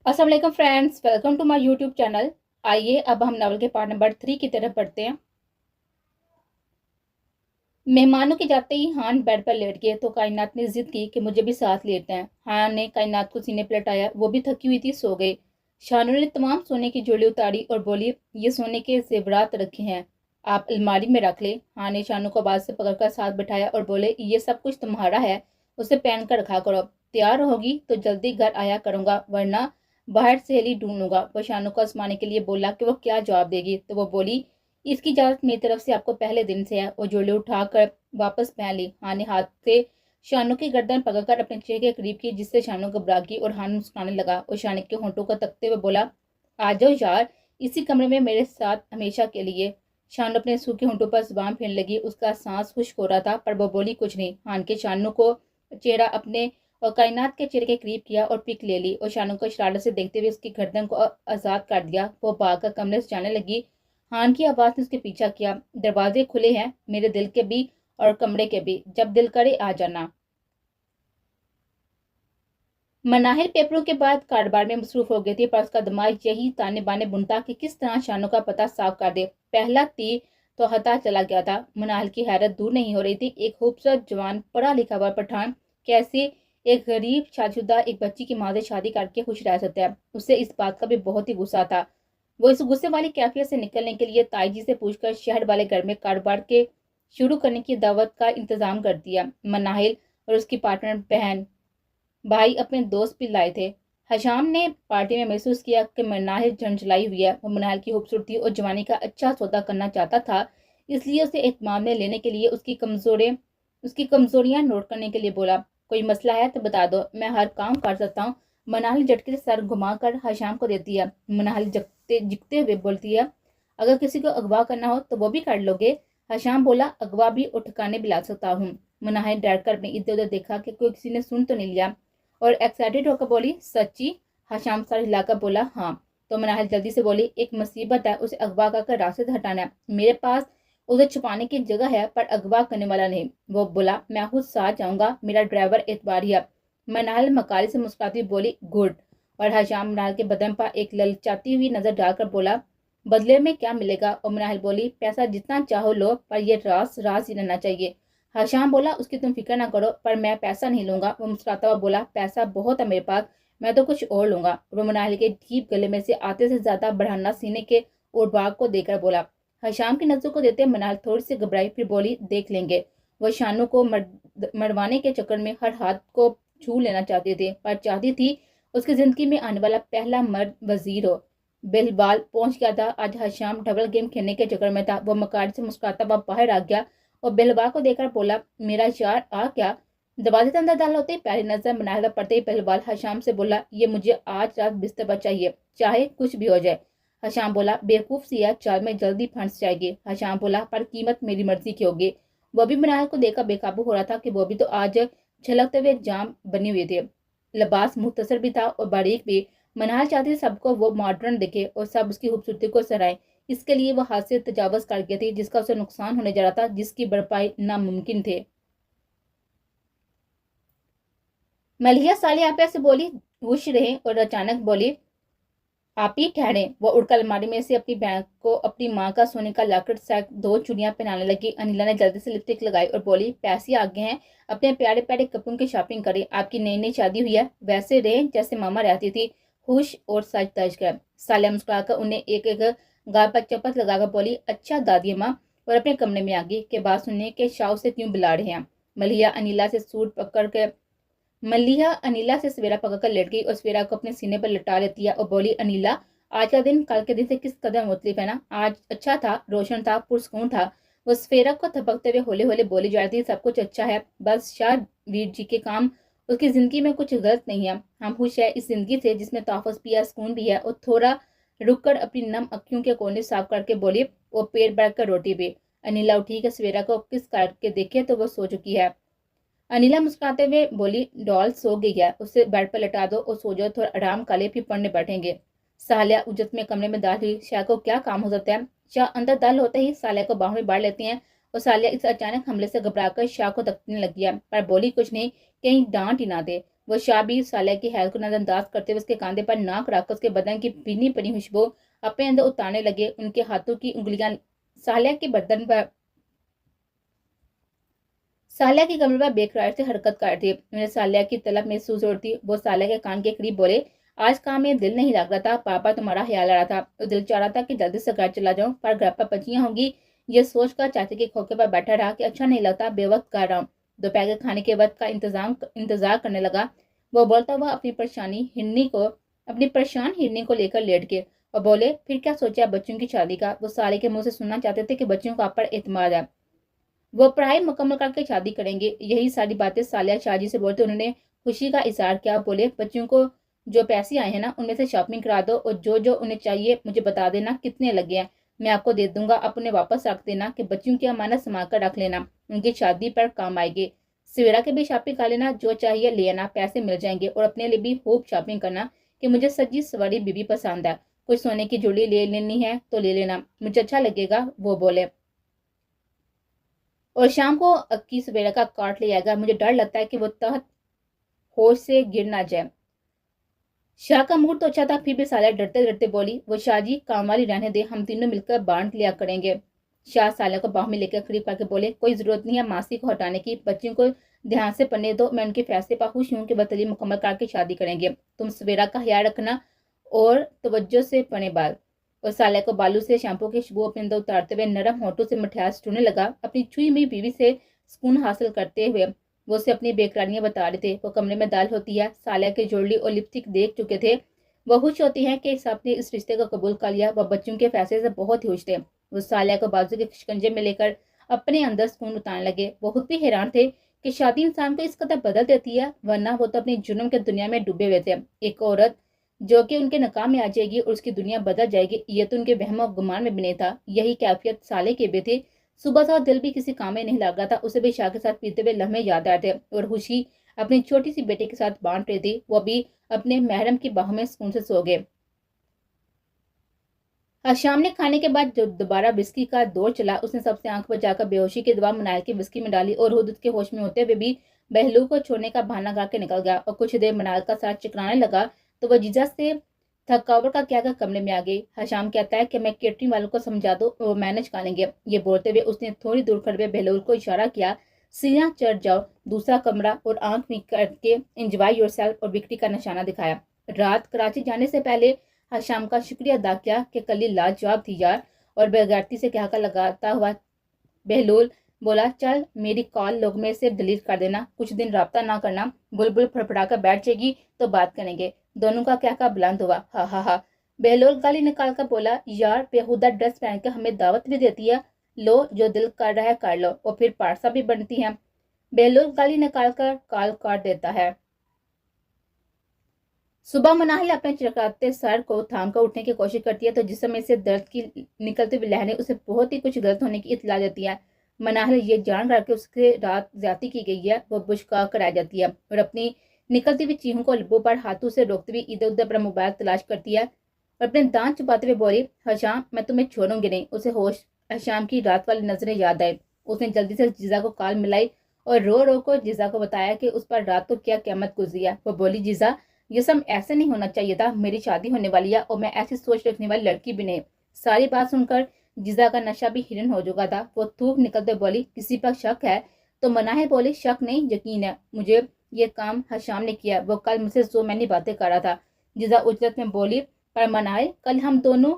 अस्सलाम वालेकुम friends, welcome to my YouTube channel. आइए अब हम नावल के पार्ट नंबर 3 की तरफ बढ़ते हैं। मेहमानों के जाते ही हान बेड पर लेट गए तो कायनात ने जिद की कि मुझे भी साथ लेटना है। हान ने कायनात को सीने पर लटाया, वो भी थकी हुई थी, सो गए। शानू ने तमाम सोने की जोड़ी उतारी और बोली, ये सोने के जेवरात रखे हैं, आप अलमारी में रख ले। हान ने शानू को बाज से पकड़कर साथ बिठाया और बोले, ये सब कुछ तुम्हारा है, उसे पहन कर रखा करो। तैयार होगी तो जल्दी घर आया करूंगा, वरना बाहर सहेली ढूंढूंगा। वो शानू को आजमाने के लिए बोला कि वो क्या जवाब देगी, तो वो बोली, इसकी इजाजत मेरी तरफ से आपको पहले दिन से है। वो जोड़े उठाकर वापस पहन ली। हान ने हाथ से शानू की गर्दन पकड़कर अपने चेहरे के करीब की, जिससे शानू घबरा गई और हान मुस्कुराने लगा और शानू के होंठों को तकते हुए बोला, आ जाओ यार, इसी कमरे में मेरे साथ हमेशा के लिए। शानू अपने सूखे होंठों पर जुबान फेरने लगी। उसका सांस खुश्क हो रहा था पर वो बोली कुछ नहीं। हान के शानू को चेहरा अपने और कायनात के चेहरे के करीब किया और पिक ले ली और शानू को शरारत से देखते हुए उसकी गर्दन को आजाद कर दिया। वो भागकर कमरे से जाने लगी। हान की आवाज ने उसके पीछा किया, दरवाजे खुले हैं, मेरे दिल के भी और कमरे के भी, जब दिल करे आ जाना। मनाहिर पेपरों के बाद कारोबार में मसरूफ हो गई थी, पर उसका दिमाग यही ताने बाने बुनता कि किस तरह शानू का पता साफ कर दे। पहला तीर तो हता चला गया था। मनाहिर की हैरत दूर नहीं हो रही थी। एक खूबसूरत जवान पढ़ा लिखा हुआ पठान कैसे एक गरीब शादीशुदा एक बच्ची की माँ से शादी करके खुश रह सकता है। उसे इस बात का भी बहुत ही गुस्सा था। वो इस गुस्से वाली कैफियत से निकलने के लिए ताईजी से पूछकर शहर वाले घर में कारोबार के शुरू करने की दावत का इंतजाम कर दिया। मनाहिल और उसकी पार्टनर बहन भाई अपने दोस्त भी लाए थे। हशाम ने पार्टी में महसूस किया कि मनाहिल झंझलाई हुई है। वो मनाहिल की खूबसूरती और जवानी का अच्छा सौदा करना चाहता था, इसलिए उसे एहतमाम में लेने के लिए उसकी कमजोरियां नोट करने के लिए बोला, कोई मसला है तो बता दो, मैं हर काम कर सकता हूँ। मनाहिल झटके से सर घुमाकर हशाम को देती है। मनाहिल जिकते हुए बोलती है, अगर किसी को अगवा करना हो तो वो भी कर लोगे। हशाम बोला, अगवा भी और ठिकाने भी ला सकता हूँ। मनाहिल डर कर इधर उधर देखा कि कोई किसी ने सुन तो नहीं लिया और एक्साइटेड होकर बोली, सच्ची? हशाम सर हिलाकर बोला, हाँ। तो मनाहिल जल्दी से बोली, एक मुसीबत है, उसे अगवा कर रास्ते से हटाना है। मेरे पास उसे छुपाने की जगह है पर अगवा करने वाला नहीं। वो बोला, मैं खुद साथ जाऊंगा, मेरा ड्राइवर एतबारी है। मनाहिल मकारी से मुस्कुराती बोली, गुड। और हशाम मनाहिल के बदन पर एक ललचाती हुई नजर डालकर बोला, बदले में क्या मिलेगा? और मनाहिल बोली, पैसा जितना चाहो लो, पर ये राज राज ही रहना चाहिए। हशाम बोला, उसकी तुम फिक्र ना करो, पर मैं पैसा नहीं लूंगा। वो मुस्कुराता हुआ बोला, पैसा बहुत है मेरे पास, मैं तो कुछ और लूंगा। वो मनाहिल के डीप गले में से आते से ज्यादा बढ़ाना सीने के और बाग को देकर बोला। हशाम की नजरों को देते मनाहिल थोड़ी सी घबराई, फिर बोली, देख लेंगे। वो शानू को मरवाने के चक्कर में हर हाथ को छू लेना चाहते थे, पर चाहती थी उसकी जिंदगी में आने वाला पहला मर्द वजीर हो। बिलबाल पहुंच गया था। आज हशाम डबल गेम खेलने के चक्कर में था। वो मकारी से मुस्कुराता हुआ बाहर आ गया और बिलबा को देखकर बोला, मेरा यार आ क्या? दरवाजे के अंदर दाखिल होते ही पहली नजर मनाहिल पड़ते ही बिलबाल हशाम से बोला, ये मुझे आज रात बिस्तर पर चाहिए, चाहे कुछ भी हो जाए। हशाम बोला, बेवकूफ सी है, चाल में जल्दी फंस जाएगी। हशाम बोला, पर कीमत मेरी मर्जी की होगी। वो भी मनाहिल को देखकर बेकाबू हो रहा था कि वो भी तो आज झलकते हुए जाम बने हुए थे। लिबास मुख्तसर भी था और बारीक भी। मनाहिल चाहती थी सबको वो मॉडर्न दिखे और सब उसकी खूबसूरती को सराहे। इसके लिए वो हाथ से तजावज कर गई थी, जिसका उसे नुकसान होने जा रहा था, जिसकी भरपाई नामुमकिन थे। मलिया सालियापा से बोली, खुश रहे, और अचानक बोली, आप ही ठहरे। वो उड़कर अलमारी में से अपनी बहन को अपनी माँ का सोने का लॉकेट सेट 2 चूड़ियां पहनाने लगी। अनिला ने जल्दी से लिपस्टिक लगाई और बोली, पैसे आ गए हैं, अपने प्यारे प्यारे कपड़ों की शॉपिंग करें, आपकी नई नई शादी हुई है, वैसे रहे जैसे मामा रहती थी, खुश और सज तज कर। सालिया मुस्कुराकर उन्हें एक एक गाल पर चपत लगाकर बोली, अच्छा दादी माँ, और अपने कमरे में आ गई कि बात सुनने के शाह से क्यों बुला रहे हैं। मलिया अनिला से सूट पकड़ कर मलिया अनिला से सवेरा पकड़कर लेट गई और सवेरा को अपने सीने पर लटा लेती है और बोली, अनिला, आज का दिन कल के दिन से किस कदर मुख्तलिफ है ना? आज अच्छा था, रोशन था, पुरसकून था। वो सफेरा को थपकते हुए होले होले बोली जा रही थी, सब कुछ अच्छा है, बस शाह वीर जी के काम, उसकी जिंदगी में कुछ गलत नहीं है। हम खुश है इस जिंदगी से जिसमें तहफ़्फ़ुज़ भी है, सुकून भी है। और थोड़ा रुक कर अपनी नम अखियों के कोने साफ करके बोली, वो पेट भर कर रोटी भी। अनिला उठी के सवेरा को किस करके देखे तो वो सो चुकी है। अनिला मुस्कुराते हुए बोली, डॉल सो गई है, उसे बेड पर लटा दो और सो जाओ, थोड़ा आराम कर ले, फिर पढ़ने बैठेंगे। सालिया उजत में कमरे में दाखिल हुई। शाह को क्या काम हो सकता है? शाह अंदर दाखिल होते ही सालिया को बाहों में बांध लेती हैं और सालिया इस अचानक हमले से घबराकर शाह को तकने लगी है, पर बोली कुछ नहीं, कहीं डांट ही ना दे। वो शाह भी सालिया की हैरत को नजरअंदाज करते हुए उसके कांधे पर नाक रखकर उसके बदन की भीनी पड़ी खुशबू अपने अंदर उतारने लगे। उनके हाथों की उंगलियां सालिया के बदन पर सालिया की कमर पर बेकरार से हरकत कर थी। उन्हें सालिया की तलब महसूस होती। वो सालिया के कान के करीब बोले, आज काम में दिल नहीं लग रहा था, पापा तुम्हारा ख्याल आ रहा था तो दिल चाह रहा था कि जल्दी से घर चला जाऊं, पर घर पर बच्चियां होंगी। ये सोच कर चाचे के खोखे पर बैठा रहा कि अच्छा नहीं लगता, बेवक्त कर रहा हूँ। दोपहर के खाने के वक्त का इंतजार करने लगा। वो बोलता हुआ अपनी परेशान हिरनी को लेकर लेट गए और बोले, फिर क्या सोचा बच्चों की शादी का? वो साले के मुंह से सुनना चाहते थे कि बच्चों का आप पर एतमाद है, वो पढ़ाई मुकम्मल करके शादी करेंगे। यही सारी बातें सालिया शाहजी से बोलते उन्होंने खुशी का इजहार किया। बोले, बच्चों को जो पैसे आए हैं ना, उनमें से शॉपिंग करा दो और जो जो उन्हें चाहिए मुझे बता देना कितने लगे हैं, मैं आपको दे दूंगा। अपने वापस रख देना कि बच्चों की अमानत संभाल कर रख लेना, उनकी शादी पर काम आएगी। सवेरा के भी शॉपिंग कर लेना, जो चाहिए ले आना, पैसे मिल जाएंगे। और अपने लिए भी खूब शॉपिंग करना कि मुझे सजी सवारी बीबी पसंद है, कोई सोने की जुड़ी ले लेनी है तो ले लेना, मुझे अच्छा लगेगा। वो बोले, और शाम को अक्की सवेरा का काट ले आएगा, मुझे डर लगता है कि वो तहत होश से गिर ना जाए। शाह का मूड तो अच्छा था, फिर भी सालिया डरते डरते बोली, वो शाह जी काम वाली रहने दे, हम तीनों मिलकर बांट लिया करेंगे। शाह सालिया को बाह में लेकर करीब करके बोले, कोई जरूरत नहीं है मासी को हटाने की, बच्चियों को ध्यान से पढ़ने दो, मैं उनके फैसले पर खुश हूँ कि वह तालीम मुकम्मल करके शादी करेंगे। तुम सवेरा का ख्याल रखना और तवज्जो से पढ़े बाल। और सालिया को बालू से शैम्पू की खुशबू अपने अंदर उतारते हुए नरम होठों से मिठास टूटने लगा। अपनी छुई हुई बीवी से सुकून हासिल करते हुए वो उसे अपनी बेकरारियां बता रहे थे। वो कमरे में दाल होती है, सालिया के जोड़ली और लिपस्टिक देख चुके थे। वह खुश होती है कि सबने इस रिश्ते को कबूल कर लिया। वह बच्चों के फैसले से बहुत ही खुश थे। वो सालिया को बाजू के शिकंजे में लेकर अपने अंदर सुकून उतारने लगे। वो खुद भी हैरान थे कि शादी इंसान को इस कदर बदल देती है, वरना वो तो अपनी जुर्म के दुनिया में डूबे हुए थे। एक औरत जो कि उनके नकाम में आ जाएगी और उसकी दुनिया बदल जाएगी, ये तो उनके वहम और गुमान में भी नहीं था। यही कैफियत साले के भी थी। सुबह से दिल भी किसी काम में नहीं लग रहा था। उसे भी शाह के साथ पीते हुए लम्हे याद आए थे और खुशी अपनी छोटी सी बेटी के साथ बांट रही थी। वो भी अपने महरम की बाहों में सुकून से सो गए। शाम ने खाने के बाद जो दोबारा विस्की का दौर चला, उसने सबसे आंख बचाकर बेहोशी की दवा मनाल की विस्की में डाली और खुद उसके होश में होते हुए भी बहलू को छोड़ने का बहाना करके निकल गया। और कुछ देर मनाल का साथ चिकराने लगा तो वह जीजा से थकावट का क्या कर कमरे में आ गई। हशाम कहता है कि मैं केटरिंग वालों को समझा दो, वो मैनेज कर लेंगे। ये बोलते हुए उसने थोड़ी दूर खड़े बहलूल को इशारा किया, सीढ़ियां चढ़ जाओ, दूसरा कमरा, और आंख मीच करके एंजॉय योरसेल्फ और विक्ट्री का निशाना दिखाया। रात कराची जाने से पहले हशाम का शुक्रिया अदा किया कि कली लाजवाब थी यार, और बेगैरती से क्या लगाता हुआ बहलूल बोला, चल मेरी कॉल लोग में से डिलीट कर देना, कुछ दिन राब्ता ना करना, बुलबुल फड़फड़ा कर बैठ जाएगी तो बात करेंगे। दोनों का क्या बुलंद हुआ, हा हा हा। बहलूल गाली निकाल कर बोला, यार बेहुदा ड्रेस पहन कर हमें दावत भी देती है, लो जो दिल कर रहा है कर लो, और फिर पारसा भी बनती है। बहलूल गाली निकाल कर कॉल काट देता है। सुबह मनाहिल अपने चरकाते सर को थाम कर उठने की कोशिश करती है तो जिस्म में से दर्द की निकलती हुई लहरें उसे बहुत ही कुछ गलत होने की इत्तला देती है। मनाहिल ये जान कर के उसके रात ज्यादती की गई है, वो बुझका कर आ जाती है और अपनी निकलती हुई चीहों को लबों पर हाथों से रोकती हुई इधर उधर अपना मोबाइल तलाश करती है और अपने दांत छुपाते हुए बोली, हशाम मैं तुम्हें छोड़ूंगी नहीं। उसे होश हशाम की रात वाली नजरें याद आए। उसने जल्दी से जीजा को कॉल मिलाई और रो रो को जीजा को बताया कि उस पर रात को क्या क़यामत गुजरी है। वो बोली, जीजा ये सब ऐसे नहीं होना चाहिए था, मेरी शादी होने वाली है और मैं ऐसी सोच रखने वाली लड़की भी नहीं। सारी बात सुनकर जीजा का नशा भी हिरन हो चुका था। वो थूक निकलते बोली, किसी पर शक है? तो मनाहिल बोली, शक नहीं यकीन है, मुझे ये काम हशाम ने किया, वो कल मुझसे जो मैंने बातें कर रहा था। जीजा उजरत में बोली, पर मनाहिल कल हम दोनों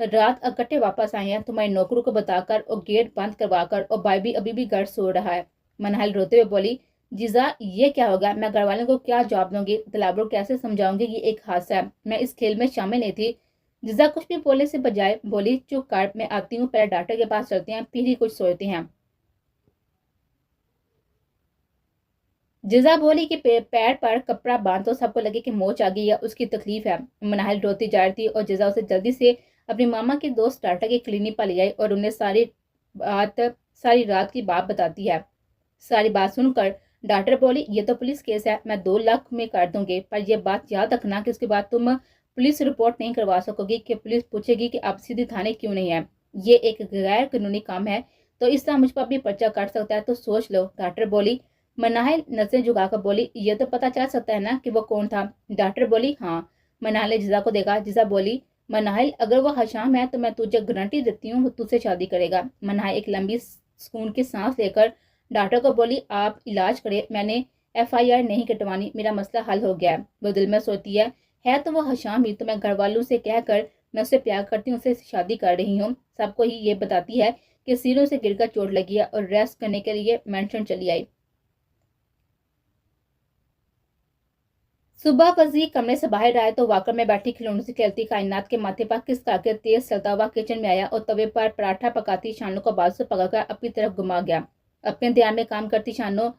रात इकट्ठे वापस आए हैं, तुम्हारे नौकरों को बताकर और गेट बंद करवाकर, और भाई भी अभी भी घर सो रहा है। मनाहिल रोते हुए बोली, जीजा ये क्या होगा, मैं घर वालों को क्या जवाब दूंगी, तलाबरों कैसे समझाऊंगी ये एक हादसा है, मैं इस खेल में शामिल नहीं थी। जीजा कुछ भी बोलने से बजाय बोली, चुप कर, मैं आती हूँ, पहले डॉक्टर के पास चलते हैं फिर ही कुछ सोचते हैं। जीजा बोली कि पैर पर कपड़ा बांध तो सबको लगे कि मोच आ गई है, उसकी तकलीफ है। मनाहिल रोती जा रही थी और जीजा उसे जल्दी से अपनी मामा के दोस्त डॉक्टर के क्लिनिक पर ले आई और उन्हें सारी रात की बात बताती है। सारी बात सुनकर डॉक्टर बोली, ये तो पुलिस केस है, मैं 2 लाख में कर दूंगी, पर यह बात याद रखना कि उसके बाद तुम पुलिस रिपोर्ट नहीं करवा सकोगी कि पुलिस पूछेगी कि आप सीधे थाने क्यों नहीं है। ये एक गैर कानूनी काम है, तो इस तरह मुझ पर भी पर्चा काट सकता है, तो सोच लो। डॉक्टर बोली, मनाहिल नजरें झुकाकर बोली, ये तो पता चल सकता है ना कि वो कौन था। डॉक्टर बोली, हाँ। मनाहिल ने जिजा को देखा। जिजा बोली, मनाहिल अगर वो हशाम है तो मैं तुझे गारंटी देती हूँ वो तुझसे शादी करेगा। मनाहिल एक लंबी सुकून की सांस लेकर डॉक्टर को बोली, आप इलाज करिए, मैंने FIR नहीं कटवानी, मेरा मसला हल हो गया है। वो दिल में सोचती है तो वो हशाम ही, तो मैं घर वालों से कहकर मैं उससे प्यार करती हूँ, उससे शादी कर रही हूँ। सबको ही ये बताती है कि सीनों से गिरकर चोट लगी है और रेस्ट करने के लिए मेंशन चली आई। सुबह वजीर कमरे से बाहर आए तो वाकर में बैठी खिलौनों से खेलती कायनात के माथे पर किस काके तेज चलता हुआ किचन में आया और तवे पर पराठा पकाती शानों को बाजू से पकड़कर अपनी तरफ घुमा गया। अपने ध्यान में काम करती शानों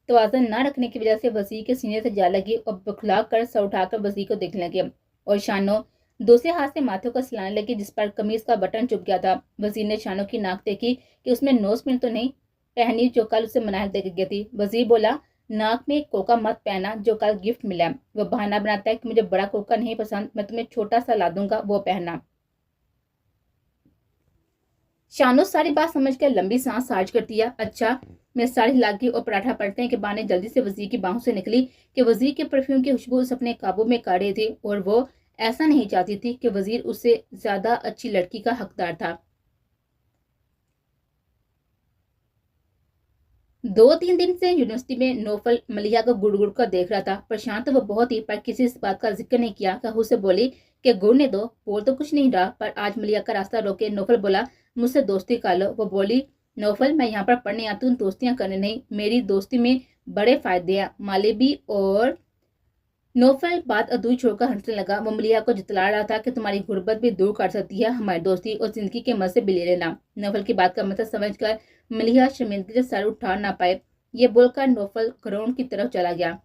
तवाज़ुन न रखने की वजह से वजीर के सीने से जा लगी और बुखला कर सर उठाकर वजीर को देखने लगे और शानों दूसरे हाथ से माथे को सिलाने लगी जिस पर कमीज का बटन चुप गया था। वजीर ने शानों की नाक देखी कि उसमें नोज पिन तो नहीं पहनी जो कल उसे मनाहिल दे गई थी। वजीर बोला, नाक में कोका मत पहना जो कल गिफ्ट मिला। वो बहाना बनाता है कि मुझे बड़ा कोका नहीं पसंद, मैं तुम्हें छोटा सा ला दूंगा, वो पहनना। शानू सारी बात समझ कर लंबी सांस साज करती है। अच्छा, मैं साड़ी लागी और पराठा पड़ते हैं कि बाने जल्दी से वजीर की बाहों से निकली कि वजीर के परफ्यूम की खुशबू उसे अपने काबू में कर रही थी और वो ऐसा नहीं चाहती थी कि वजीर उससे ज्यादा अच्छी लड़की का हकदार था। 2-3 दिन से यूनिवर्सिटी में नौफल मलिया को गुड़ गुड़ कर देख रहा था। प्रशांत वो बहुत ही पर किसी इस बात का जिक्र नहीं किया। कहू से बोली कि गुड़ने दो, बोल तो कुछ नहीं रहा। पर आज मलिया का रास्ता रोके नौफल बोला, मुझसे दोस्ती कर लो। वो बोली, नौफल मैं यहाँ पर पढ़ने आती हूँ, दोस्तियां करने नहीं। मेरी दोस्ती में बड़े फायदे हैं, माले भी। और नौफल बात अधूरी छोड़कर हंसने लगा। वो मलिया को जितला रहा था कि तुम्हारी गुर्बत भी दूर कर सकती है हमारी दोस्ती और जिंदगी के मजे भी ले लेना। नौफल की बात का मतलब समझकर मलिया शर्मिंदगी से सर उठा ना पाए। ये बोलकर नौफल ग्राउंड की तरफ चला गया।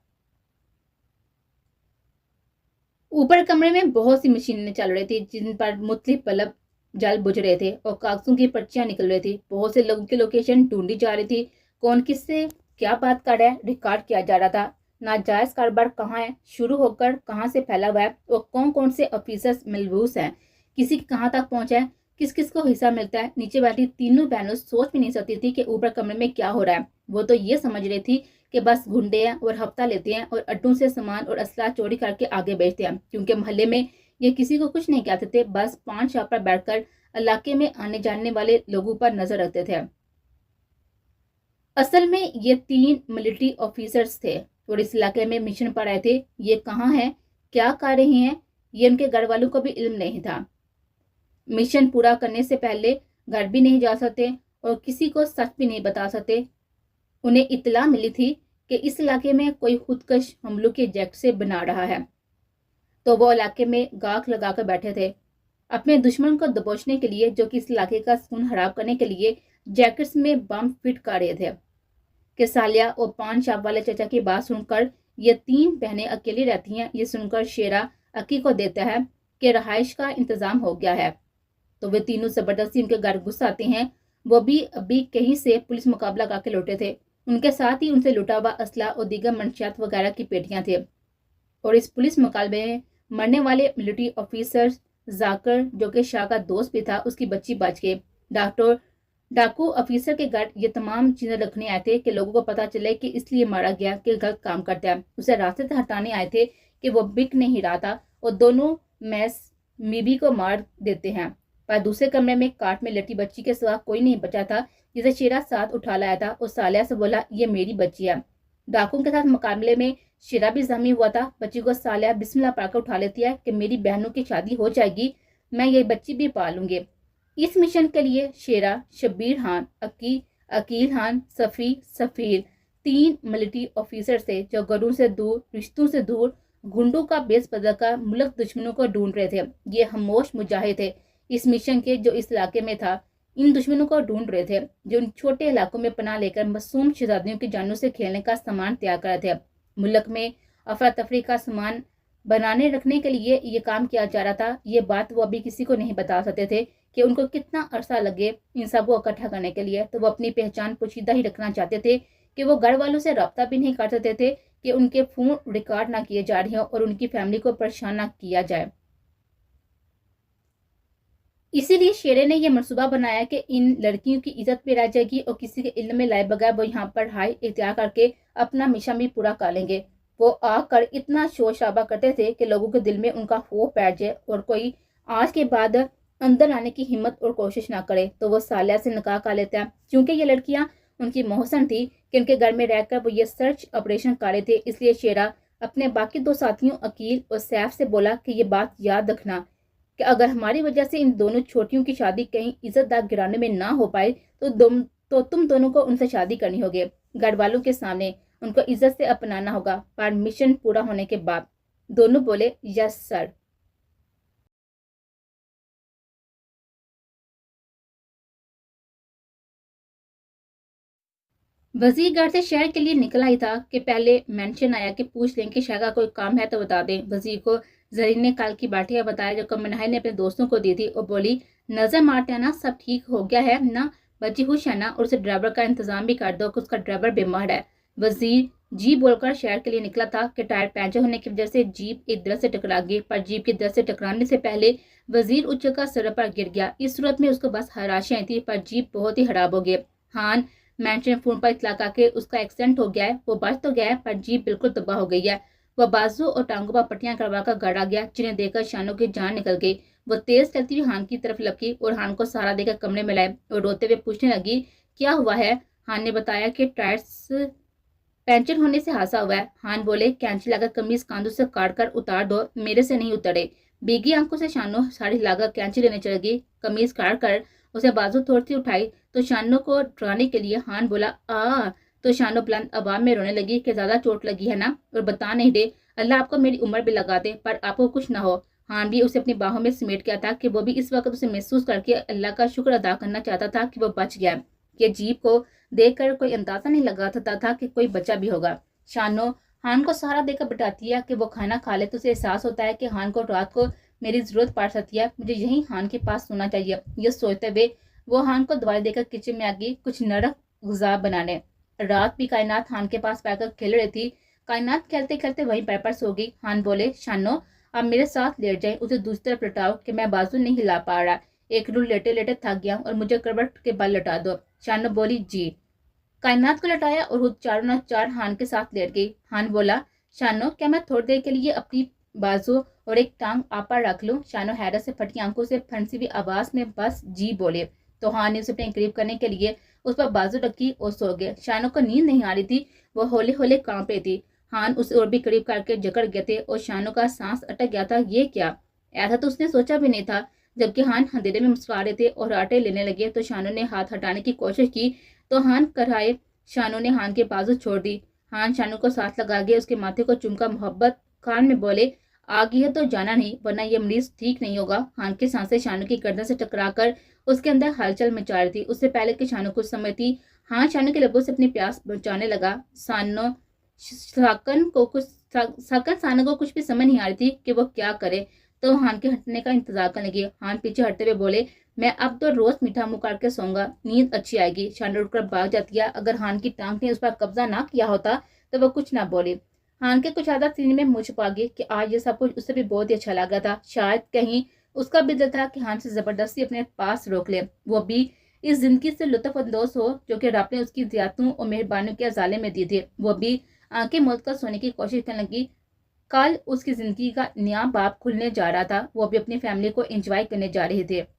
ऊपर कमरे में बहुत सी मशीनें चल रही थी जिन पर मुख्तलिफ बल्ब जल बुझ रहे थे और कागजों की पर्चियां निकल रही थी। बहुत से लोगों की लोकेशन ढूंढी जा रही थी। कौन किससे क्या बात कर रहा है रिकॉर्ड किया जा रहा था। नाजायज कारोबार कहाँ है, शुरू होकर कहाँ से फैला हुआ है और कौन कौन से ऑफिसर्स मलबूस हैं, किसी कहाँ तक पहुंचा है, किस किस को हिस्सा मिलता है। नीचे बैठी तीनों बहनों सोच भी नहीं सकती थी कि ऊपर कमरे में क्या हो रहा है। वो तो ये समझ रही थी कि बस गुंडे हैं और हफ्ता लेते हैं और अड्डों से सामान और असला चोरी करके आगे बेचते हैं, क्योंकि मोहल्ले में ये किसी को कुछ नहीं कहते थे। बस पान शॉप पर बैठकर इलाके में आने जाने वाले लोगों पर नजर रखते थे। असल में ये 3 मिलिट्री ऑफिसर्स थे और इस इलाके में मिशन पर आए थे। ये कहाँ हैं, क्या कर रहे हैं, ये उनके घर वालों को भी इल्म नहीं था। मिशन पूरा करने से पहले घर भी नहीं जा सकते और किसी को सच भी नहीं बता सकते। उन्हें इत्तला मिली थी कि इस इलाके में कोई खुदकश हमलों के जेट से बना रहा है, तो वो इलाके में गाक लगाकर बैठे थे अपने दुश्मन को दबोचने के लिए, जो कि इस इलाके का सुकून हराब करने के लिए जैकेट्स में बम फिट कर रहे थे। कि सालिया और पान शॉप वाले चाचा की बात सुनकर ये 3 बहनें अकेली रहती हैं, ये सुनकर शेरा अक्की को देता है कि रहाइश का इंतजाम हो गया है। तो वे तीनों जबरदस्ती उनके घर घुस आते हैं। वो भी अभी कहीं से पुलिस मुकाबला करके लौटे थे। उनके साथ ही उनसे लुटा हुआ असला और दीगर मंशियात वगैरह की पेटियां थे। और इस पुलिस मुकाबले में मरने वाले मिलिट्री ऑफिसर जाकर, जो कि शाह का दोस्त भी था, उसकी बच्ची बच गई। डॉक्टर डाकू ऑफिसर के घर ये तमाम चीजें रखने आए थे कि लोगों को पता चले कि इसलिए मारा गया कि गलत काम करता है। उसे रास्ते से हटाने आए थे कि वो बिक नहीं रहा था और दोनों मैस मीबी को मार देते हैं। पर दूसरे कमरे में काट में लटी बच्ची के सिवा कोई नहीं बचा था, जिसे शेरा साथ उठा लाया था और सालिया से बोला, ये मेरी बच्ची है। डाकुओं के साथ मुकाबले में शेरा भी जख्मी हुआ था। बच्ची को सालिया बिस्मिल्लाह पढ़कर उठा लेती है कि मेरी बहनों की शादी हो जाएगी, मैं ये बच्ची भी पालूंगी। इस मिशन के लिए शेरा, शब्बीर खान, अकील खान, सफीर 3 मिलिट्री ऑफिसर थे जो घरों से दूर, रिश्तों से दूर, गुंडों का बेस बदलकर मुल्क दुश्मनों को ढूंढ रहे थे। ये खामोश मुजाहिद थे इस मिशन के, जो इस इलाके में था। इन दुश्मनों को ढूंढ रहे थे जो इन छोटे इलाकों में पनाह लेकर मासूम शहजादियों की जानों से खेलने का सामान तैयार कर रहे थे। मुल्क में अफरा तफरी का सामान बनाने रखने के लिए ये काम किया जा रहा था। ये बात वो अभी किसी को नहीं बता सकते थे कि उनको कितना अरसा लगे इन सब को इकट्ठा करने के लिए। तो वो अपनी पहचान पोशीदा ही रखना चाहते थे कि वो घर वालों से रब्ता भी नहीं कर सकते थे कि उनके फोन रिकॉर्ड ना किए जा रहे हों और उनकी फैमिली को परेशान ना किया जाए। इसी लिए शेरे ने यह मंसूबा बनाया कि इन लड़कियों की इज्जत भी रह जाएगी और किसी के इल्म में लाए बगैर वो यहाँ पर हाई इख्तियार करके अपना मिशन भी पूरा कर लेंगे। वो आकर इतना शोर शराबा करते थे कि लोगों के दिल में उनका खौफ बैठ जाए और कोई आज के बाद अंदर आने की हिम्मत और कोशिश ना करे तो वो सालिया से निकाह कर लेते हैं। क्योंकि ये लड़कियां उनकी मोहसन थी कि उनके घर में रहकर वो ये सर्च ऑपरेशन कर रहे थे, इसलिए शेरा अपने बाकी दो साथियों अकील और सैफ से बोला कि ये बात याद रखना कि अगर हमारी वजह से इन दोनों छोटियों की शादी कहीं इज्जतदार घराने में ना हो पाए तो तुम दोनों को उनसे शादी करनी होगी। घर वालों के सामने उनको इज्जत से अपनाना होगा, पर मिशन पूरा होने के बाद। दोनों बोले यस सर। वजीर घर से शहर के लिए निकला ही था कि पहले मेंशन आया कि पूछ लें कि शहर का कोई काम है तो बता दें। वजीर को जरीन ने कल की बाटियां बताया जो कमनहाई ने अपने दोस्तों को दी थी और बोली नजर मारते हैं ना, सब ठीक हो गया है ना, बच्ची खुश है ना, और उसे ड्राइवर का इंतजाम भी कर दो कि उसका ड्राइवर बीमार है। वजीर जी बोलकर शहर के लिए निकला था कि टायर पंचर होने की वजह से जीप एक दरख्त से टकरा गई, पर जीप के दरख्त से टकराने से पहले वजीर उस जगह सड़क पर गिर गया। इस सूरत में उसको बस हराशी आई थी, पर जीप बहुत ही खराब हो गई। हान मैंने फोन पर इतला करके उसका एक्सीडेंट हो गया है, वो बच तो गया है पर जीप बिल्कुल तबाह हो गई है। वह बाजू और टांगों पर पट्टियां करवा कर गड़ा गया, जिन्हें देखकर शानों की जान निकल गई। वो तेज चलती हुई हान की तरफ लपकी और हान को सहारा देकर कमरे में लाए और रोते हुए पूछने लगी क्या हुआ है। हान ने बताया कि टायर्स पंचर होने से हादसा हुआ है। हान बोले कैंची लाकर कमीज कांधों से काट कर उतार दो, मेरे से नहीं उतरे। भीगी आंखों से शानों साड़ी लाकर कैंची लेने चल गई। कमीज काट कर उसे बाजू थोड़ी सी उठाई तो शानों को डराने के लिए हान बोला आ, तो शानों बुलंद आवाज में रोने लगी कि ज्यादा चोट लगी है ना, और बता नहीं दे, अल्लाह आपको मेरी उम्र भी लगा दे पर आपको कुछ ना हो। हान भी उसे अपनी बाहों में समेट गया था कि वो भी इस वक्त उसे महसूस करके अल्लाह का शुक्र अदा करना चाहता था कि वो बच गया। कि जीप को देखकर कोई अंदाजा नहीं लगाता था कि कोई बच्चा भी होगा। शानो हान को सहारा देकर बताती है कि वो खाना खा ले तो उसे एहसास होता है कि हान को रात को मेरी जरूरत पड़ सकती है, मुझे यही हान के पास सोना चाहिए। ये सोचते हुए वो हान को दवाई देकर किचन में आ गई कुछ नरक गुजार बनाने। रात भी कायनात हान के पास बैठकर खेल रही थी। कायनात खेलते खेलते वहीं पर सो गई। हान बोले शानो आप मेरे साथ लेट जाए, उसे दूसरी तरफ लटाओ कि मैं बाजू नहीं हिला पा रहा, एक रूल लेटे लेटे थक गया और मुझे करवट के बल लटा दो। शानो बोली जी। कायनात को लटाया और खुद चारों न चार हान के साथ लेट गई। हान बोला शानो क्या मैं थोड़ी देर के लिए अपनी बाजू और एक टांग आप पर रख लूं। शानो हैरत से फटी आंखों से फंसी हुई आवाज में बस जी बोले तो हान ने उसे अपने करीब करने के लिए उस पर बाजू रखी और सो गए। शानो को नींद नहीं आ रही थी, वो होले होले कांप रही थी। हान उसे और भी करीब करके जकड़ गए थे और शानो का सांस अटक गया था। ये क्या, ऐसा तो उसने सोचा भी नहीं था। जबकि हान अंधेरे में मुस्कुरा रहे थे और आटे लेने लगे तो शानो ने हाथ हटाने की कोशिश की तो हान कराए शानो ने हान के बाजू छोड़ दी। हान शानो को साथ लगा गया, उसके माथे को चुमका मोहब्बत कान में बोले आ गई है तो जाना नहीं वरना ये मरीज ठीक नहीं होगा। हान की सांसें शानो की गर्दन से टकराकर उसके अंदर हलचल मचा रही थी। उससे पहले कि शानो कुछ समझती हान शानो के लबों से अपनी प्यास बचाने लगा। साकन सानो को कुछ भी समझ नहीं आ रही थी कि वो क्या करे, तो हान के हटने का इंतजार करने लगी। हान पीछे हटते हुए बोले मैं अब तो रोज मीठा मुंह करके सोऊंगा, नींद अच्छी आएगी। शानो उठकर भाग जाती है। अगर हान की टांग ने उस पर कब्जा ना किया होता तो वो कुछ ना बोली। हान के कुछ आधा सीने में मुंह छुपा गई कि आज ये सब कुछ उसे भी बहुत ही अच्छा लगा था। शायद कहीं उसका भी दिल था कि हान से जबरदस्ती अपने पास रोक ले, वो भी इस जिंदगी से लुत्फ अंदोज हो जो कि रब ने उसकी जियातों और मेहरबानियों के अजाले में दी थी। वो भी आंखें मूंद कर सोने की कोशिश करने लगी। कल उसकी जिंदगी का नया बाब खुलने जा रहा था, वो भी अपनी फैमिली को एंजॉय करने जा रहे थे।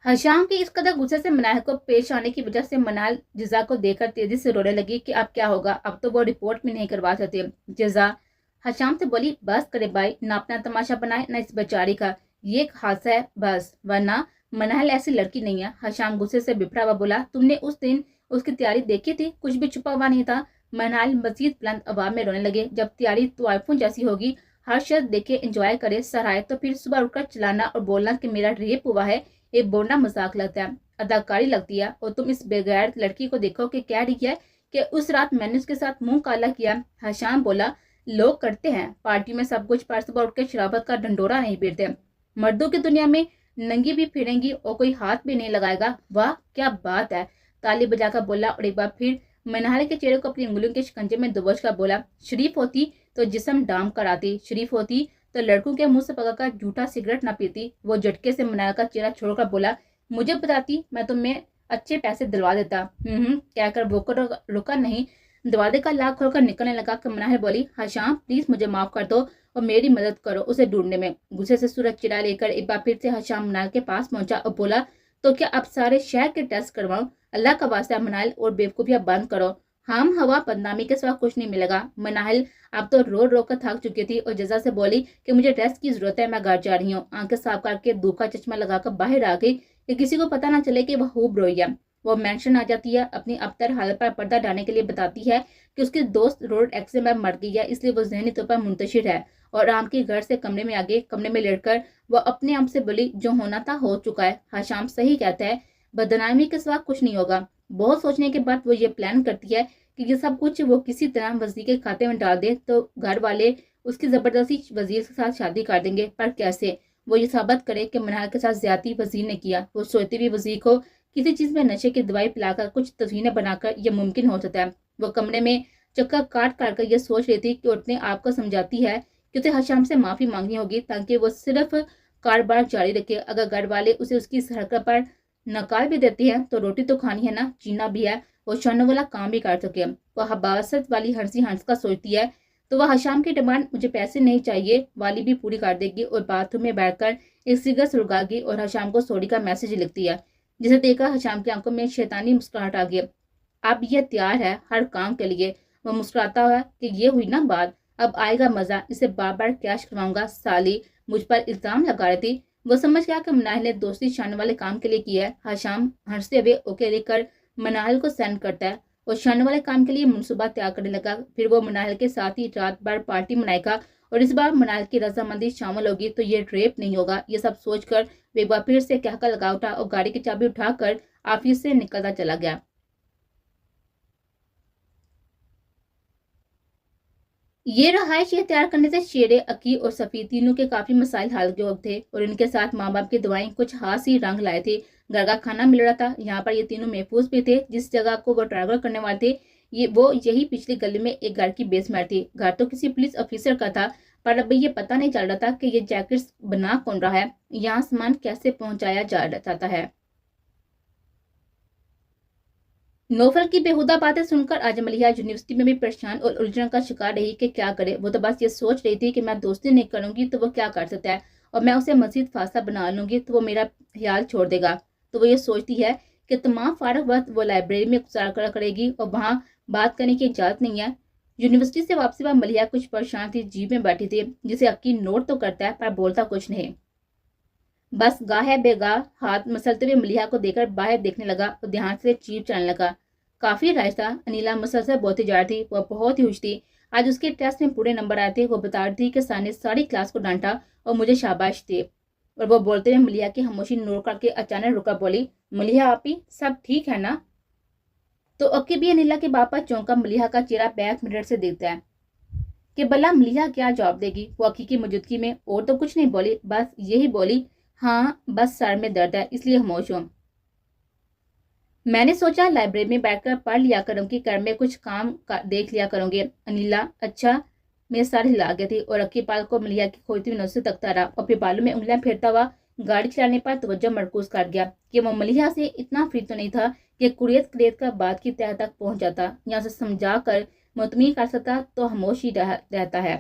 हशाम की इस कदर गुस्से से मनाल को पेश आने की वजह से मनाल जिजा को देखकर तेजी से रोने लगी कि अब क्या होगा, अब तो वो रिपोर्ट भी नहीं करवा सकते। जिजा हशाम से बोली बस करे भाई, ना अपना तमाशा बनाए ना इस बेचारी का, ये एक हादसा है बस, वरना मनाल ऐसी लड़की नहीं है। हशाम गुस्से से बिफरा हुआ बोला तुमने उस दिन उसकी तैयारी देखी थी, कुछ भी छुपा हुआ नहीं था। मनाल मजीद बुलंद आवाज में रोने लगे जब तैयारी तो आईफोन जैसी होगी, हर शख्स देखे एंजॉय करे सराहे तो फिर सुबह उठकर चलाना और बोलना कि मेरा रेप हुआ है, एक बोलना मजाक लगता है, अदाकारी लगती है। और तुम इस बेगैर लड़की को देखो कि कह रही है कि उस रात मैंने उसके साथ मुंह काला किया। हशाम बोला लोग करते हैं, पार्टी में सब कुछ, पर सुबह उठ के शराबत का ढंडोरा नहीं पीते। मर्दों की दुनिया में नंगी भी फिरेंगी और कोई हाथ भी नहीं लगाएगा। वाह क्या बात है, ताली बजाकर बोला और एक बार फिर منال کے چہرے کو اپنی انگلیوں کے شکنجے میں دبوچ کر بولا، شریف ہوتی تو جسم ڈام کر آتی، شریف ہوتی تو لڑکوں کے منہ سے پکا کر جھوٹا سگریٹ نہ پیتی۔ وہ جھٹکے سے منال کا چہرہ چھوڑ کر بولا، مجھے بتاتی میں تمہیں اچھے پیسے دلوا دیتا۔ کہہ کر وہ رکا نہیں، دروازے کا لاک کھول کر نکلنے لگا کہ منال بولی، ہشام پلیز مجھے معاف کر دو اور میری مدد کرو اسے ڈھونڈنے میں۔ غصے سے سورج چڑا لے کر ایک بار پھر سے ہشام منال کے پاس پہنچا اور بولا، تو کیا اب سارے شہر کے ٹیسٹ کرواؤں؟ اللہ کا واسطہ منال اور بیوقوفیاں بند کرو، ہم ہوا بدنامی کے سوا کچھ نہیں ملے گا۔ منال اب تو رو رو کر تھک چکی تھی اور جزا سے بولی کہ مجھے ریسٹ کی ضرورت ہے، میں گھر جا رہی ہوں۔ آنکھیں صاف کر کے دھوپ کا چشمہ لگا کر باہر آ گئی کہ کسی کو پتہ نہ چلے کہ وہ خوب روئی ہے۔ وہ مینشن آ جاتی ہے، اپنی ابتر حالت پر پردہ ڈالنے کے لیے بتاتی ہے کہ اس کی دوست روڈ ایکسیڈنٹ میں مر گئی ہے، اس لیے وہ ذہنی طور پر منتشر ہے، اور رام کے گھر سے کمرے میں آگے کمرے میں لیٹ کر وہ اپنے آپ سے بولی، جو ہونا تھا ہو چکا ہے، ہشام صحیح کہتا ہے، بدنامی کے سوا کچھ نہیں ہوگا۔ بہت سوچنے کے بعد وہ یہ پلان کرتی ہے کہ یہ سب کچھ وہ کسی طرح وزیر کے کھاتے میں ڈال دے تو گھر والے اس کی زبردستی وزیر کے ساتھ شادی کر دیں گے۔ پر کیسے؟ وہ یہ ثابت کرے کہ منال کے ساتھ زیادتی وزیر نے کیا۔ وہ سوچتی ہوئی وزیر کو کسی چیز میں نشے کی دوائی پلا کر کچھ تصویریں بنا کر یہ ممکن ہو سکتا ہے۔ وہ کمرے میں چکر کاٹ کر یہ سوچ رہی تھی کہ اپنے آپ کو سمجھاتی ہے کہ اسے ہشام سے معافی مانگنی ہوگی تاکہ وہ صرف کاروبار جاری رکھے۔ اگر گھر والے اسے اس کی حرکت پر نکال بھی دیتی ہے تو روٹی تو کھانی ہے نا، جینا بھی ہے، وہ شانوں والا کام بھی کر سکے۔ وہ حباست والی ہنسی ہنس کا سوچتی ہے تو وہ ہشام کی ڈیمانڈ مجھے پیسے نہیں چاہیے والی بھی پوری کر دے گی، اور باتھ روم میں بیٹھ کر ایک سگریٹ سلگا گی اور ہشام کو سوری کا میسج لکھتی ہے، جسے دیکھ کر ہشام کی آنکھوں میں شیطانی مسکراہٹ آ گئی۔ اب یہ تیار ہے ہر کام کے لیے، وہ مسکراتا ہوا کہ یہ ہوئی نا بات، اب آئے گا مزہ، اسے بار بار کیش کرواؤں گا، سالی مجھ پر الزام لگا رہی تھی۔ وہ سمجھ گیا کہ منال نے دوستی شان والے کام کے لیے کیا ہے۔ ہشام ہنستے ہوئے اوکے لکھ کر منال کو سینڈ کرتا ہے اور شان والے کام کے لیے منصوبہ تیار کرنے لگا۔ پھر وہ منال کے ساتھ ہی رات بھر پارٹی منائے گا اور اس بار منال کی رضامندی شامل ہوگی تو یہ ریپ نہیں ہوگا۔ یہ سب سوچ کر وہ ایک بار پھر سے کہکا لگا اٹھا اور گاڑی کی چابی اٹھا کر آفس سے نکلتا چلا گیا۔ یہ رہائش اختیار کرنے سے شیرے، عقی اور صفی تینوں کے کافی مسائل حل ہو تھے اور ان کے ساتھ ماں باپ کی دعائیں کچھ خاص ہی رنگ لائے تھے۔ گھر کا کھانا مل رہا تھا، یہاں پر یہ تینوں محفوظ بھی تھے۔ جس جگہ کو وہ ٹریول کرنے والے تھے وہ یہی پچھلی گلی میں ایک گھر کی بیسمنٹ تھی۔ گھر تو کسی پولیس آفیسر کا تھا، پر اب یہ پتہ نہیں چل رہا تھا کہ یہ جیکٹس بنا کون رہا ہے، یہاں سامان کیسے پہنچایا جاتا ہے۔ نوفل کی بیہودہ باتیں سن کر آج ملیحہ یونیورسٹی میں بھی پریشان اور الجھن کا شکار رہی کہ کیا کرے۔ وہ تو بس یہ سوچ رہی تھی کہ میں دوستی نہیں کروں گی تو وہ کیا کر سکتا ہے، اور میں اسے مزید فاصلہ بنا لوں گی تو وہ میرا خیال چھوڑ دے گا۔ تو وہ یہ سوچتی ہے کہ تمام فارغ وقت وہ لائبریری میں گزارا کرے گی اور وہاں بات کرنے کی اجازت نہیں ہے۔ یونیورسٹی سے واپسی پر ملیحہ کچھ پریشان تھی، جیب میں بیٹھی تھی، جسے عقی نوٹ تو کرتا ہے پر بولتا کچھ نہیں، بس گاہ بے گاہ ہاتھ مسلتے ہوئے ملیحہ کو دیکھ کر باہر دیکھنے لگا اور دھیان سے جیب چلانے لگا۔ کافی رائج تھا، انیلا مسلسل بولتی جا رہی تھی، وہ بہت ہی خوش تھی۔ آج اس کے ٹیسٹ میں پورے نمبر آئے تھے۔ وہ بتا رہی تھی کہ سر نے ساری کلاس کو ڈانٹا اور مجھے شاباش دی، اور وہ بولتے ہوئے ملیحہ کی خاموشی نوٹ کر کے اچانک رکا بولی، ملیحہ آپی سب ٹھیک ہے نا؟ تو عقی بھی انیلا کے بات پر چونکا ملیحہ کا چہرہ بیک مرر سے دیکھتا ہے کہ بلا ملیحہ کیا جواب دے گی۔ وہ عقی کی موجودگی میں اور تو کچھ نہیں بولی، بس یہی بولی، ہاں بس سر میں درد ہے اس لیے خاموش ہوں۔ میں نے سوچا لائبریری میں بیٹھ کر پڑھ لیا کروں گی، گھر میں کچھ کام دیکھ لیا کروں گے۔ انیلا اچھا میں سر ہلا گئی تھی اور عقی پال کو ملیحہ کی کھوتی ہوئی نظر سے تکتا رہا اور پھر بالوں میں انگلیاں پھیرتا ہوا گاڑی چلانے پر توجہ مرکوز کر گیا کہ وہ ملیحہ سے اتنا فری تو نہیں تھا کہ کریت کا بات کی تہہ تک پہنچ جاتا، یا اسے سمجھا کر مطمئن کر سکتا تو خاموش ہی رہتا ہے۔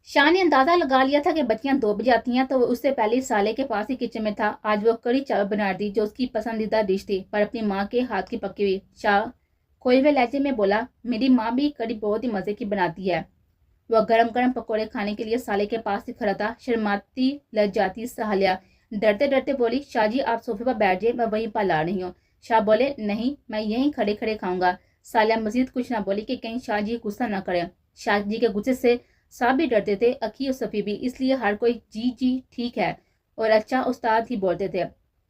شاہ نے اندازہ لگا لیا تھا کہ بچیاں 2 بجے آتی ہیں تو وہ اس سے پہلے سالے کے پاس ہی کچن میں تھا۔ آج وہ کڑی چاول بنا رہی تھی جو اس کی پسندیدہ ڈش تھی، پر اپنی ماں کے ہاتھ کی پکی ہوئی۔ شاہ کھوئے ہوئے لہجے میں بولا، میری ماں بھی کڑی بہت ہی مزے کی بناتی ہے۔ وہ گرم گرم پکوڑے کھانے کے لیے سالے کے پاس ہی کھڑا تھا۔ شرماتی لجاتی سہالیا ڈرتے ڈرتے بولی، شاہ جی آپ صوفے پر بیٹھ جائے، میں وہیں پر لا رہی ہوں۔ شاہ بولے، نہیں میں یہیں کھڑے کھڑے کھاؤں گا۔ سالیہ مزید کچھ نہ بولی کہ کہیں شاہ جی غصہ نہ کرے۔ شاہ جی کے غصے سے سب بھی ڈرتے تھے، عقی اور صفی بھی، اس لیے ہر کوئی جی جی ٹھیک ہے اور اچھا استاد ہی بولتے تھے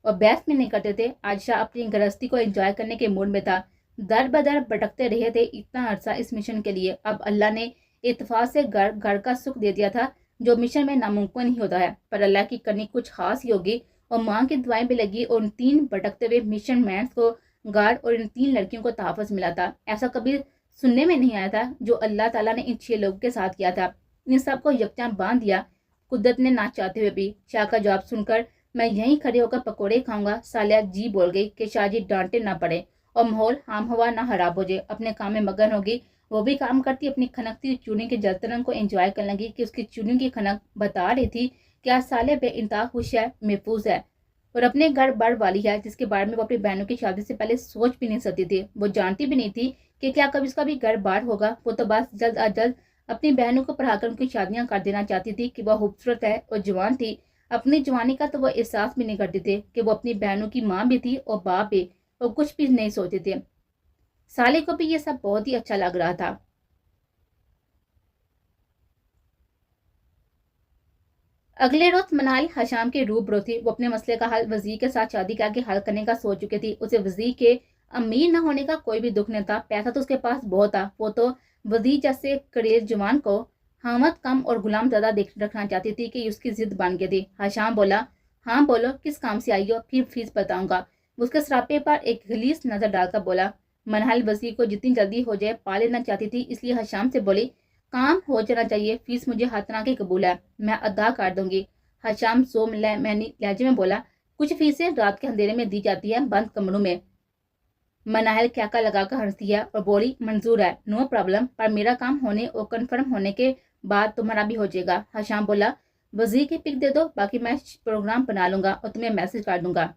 اور بحث میں نہیں کرتے تھے۔ آج شاہ اپنی گرہستی کو انجوائے کرنے کے موڈ میں تھا۔ در بدر بھٹکتے رہے تھے اتنا عرصہ اس مشن کے لیے، اب اللہ نے اتفاق سے گھر کا سکھ دے دیا تھا، جو مشن میں ناممکن ہی ہوتا ہے، پر اللہ کی کرنی کچھ خاص ہی ہوگی اور ماں کی دعائیں بھی لگی اور ان 3 بھٹکتے ہوئے مشن مینس کو گارڈ اور ان 3 لڑکیوں کو تحفظ ملا تھا۔ ایسا کبھی سننے میں نہیں آیا تھا جو اللہ تعالیٰ نے ان 6 لوگوں کے ساتھ کیا تھا۔ ان سب کو یکجا باندھ دیا قدرت نے، نہ چاہتے ہوئے بھی۔ شاہ کا جواب سن کر میں یہیں کھڑے ہو کر پکوڑے کھاؤں گا، سالیہ جی بول گئی کہ شاہ جی ڈانٹے نہ پڑے اور ماحول عام ہوا نہ خراب ہو جائے۔ اپنے کام میں مگن ہوگی، وہ بھی کام کرتی، اپنی کھنکتی چوڑی کے جلتے رنگ کو انجوائے کرنے لگی کہ اس کی چوڑی کی کھنک بتا رہی تھی کہ آج سالیہ بے انتہا خوش ہے، محفوظ ہے اور اپنے گھر بڑھ والی ہے، جس کے بارے میں وہ اپنی بہنوں کی شادی سے پہلے سوچ بھی نہیں سکتی تھی۔ وہ جانتی بھی نہیں تھی کہ کیا کبھی اس کا بھی گھر بار ہوگا۔ وہ تو بس جلد از جلد اپنی بہنوں کو پڑھا کر ان کی شادیاں کر دینا چاہتی تھی کہ وہ خوبصورت ہے اور جوان تھی۔ اپنی جوانی کا تو وہ احساس بھی نہیں کرتی تھی کہ وہ اپنی بہنوں کی ماں بھی تھی اور باپ بھی، اور کچھ بھی نہیں سوچتے تھے۔ سالی کو بھی یہ سب بہت ہی اچھا لگ رہا تھا۔ اگلے روز منال حشام کے روبرو تھی۔ وہ اپنے مسئلے کا حل وزیر کے ساتھ شادی کر کے حل کرنے کا سوچ چکی تھی۔ اسے وزیر کے امیر نہ ہونے کا کوئی بھی دکھ نہیں تھا، پیسہ تو اس کے پاس بہت تھا۔ وہ تو وزیر جیسے کڑیل جوان کو حامد کم اور غلام زیادہ رکھنا چاہتی تھی کہ اس کی ضد بن گئی تھی۔ حشام بولا، ہاں بولو کس کام سے آئی ہو، پھر فیس بتاؤں گا۔ اس کے سراپے پر ایک غلیظ نظر ڈال کر بولا۔ منال وزیر کو جتنی جلدی ہو جائے پا لینا چاہتی تھی، اس لیے حشام سے بولی، کام ہو جانا چاہیے، فیس مجھے ہر طرح کی قبول ہے، میں ادا کر دوں گی۔ حشام لہجے میں بولا، کچھ فیسیں رات کے اندھیرے میں دی جاتی ہے، بند کمروں میں۔ منال کہکا لگا کر ہنسی ہے اور بولی، منظور ہے، نو پرابلم، پر میرا کام ہونے اور کنفرم ہونے کے بعد تمہارا بھی ہو جائے گا۔ حشام بولا، وزیر کی پک دے دو، باقی میں پروگرام بنا لوں گا اور تمہیں میسج کر دوں گا۔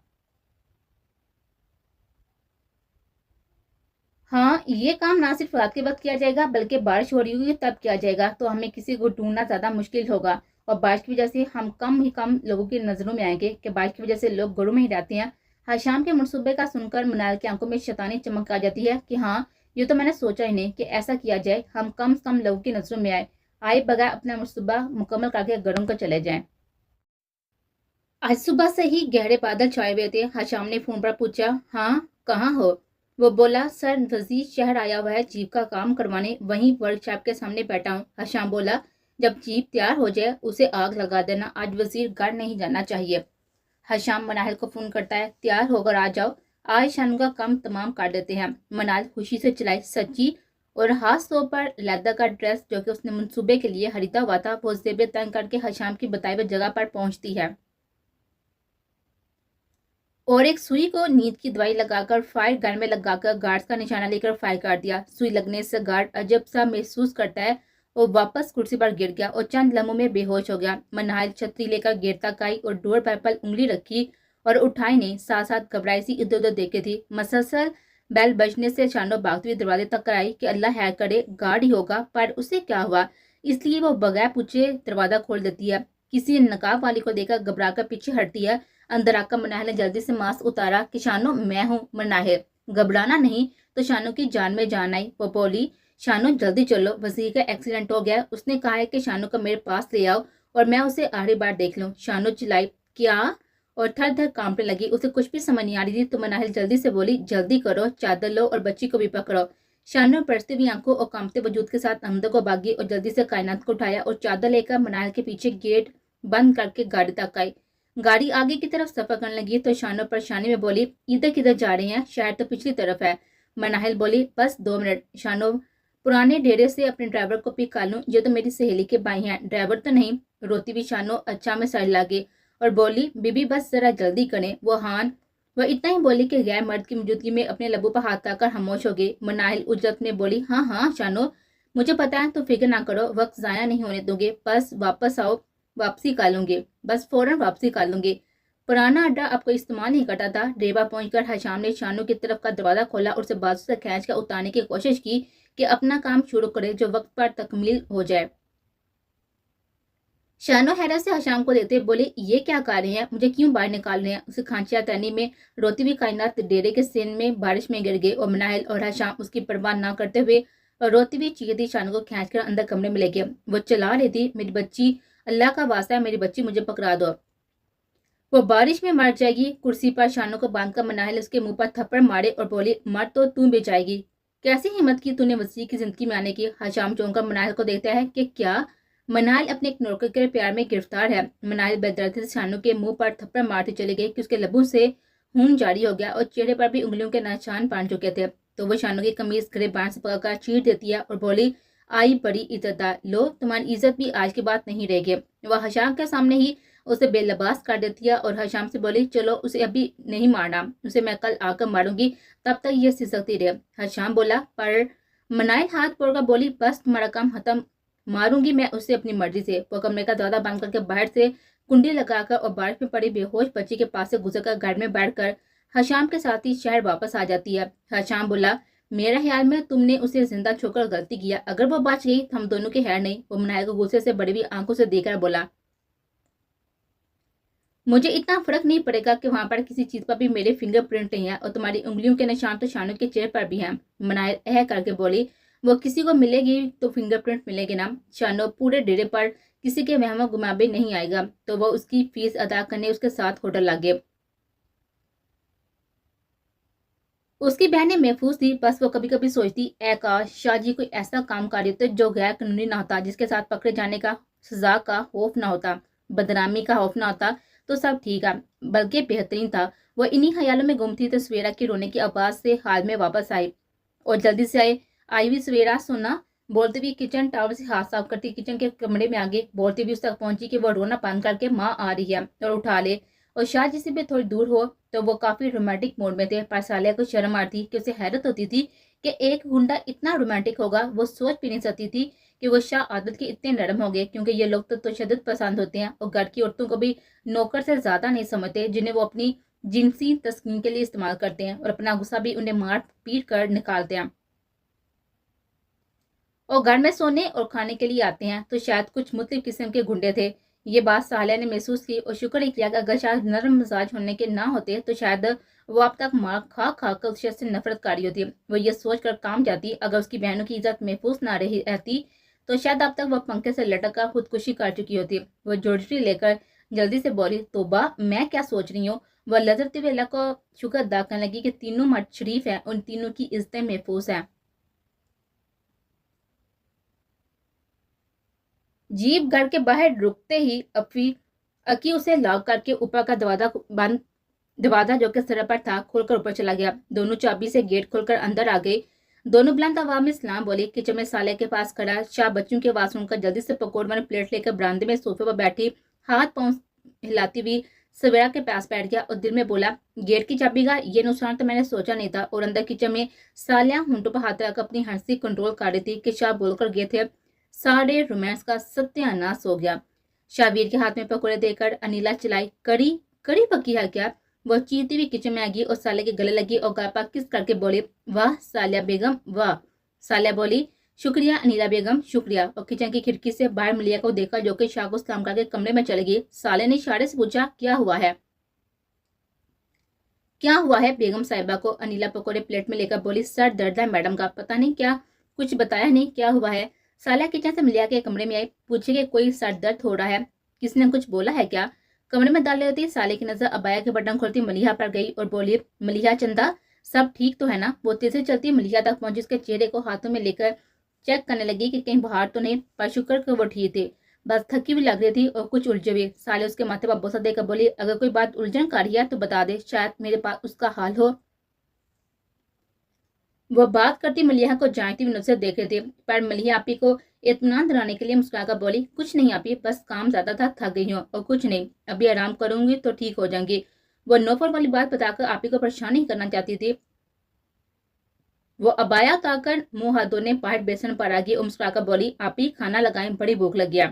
ہاں، یہ کام نہ صرف رات کے وقت کیا جائے گا بلکہ بارش ہو رہی ہوگی تب کیا جائے گا، تو ہمیں کسی کو ڈھونڈنا زیادہ مشکل ہوگا اور بارش کی وجہ سے ہم کم لوگوں کی نظروں میں آئیں گے کہ بارش کی وجہ سے لوگ گھروں میں ہی رہتے ہیں۔ حشام کے منصوبے کا سن کر منال کی آنکھوں میں شیطانی چمک آ جاتی ہے کہ ہاں، یہ تو میں نے سوچا ہی نہیں کہ ایسا کیا جائے، ہم کم سے کم لوگوں کی نظروں میں آئے بغیر اپنا منصوبہ مکمل کر کے گھروں کو چلے جائیں۔ آج صبح سے ہی گہرے بادل چھائے ہوئے تھے۔ حشام نے فون پر پوچھا، ہاں کہاں ہو؟ وہ بولا، سر وزیر شہر آیا ہوا ہے جیپ کا کام کروانے، وہیں ورک شاپ کے سامنے بیٹھا ہوں۔ حشام بولا، جب جیپ تیار ہو جائے اسے آگ لگا دینا، آج وزیر گھر نہیں جانا چاہیے۔ حشام منال کو فون کرتا ہے، تیار ہو کر آ جاؤ، آج شانو کا کام تمام کر دیتے ہیں۔ منال خوشی سے چلائی، سچی؟ اور خاص طور پر لیدر کا ڈریس جو کہ اس نے منصوبے کے لیے خریدا ہوا تھا، وہ زیبیں تنگ کر کے حشام کی بتائی ہوئی جگہ پر پہنچتی ہے اور ایک سوئی کو نیند کی دوائی لگا کر فائر گن میں لگا کر گارڈز کا نشانہ لے کر فائر کر دیا۔ سوئی لگنے سے گارڈ عجب سا محسوس کرتا ہے اور واپس کرسی پر گر گیا اور چند لمحوں میں بے ہوش ہو گیا۔ منال چھتری لے کر گیٹ تک آئی اور ڈور بیل پر انگلی رکھی اور اٹھائی نہیں، ساتھ ساتھ گھبرائی سی ادھر ادھر دیکھی تھی۔ مسلسل بیل بجنے سے شانو بھاگتی ہوئی دروازے تک کر آئی کہ اللہ خیر کرے گارڈ ہی ہوگا، پر اسے کیا ہوا، اس لیے وہ بغیر پوچھے دروازہ کھول دیتی ہے۔ کسی نقاب والی کو دیکھ کر گھبرا کر پیچھے ہٹتی ہے۔ اندر آ کر منال نے جلدی سے ماسک اتارا کہ شانو میں ہوں۔ منال، گھبرانا نہیں، تو شانو کی جان میں جان آئی۔ وہ بولی، شانو جلدی چلو، وزیر کا ایکسیڈنٹ ہو گیا، اس نے کہا ہے کہ شانو کو میرے پاس لے آؤ اور میں اسے آخری بار دیکھ لوں۔ شانو چلائی، کیا؟ اور تھر تھر کانپنے لگی، اسے کچھ بھی سمجھ نہیں آ رہی تھی، تو منال جلدی سے بولی، جلدی کرو، چادر لو اور بچی کو بھی پکڑو۔ شانو برستی ہوئی آنکھوں اور کانپتے وجود کے ساتھ اندر کو بھاگی اور جلدی سے کائنات کو اٹھایا اور چادر لے کر منال کے پیچھے گیٹ بند کر کے گاڑی تک آئی۔ گاڑی آگے کی طرف سفر کرنے لگی تو شانو پریشانی میں بولی، ادھر کدھر جا رہے ہیں، شہر تو پچھلی طرف ہے۔ منال بولی، بس 2 منٹ۔ شانو، پرانے ڈیرے سے اپنے ڈرائیور کو پک کر لوں، یہ تو میری سہیلی کے بھائی ہیں، ڈرائیور تو نہیں؟ روتی ہوئی شانو اچھا میں سڑ لگی اور بولی، بی بی بس ذرا جلدی کریں۔ وہ اتنا ہی بولی کہ غیر مرد کی موجودگی میں اپنے لبوں پر ہاتھ رکھ کر خاموش ہو گئی۔ منال اجرت میں بولی، ہاں ہاں شانو، مجھے پتا ہے، تو فکر نہ کرو، وقت ضائع نہیں ہونے دوں گے، بس واپس آؤ، واپسی کر لوں گے، بس فوراً واپسی کر لوں گے۔ پرانا اڈا اب کوئی استعمال نہیں کرتا تھا۔ ریوا پہنچ کر حشام نے شانو کی طرف کا دروازہ کھولا اور اسے بازو سے کھینچ کر اتارنے کی کوشش کی کہ اپنا کام شروع کرے جو وقت پر تکمیل ہو جائے۔ شانو حیرت سے حشام کو دیکھتے بولے، یہ کیا کر رہے ہیں، مجھے کیوں باہر نکال رہے ہیں؟ اسے کھانچیا تنی میں روتی ہوئی کائنات ڈیرے کے سین میں بارش میں گر گئی اور منال اور حشام اس کی پرواہ نہ کرتے ہوئے روتی ہوئی چیختی شانو کو کھینچ کر اندر کمرے میں لے گئے۔ وہ چلا رہی تھی، میری بچی، اللہ کا واسطہ ہے، میری بچی مجھے پکڑا دو، وہ بارش میں مر جائے گی۔ کرسی پر شانو کو باندھ کر منال اس کے منہ پر تھپڑ مارے اور بولی، مر تو تم بھی جائے گی، کیسی ہمت کی تو نے وسیع کی زندگی میں آنے کی؟ حشام چونک کر منال کو دیکھتا ہے کہ کیا؟ منال اپنے ایک نوکر کے پیار میں گرفتار ہے۔ منال بےدردی سے شانو کے منہ پر تھپڑ مارتے چلی گئی کہ اس کے لبوں سے خون جاری ہو گیا اور چہرے پر بھی انگلیوں کے نشان پڑ چکے تھے۔ تو وہ شانو کی قمیض گریبان سے پکڑ کر چیر دیتی ہے اور بولی، آئی بڑی عزت دار، لو تمہاری عزت بھی آج کی بات نہیں رہے گی۔ وہ حشام کے سامنے ہی اسے بے لباس کر دیتی ہے اور حشام سے بولی، چلو اسے ابھی نہیں مارنا، اسے میں کل آ کر ماروں گی، تب تک یہ سسکتی رہے۔ حشام بولا، پر منائل ہاتھ پھوڑ کر بولی، بس تمہارا کام ختم، ماروں گی میں اسے اپنی مرضی سے۔ وہ کمرے کا دروازہ بند کر کے باہر سے کنڈی لگا کر اور بارش میں پڑی بے ہوش بچی کے پاس سے گزر کر گھر میں بیٹھ کر حشام کے ساتھ ہی شہر واپس آ جاتی ہے۔ حشام بولا، میرا خیال میں تم نے اسے زندہ چھوڑ کر غلطی کیا، اگر وہ بچ گئی تو ہم دونوں کی خیر نہیں۔ وہ منائل کو غصے سے بڑی ہوئی آنکھوں سے دیکھ کر بولا، مجھے اتنا فرق نہیں پڑے گا کہ وہاں پر کسی چیز پر بھی میرے فنگر پرنٹ نہیں ہے اور تمہاری انگلیوں کے نشان تو شانو کے چہرے پر بھی ہیں۔ منائل کر کے بولی، وہ کسی کو ملے گی تو فنگر پرنٹ ملے گی نا، شانو پورے ڈیرے پر کسی کے وہم و گمان بھی نہیں آئے گا، تو وہ اس کی فیس ادا کرنے اس کے ساتھ ہوٹل لگے۔ اس کی بہنیں محفوظ تھی، بس وہ کبھی کبھی سوچتی، اے کاش شاہ جی کوئی ایسا کام کر دیتے جو غیر قانونی نہ ہوتا، جس کے ساتھ پکڑے جانے کا سزا کا خوف نہ ہوتا، بدنامی کا خوف نہ ہوتا، تو سب ٹھیک ہے، بلکہ بہترین تھا۔ وہ انہی خیالوں میں گم تھی تو سویرا کی رونے کی آواز سے حال میں واپس آئی اور جلدی سے آئی ہوئی سویرا سونا بولتے ہوئی کچن ٹاور سے ہاتھ صاف کرتی کچن کے کمرے میں آگے بولتی ہوئی اس تک پہنچی کہ وہ رونا بند کر کے ماں آ رہی ہے اور اٹھا لے، اور شاہ جی سے بھی تھوڑی دور ہو۔ تو وہ کافی رومانٹک موڈ میں تھے، پر سالیہ کو شرم آتی کہ اسے حیرت ہوتی تھی کہ ایک گنڈا اتنا رومانٹک ہوگا۔ وہ سوچ بھی نہیں سکتی تھی کہ وہ شاہ عادت کے اتنے نرم ہو گئے، کیونکہ یہ لوگ تو تشدد پسند ہوتے ہیں اور گھر کی عورتوں کو بھی نوکر سے زیادہ نہیں سمجھتے، جنہیں وہ اپنی جنسی تسکین کے لیے استعمال کرتے ہیں اور اپنا غصہ بھی انہیں مار پیٹ کر نکالتے ہیں اور گھر میں سونے اور کھانے کے لیے آتے ہیں۔ تو شاید کچھ مختلف قسم کے گنڈے تھے۔ یہ بات سالیہ نے محسوس کی اور شکر ہی کیا کہ اگر شاید نرم مزاج ہونے کے نہ ہوتے تو شاید وہ اب تک مار کھا کھا کر اس شخص سے نفرت کاری ہوتی۔ وہ یہ سوچ کر کام جاتی، اگر اس کی بہنوں کی عزت محفوظ نہ رہتی تو شاید اب تک وہ پنکھے سے لٹک کر خودکشی کر چکی ہوتی۔ وہ جوڑی لے کر جلدی سے بولی، توبہ، میں کیا سوچ رہی ہوں؟ وہ لذرتے ہوئے اللہ کو شکر ادا کرنے لگی کہ تینوں مرد شریف ہیں، ان تینوں کی عزتیں محفوظ ہیں۔ جیپ گھر کے باہر رکتے ہی اکی اسے لاک کر کے اوپر کا دروازہ جو کہ سر پر تھا کھول کر اوپر چلا گیا۔ دونوں چابی سے گیٹ کھول کر اندر آ گئے۔ دونوں بلند آواز میں سلام بولی۔ کچن میں سالیہ کے پاس کھڑا شاہ بچوں کی آواز سن کر جلدی سے پکوڑ والی پلیٹ لے کر برآمدے میں صوفے پر بیٹھی ہاتھ پاؤں ہلاتی ہوئی سویرا کے پاس بیٹھ گیا اور دل میں بولا، گیٹ کی چابی کا یہ نقصان تو میں نے سوچا نہیں تھا۔ اور اندر کچن میں سالیہ ہونٹوں پر ہاتھ رکھ کر اپنی ہنسی کنٹرول کر رہی تھی کہ شاہ بول کر گئے تھے، سارے رومانس کا ستیہ ناش ہو گیا۔ شاہویر کے ہاتھ میں پکوڑے دے کر انیلا چلائی، کڑی پکی ہے کیا؟ وہ چیختی ہوئی کچن میں آ گئی اور سالیہ کے گلے لگی اور گال پر کس کر کے بولی، واہ سالیہ بیگم واہ۔ سالیہ بولی، شکریہ انیلا بیگم شکریہ، اور کچن کی کھڑکی سے باہر ملیا کو دیکھا جو کہ شاہ کو سلام کر کے کمرے میں چلی گئی۔ سالیہ نے اشارے سے پوچھا، کیا ہوا ہے؟ کیا ہوا ہے بیگم صاحبہ کو؟ انیلا پکوڑے پلیٹ میں لے کر بولی، سر درد ہے میڈم کا، پتہ نہیں کیا، کچھ بتایا نہیں، کیا ہوا ہے؟ سالیہ کچن سے ملیا کے کمرے میں آئی، پوچھے کہ کوئی سر درد ہو رہا ہے، کس نے کچھ بولا ہے کیا؟ کمرے میں داخل ہوتی سالیہ کی نظر ابایا کے بٹن کھولتی ملیحہ پر گئی اور بولی، ملیحہ چندا سب ٹھیک تو ہے نا؟ وہ تیزی چلتی ملیحہ تک پہنچی، اس کے چہرے کو ہاتھوں میں لے کر چیک کرنے لگی کہ کہیں بہار تو نہیں، پر شکر کہ وہ ٹھیک تھی، بس تھکی بھی لگ رہی تھی اور کچھ الجھے ہوئی۔ سالیہ اس کے ماتھے پر بوسہ دے کر بولی، اگر کوئی بات الجھن کا رہی ہے تو بتا دے، شاید میرے پاس اس کا حال ہو۔ وہ بات کرتی ملیحہ کو جانتی ہوئی نظر سے دیکھ رہی تھی، پر ملیحہ آپی کو اطمینان دلانے کے لیے مسکرا کر بولی، کچھ نہیں آپی، بس کام زیادہ تھا، تھک گئی ہوں، اور کچھ نہیں، ابھی آرام کروں گی تو ٹھیک ہو جائیں گی۔ وہ نوفل والی بات بتا کر آپی کو پریشان نہیں کرنا چاہتی تھی۔ وہ ابایا اتار کر منہ ہاتھ دھونے باہر بیسن پر آ گئی اور مسکرا کر بولی، آپی کھانا لگائیں، بڑی بھوک لگ گیا۔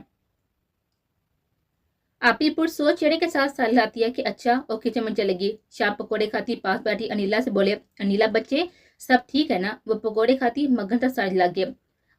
آپی پرسوچ چہرے کے ساتھ سال لاتی ہے کہ اچھا، اور کچن میں چلے گی۔ شاہ پکوڑے کھاتی پاس بیٹھی انیلا سے بولے، انیلا بچے سب ٹھیک ہے نا؟ وہ پکوڑے کھاتی مگن تک ساج لگ گئے۔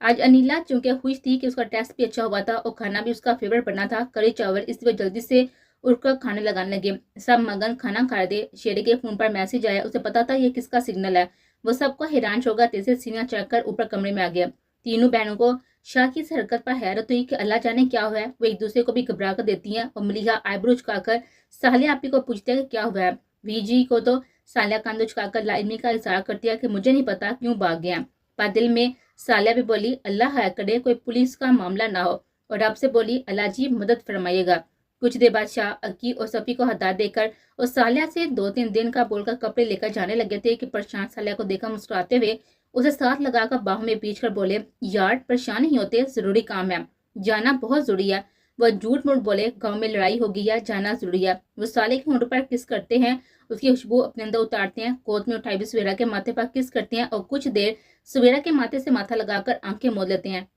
آج انیلا چونکہ خوش تھی کہ اس کا ٹیسٹ بھی اچھا ہوا تھا اور کھانا بھی اس کا فیورٹ بنا تھا، کڑی چاول، اس لیے جلدی سے اٹھ کر کھانے لگانے لگے۔ سب مگن کھانا کھا دے، شیرے کے فون پر میسج آیا، اسے پتا تھا یہ کس کا سگنل ہے۔ وہ سب کو حیران شوگا تیزی سے سینہ چڑھ کر اوپر کمرے میں آ گیا۔ تینوں بہنوں کو شاہ کی اس حرکت پر حیرت ہوئی کہ اللہ جانے کیا ہوا ہے۔ وہ ایک دوسرے کو بھی گھبرا کر دیتی ہیں اور ملیحہ آئیبرو جھکا کر سالیہ آپی کو پوچھتے ہیں کہ کیا ہوا ہے۔ وی جی کو تو سالیہ کاندھوں جھکا کر لا علمی کا اظہار کرتی ہے کہ مجھے نہیں پتا کیوں بھاگ گیا، پر دل میں سالیہ بھی بولی، اللہ خیر کرے کوئی پولیس کا معاملہ نہ ہو۔ और रब से बोली, अल्लाह जी मदद फरमाइएगा। कुछ देर बाद शाह अक्की और सफ़ी को हदायत देकर और सालिया से 2-3 दिन का बोलकर कपड़े लेकर जाने लगे थे कि परेशान सालिया को देखा मुस्कुराते हुए उसे साथ लगाकर बाहों में पींच कर बोले, यार परेशान नहीं होते, जरूरी काम है, जाना बहुत जरूरी है। वह झूठ मूठ बोले, गांव में लड़ाई होगी या जाना जरूरी है। वो साले के होंठ पर किस करते हैं, उसकी खुशबू अपने अंदर उतारते हैं, गोद में उठाई हुई सवेरा के माथे पर किस करते हैं और कुछ देर सवेरा के माथे से माथा लगाकर आंखें मोद लेते हैं।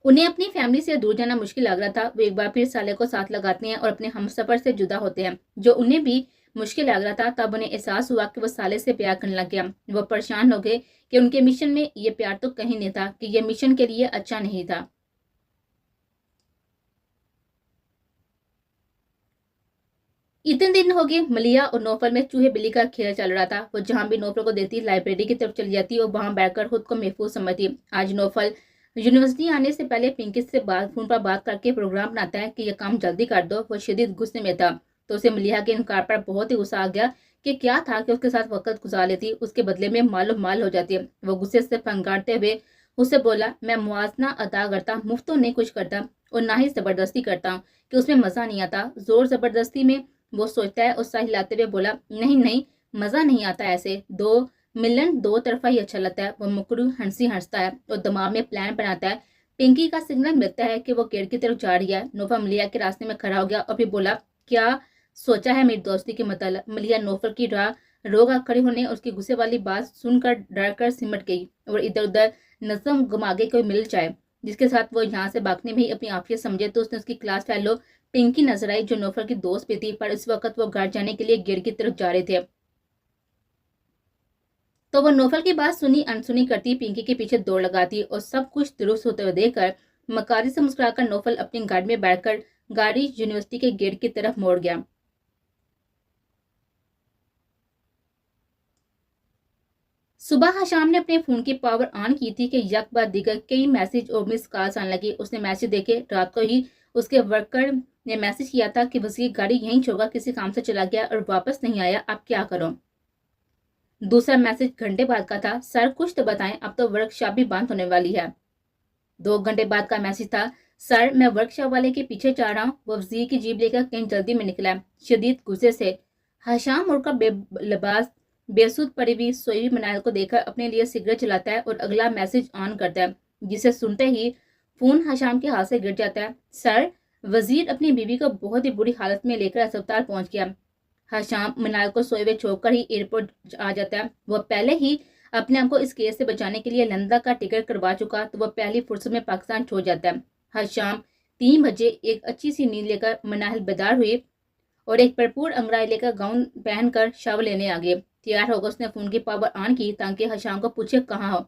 उन्हें अपनी फैमिली से दूर जाना मुश्किल लग रहा था। वो एक बार फिर साले को साथ लगाते हैं और अपने हमसफर से जुदा होते हैं, जो उन्हें भी मुश्किल लग रहा था। तब उन्हें एहसास हुआ कि वो साले से प्यार करने लग गया। वो परेशान हो गए कि उनके मिशन में ये प्यार तो कहीं नहीं था, कि ये मिशन के लिए अच्छा नहीं था। इतने दिन हो गए मलिया और नौफल में चूहे बिल्ली का खेल चल रहा था। वो जहां भी नौफल को देती लाइब्रेरी की तरफ चली जाती और वहां बैठकर खुद को महफूज समझती। आज नौफल यूनिवर्सिटी आने से पहले पिंकी से फोन पर बात करके प्रोग्राम बनाता है कि यह काम जल्दी कर दो। वो शदीद गुस्से में था, तो उसे मलिया के इनकार पर बहुत ही गुस्सा आ गया कि क्या था कि उसके साथ वक्त गुजार लेती, उसके बदले में मालूम माल हो जाती है। वो गुस्से से फंगारते हुए उससे बोला, मैं मुआवजा अदा करता, मुफ्त तो नहीं कुछ करता और ना ही जबरदस्ती करता हूँ कि उसमें मजा नहीं आता। जोर जबरदस्ती में वो सोचता है और सर हिलाते हुए बोला, नहीं नहीं, मजा नहीं आता, ऐसे दो मिलन दो तरफा ही अच्छा लगता है। वो मुकरू हंसी हंसता है और दिमाग में प्लान बनाता है। पिंकी का सिग्नल मिलता है कि वो गेट की तरफ जा रही है। नोफा मलिया के रास्ते में खड़ा हो गया और फिर बोला, क्या सोचा है मेरी दोस्ती के मतलब? मलिया नोफर की राह रोगा खड़े होने और उसकी गुस्से वाली बात सुनकर डर कर सिमट गई और इधर उधर नजम घुमा के कोई मिल जाए जिसके साथ वो यहाँ से भागने में ही अपनी आफियत समझे। तो उसने उसकी क्लास फेलो पिंकी नजर आई, जो नौफर की दोस्त भी थी, पर इस वक्त वो घर जाने के लिए गेट की तरफ जा रहे थे। तो वो नौफल की बात सुनी अनसुनी करती पिंकी के पीछे दौड़ लगाती और सब कुछ दुरुस्त होते हुए देखकर मकारी से मुस्कुराकर नौफल अपनी गाड़ी में बैठकर गाड़ी यूनिवर्सिटी के गेट की तरफ मोड़ गया। सुबह शाम ने अपने फोन की पावर ऑन की थी कि यक बाद दिगर कई मैसेज और मिस कॉल्स आने लगी। उसने मैसेज देखे, रात को ही उसके वर्कर ने मैसेज किया था कि उसकी गाड़ी यहीं छोड़कर किसी काम से चला गया और वापस नहीं आया, अब क्या करो। दूसरा मैसेज घंटे बाद का था, सर कुछ तो बताएं, अब तो वर्कशॉप भी बंद होने वाली है। 2 घंटे बाद का मैसेज था, सर मैं वर्कशॉप वाले के पीछे जा रहा हूँ, वो वजीर की जीप लेकर कहीं जल्दी में निकला है। शदीद गुस्से से हशाम मुड़कर बेलिबास बेसुध पड़ी हुई सोई हुई मनाल को देखकर अपने लिए सिगरेट चलाता है और अगला मैसेज ऑन करता है, जिसे सुनते ही फोन हशाम के हाथ से गिर जाता है। सर वजीर अपनी बीवी को बहुत ही बुरी हालत में लेकर अस्पताल पहुंच गया। हशाम मनाल को सोए हुए छोड़कर ही एयरपोर्ट आ जाता है। वह पहले ही अपने आप को इस केस से बचाने के लिए लंदन का टिकट करवा चुका, तो वह पहली फुर्सत में पाकिस्तान छोड़ जाता है। हर शाम 3 बजे एक अच्छी सी नींद लेकर मनाहल बेदार हुई और एक भरपूर अंगड़ाई लेकर गाउन पहनकर शावर लेने आ गए। तैयार होकर उसने फोन की पावर ऑन की ताकि हशाम को पूछे कहाँ हो।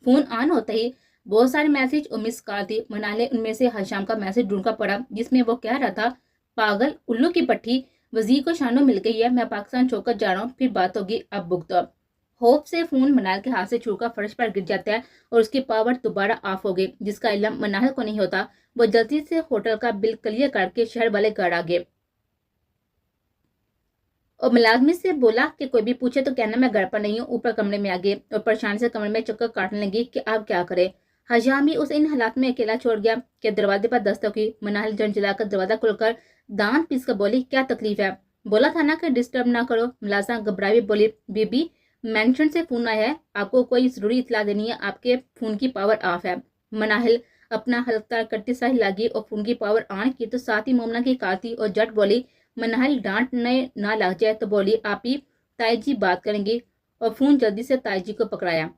फोन ऑन होते ही बहुत सारे मैसेज और मिस कॉल थी। मनाले उनमें से हशाम का मैसेज ढूंढकर पड़ा, जिसमें वो कह रहा था, पागल उल्लू की पट्टी, वजीर को शानो मिल गई है, मैं पाकिस्तान छोड़कर जा रहा हूँ, फिर बात होगी, अब भुगतो। होप से फोन मनाल के हाथ से छूटकर फर्श पर गिर जाता है और उसकी पावर दोबारा ऑफ हो गई, जिसका इल्म मनाहल को नहीं होता। वो जल्दी से होटल का बिल क्लियर करके शहर वाले घर आ गए और मुलाजमी से बोला कि कोई भी पूछे तो कहना मैं घर पर नहीं हूँ। ऊपर कमरे में आ गए और परेशान से कमरे में चक्कर काटने लगी कि अब क्या करे। हजाम भी उसे इन हालात में अकेला छोड़ गया कि दरवाजे पर दस्तक हुई। मनाहल जन जलाकर दरवाजा खोलकर दांत पीस कर बोली, क्या तकलीफ है? बोला था ना कि डिस्टर्ब ना करो। मुलाजा घबराई बोली, बीबी मेंशन से फोन आया है, आपको कोई जरूरी इतला देनी है, आपके फोन की पावर ऑफ है। मनाहिल अपना हल्का करती सा लगी और फोन की पावर ऑन की तो साथ ही मोमना की कार थी और जट बोली, मनाहिल डांटने ना लग जाए तो बोली, आप ही ताई जी बात करेंगे, और फोन जल्दी से ताई जी को पकड़ाया।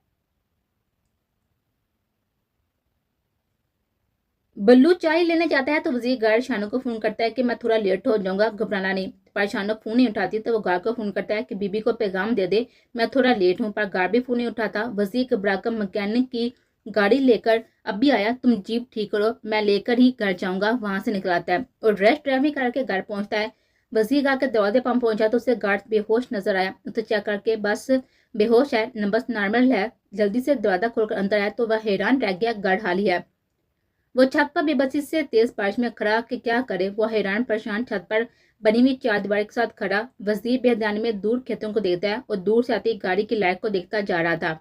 बल्लू चाय लेने जाता है तो वजीर गार्ड शानू को फोन करता है कि मैं थोड़ा लेट हो जाऊंगा, घबराना नहीं। पर शानू फोन नहीं उठाती तो वो गार्ड को फोन करता है कि बीबी को पैगाम दे दे मैं थोड़ा लेट हूँ, पर गार्ड भी फोन नहीं उठाता। वजीर घबराकर मैकेनिक की गाड़ी लेकर अब भी आया, तुम जीप ठीक करो, मैं लेकर ही घर जाऊंगा, वहां से निकलाता है और रेस्ट ड्राइविंग करके घर पहुंचता है। वजीर गार्ड के दरवाजे पर पहुंचा तो उसे गार्ड बेहोश नजर आया। उसे चेक करके बस बेहोश है, नंबर नॉर्मल है। जल्दी से दरवाजा खोलकर अंदर आया तो वह हैरान रह गया, गार्ड हाली है। वो छत पर बेबसी से तेज बारिश में खड़ा कि क्या करे। वो हैरान परेशान छत पर बनी हुई चार दीवार के साथ खड़ा वजीर बेहदानी में दूर खेतों को देखता है और दूर से आती गाड़ी की लाइट को देखता जा रहा था।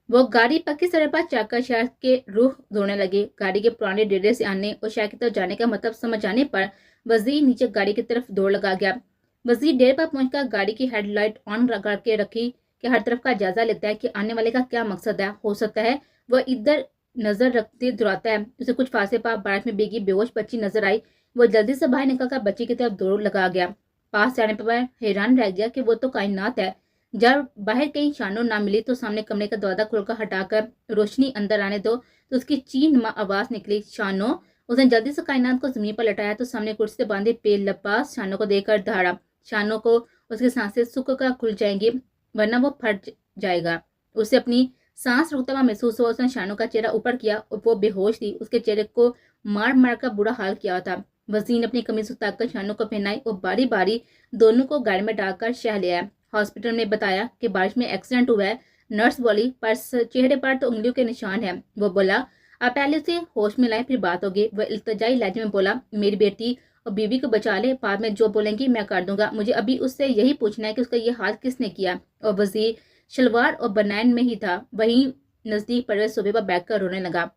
वो गाड़ी पक्की सड़क पर चाका शहर के रुख धोने लगे। गाड़ी के पुराने डेरे से आने और शहर की तरफ जाने का मतलब समझ आने पर वजीर नीचे गाड़ी की तरफ दौड़ लगा गया। वजीर डेरे पर पहुंचकर गाड़ी की हेडलाइट ऑन करके रखी कि हर तरफ का जायजा लेता है कि आने वाले का क्या मकसद है। हो सकता है वह इधर नजर रखते दुराता है। उसे कुछ फासले पर बारिश में भीगी बेहोश बच्ची नजर आई। वो जल्दी से बाहर निकलकर बच्ची की तरफ दौड़ लगा गया। पास से आने पर हैरान रह गया कि वो तो कायनात है। जब बाहर कहीं शानो ना मिली तो सामने कमरे का दरवाजा खोलकर हटाकर रोशनी अंदर आने दो तो उसकी चीन आवाज निकली, शानो। उसने जल्दी से कायनात को जमीन पर लटाया तो सामने कुर्सी से बांधे बेलपास शानो को देखकर दहाड़ा। शानो को उसकी सांसें सुख कर खुल जाएंगी वरना वो फट जाएगा। उसे अपनी सांस रुकता हुआ महसूस हुआ। उसने शानो का चेहरा ऊपर किया और वो बेहोश थी। उसके चेहरे को मार मार कर बुरा हाल किया था। वजीर ने अपनी कमीज उतारकर शानो को पहनाई और बारी बारी दोनों को गाड़ी में डालकर शहर ले आया। हॉस्पिटल में बताया कि बारिश में एक्सीडेंट हुआ है। नर्स बोली, पर चेहरे पर तो उंगलियों के निशान हैं। वो बोला, आप पहले उसे होश में लाए फिर बात होगी। वह इल्तिजाई लहजे में बोला, मेरी बेटी और बीवी को बचा ले, बाद में जो बोलेंगी मैं कर दूंगा। मुझे अभी उससे यही पूछना है कि उसका ये हाल किसने किया। और वजीर शलवार और बनैन में ही था। वहीं नजदीक पड़े सोफे पर बैठकर रोने लगा।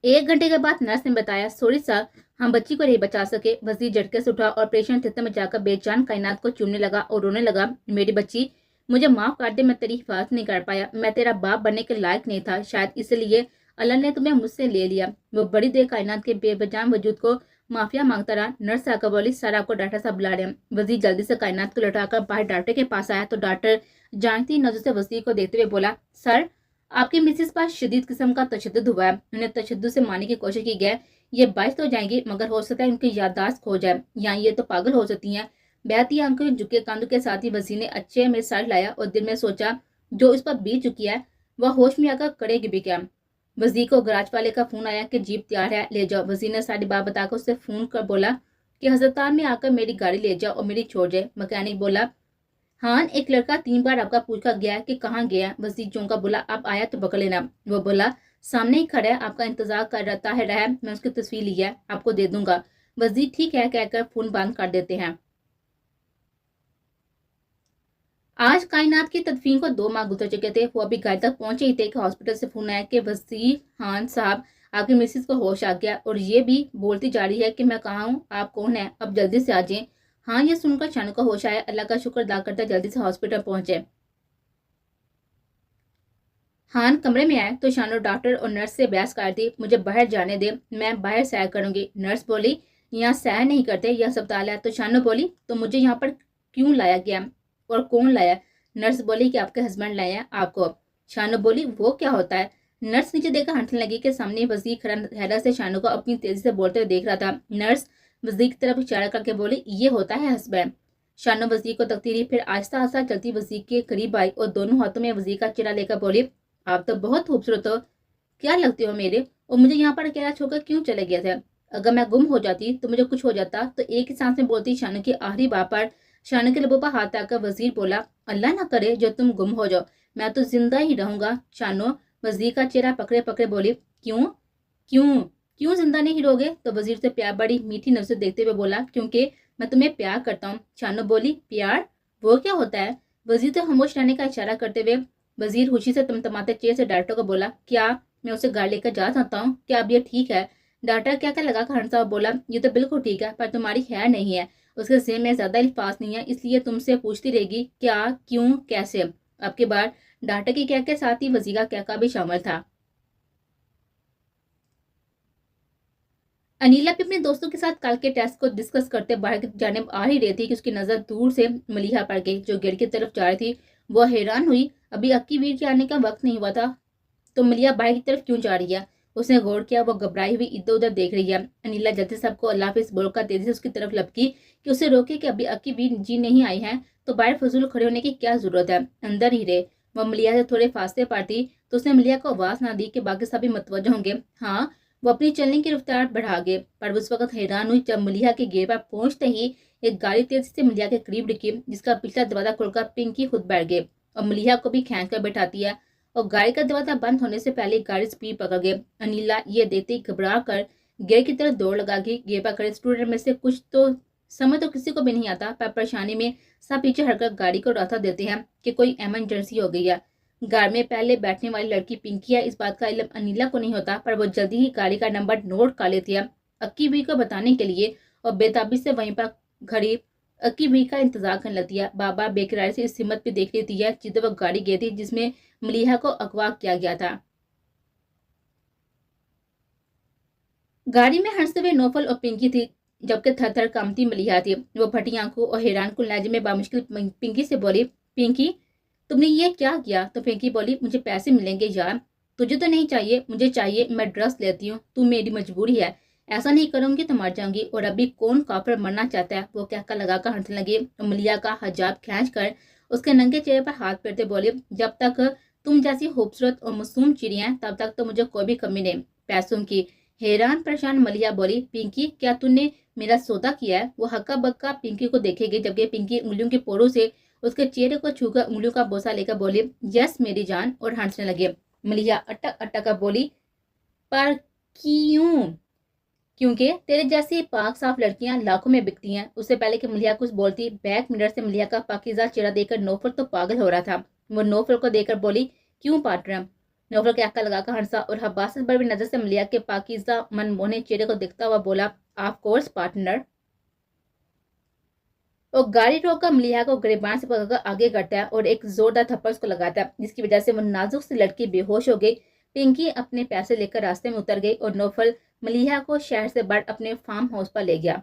1 घंटे के बाद नर्स ने बताया, सॉरी सर, हम बच्ची को नहीं बचा सके। वजीर झटके से उठा और ऑपरेशन थिएटर में जाकर बेजान कायनात को चूमने लगा और रोने लगा, मेरी बच्ची, मुझे माफ कर दे, मैं तेरी हिफाजत नहीं कर पाया। मैं तेरा बाप बनने के लायक नहीं था, शायद इसलिए अल्लाह ने तुम्हें मुझसे ले लिया। वो बड़ी देर कायनात के बेबजान वजूद को माफिया मांगता रहा। नर्स आकर बोली, सर आपको डॉक्टर साहब बुला रहे हैं। वजीर जल्दी से कायनात को लौटाकर बाहर डॉक्टर के पास आया तो डॉक्टर जानती नजर से वजीर को देखते हुए बोला, सर आपकी मिसेस पर शदीद किस्म का तशद्दुद हुआ है। उन्हें तशद्दुद से मारने की कोशिश की गई। ये बाइस तो जाएंगी मगर हो सकता है उनकी याददाश्त खो जाए या ये तो पागल हो सकती हैं। बहती आंखें झुके कांधों के साथ ही वजीर ने अच्छे में सर लाया और दिल में सोचा, जो इस पर बीत चुकी है वह होश में आकर करेगी भी क्या। वजीर को गराज वाले का फोन आया कि जीप तैयार है, ले जाओ। वजीर ने सारी बात बताकर उससे फोन कर बोला कि हजरतान में आकर मेरी गाड़ी ले जाओ और मेरी छोड़ जाए। मैकेनिक बोला, हाँ, एक लड़का 3 बार आपका पूछा गया कि कहाँ गया। वजीर चौंका, बोला, अब आया तो पकड़ लेना। वो बोला, सामने ही खड़ा है, आपका इंतजार कर रहा है, मैं उसकी तस्वीर ली है, आपको दे दूंगा। वजीर ठीक है कहकर फोन बंद कर देते हैं। आज कायनात की तदफीन को 2 माह गुजर चुके थे। वो अभी घर तक पहुंचे ही थे कि हॉस्पिटल से फोन आया कि वजीर खान साहब, आपकी मिसेस को होश आ गया और ये भी बोलती जा रही है कि मैं कहाँ हूँ, आप कौन है, अब जल्दी से आ जाए। हाँ, ये सुनकर शानू का होश आया। अल्लाह का शुक्र अदा करता जल्दी से हॉस्पिटल पहुंचे। हान कमरे में आए तो शानू डॉक्टर और नर्स से बहस कर दी, मुझे बाहर जाने दे, मैं बाहर सैर करूंगी। नर्स बोली, यहाँ सैर नहीं करते, यह अस्पताल है। तो शानू बोली, तो मुझे यहाँ पर क्यों लाया गया और कौन लाया। नर्स बोली कि आपके हस्बैंड लाए हैं आपको। शानू बोली, वो क्या होता है। नर्स नीचे देखकर हंसने लगी कि सामने वजीर खड़ा हैरत से शानू को अपनी तेजी से बोलते हुए देख रहा था। नर्स वजीर की तरफ इशारा करके बोली, ये होता है हस्बैंड। शानू वजीर को तकती रही, फिर आहिस्ता आहिस्ता चलती वजीर के करीब आई और दोनों हाथों में वजीर का चेहरा लेकर बोली, आप तो बहुत खूबसूरत हो, क्या लगती हो मेरे, और मुझे यहाँ पर अकेला छोड़कर क्यों चले गए थे। अगर मैं गुम हो जाती तो मुझे कुछ हो जाता। तो एक ही सांस में बोलती शानू की आखिरी बात पर शानू के लबों पर हाथ आकर वजीर बोला, अल्लाह ना करे जो तुम गुम हो जाओ, मैं तो जिंदा ही रहूंगा। शानू वजीर का चेहरा पकड़े पकड़े बोली, क्यों क्यों क्यों जिंदा नहीं रहोगे। तो वजीर से प्यार बड़ी मीठी नजर देखते हुए बोला, क्योंकि मैं तुम्हें प्यार करता हूँ। शानू बोली, प्यार, वो क्या होता है। वजीर तो खामोश रहने का इशारा करते हुए वजीर खुशी से तमतमाते चेहरे से डॉक्टर को बोला, क्या मैं उसे घर लेकर जा सकता हूँ, क्या अब ये ठीक है। डॉक्टर क्या क्या लगा कर हंसा और बोला, ये तो बिल्कुल ठीक है, पर तुम्हारी खैर नहीं है, उसके ज़हन में ज्यादा अल्फाज नहीं है, इसलिए तुमसे पूछती रहेगी क्या, क्यों, कैसे। अब के बाद डॉक्टर की क्या के साथ ही वजीर का क्या का भी शामिल था। अनीला भी अपने दोस्तों के साथ कल के टेस्ट को डिस्कस करते बाहर की जानिब आ ही रही थी कि उसकी नजर दूर से मलिहा पड़ गई जो गेट की तरफ जा रही थी। वो हैरान हुई, अभी अक्की वीर के आने का वक्त नहीं हुआ था तो मलिहा बाहर की तरफ क्यों जा रही है। उसने गौर किया, वो घबराई हुई इधर उधर देख रही है। अनीला जल्दी सबको अल्लाह हाफिज बोलकर तेजी से उसकी तरफ लपकी कि उसे रोके कि अभी अक्की वीर जी नहीं आई है तो बाहर फजूल खड़े होने की क्या जरूरत है, अंदर ही रहे। वह मलिया से थोड़े फासले पर थी तो उसने मलिया को आवाज ना दी कि बाकी सभी मतवजह होंगे। हाँ, वो अपनी चलने की रफ्तार बढ़ा गए, पर उस वक्त हैरान हुई जब मलिया के गेट पर पहुंचते ही एक गाड़ी तेजी से मलिया के करीब रुकी जिसका पिछला दरवाजा खोलकर पिंकी खुद बैठ गए और मलिया को भी खींच कर बैठाती है और गाड़ी का दरवाजा बंद होने से पहले गाड़ी स्पीड पकड़ गई। अनिला ये देखते ही घबरा कर गेट की तरफ दौड़ लगा गई। गेट पर खड़े स्टूडेंट में से कुछ तो समझ तो किसी को भी नहीं आता, पर परेशानी में सब पीछे हटकर गाड़ी को रास्ता देते हैं कि कोई इमरजेंसी हो गई है। गाड़ी में पहले बैठने वाली लड़की पिंकी है। इस बात का इल्म अनिला को नहीं होता, पर वो जल्दी ही गाड़ी का नंबर नोट कर लेती है अक्की भी को बताने के लिए, और बेताबी से वहीं पर खड़ी अक्की भी का इंतजार करने लगती है। बाबा बेकरार से इस हिम्मत भी देख लेती है जिधर वो गाड़ी गई थी जिसमें मलिहा को अगवा किया गया था। गाड़ी में हंसते हुए नौफल और पिंकी थी, जबकि थर थर कांपती मलिहा थी। वो फटी आंखों और हैरान कुल लहजे में बामुश्किल पिंकी से बोली, पिंकी तुमने ये क्या किया? तो पिंकी बोली, मुझे पैसे मिलेंगे यार। तुझे तो नहीं चाहिए, मुझे चाहिए, मैं ड्रेस लेती हूँ, तू मेरी मजबूरी है, ऐसा नहीं करूंगी तो मर जाऊंगी। और अभी कौन काफिर मरना चाहता है? वो कहकर लगाकर हंसने लगी और मलिहा का हिजाब खींच कर उसके नंगे चेहरे पर हाथ फेरते बोली, जब तक तुम जैसी खूबसूरत और मासूम चिड़िया है तब तक तो मुझे कोई भी कमी नहीं पैसों की। हैरान परेशान मलिहा बोली, पिंकी क्या तूने मेरा सौदा किया है? वो हक्का बक्का पिंकी को देखेगी, जबकि पिंकी उंगलियों के पोरों से उसके चेहरे को छूकर उंगलियों का बोसा लेकर बोली, यस मेरी जान, और हंसने लगे। मलिहा अटक अटक कर बोली, पर क्यों? क्योंकि तेरे जैसी पाक साफ लड़कियां लाखों में बिकती हैं। उससे पहले कि मलिहा कुछ बोलती, बैक मिरर से मलिहा का पाकीज़ा चेहरा देखकर नौफल तो पागल हो रहा था। वो नौफल को देखकर बोली, क्यों पार्टनर? नौफल के अक्का लगाकर हंसा और हबासत भरी नजर से मलिहा के पाकीज़ा मनमोहने चेहरे को देखता हुआ बोला, ऑफ कोर्स पार्टनर। और गाड़ी रोककर मलिहा को गिरबान से पकड़कर आगे करता है और एक जोरदार थप्पड़ उसको लगाता है, जिसकी वजह से वो नाजुक सी लड़की बेहोश हो गई। पिंकी अपने पैसे लेकर रास्ते में उतर गई और नौफल मलिहा को शहर से बाहर अपने फार्म हाउस पर ले गया।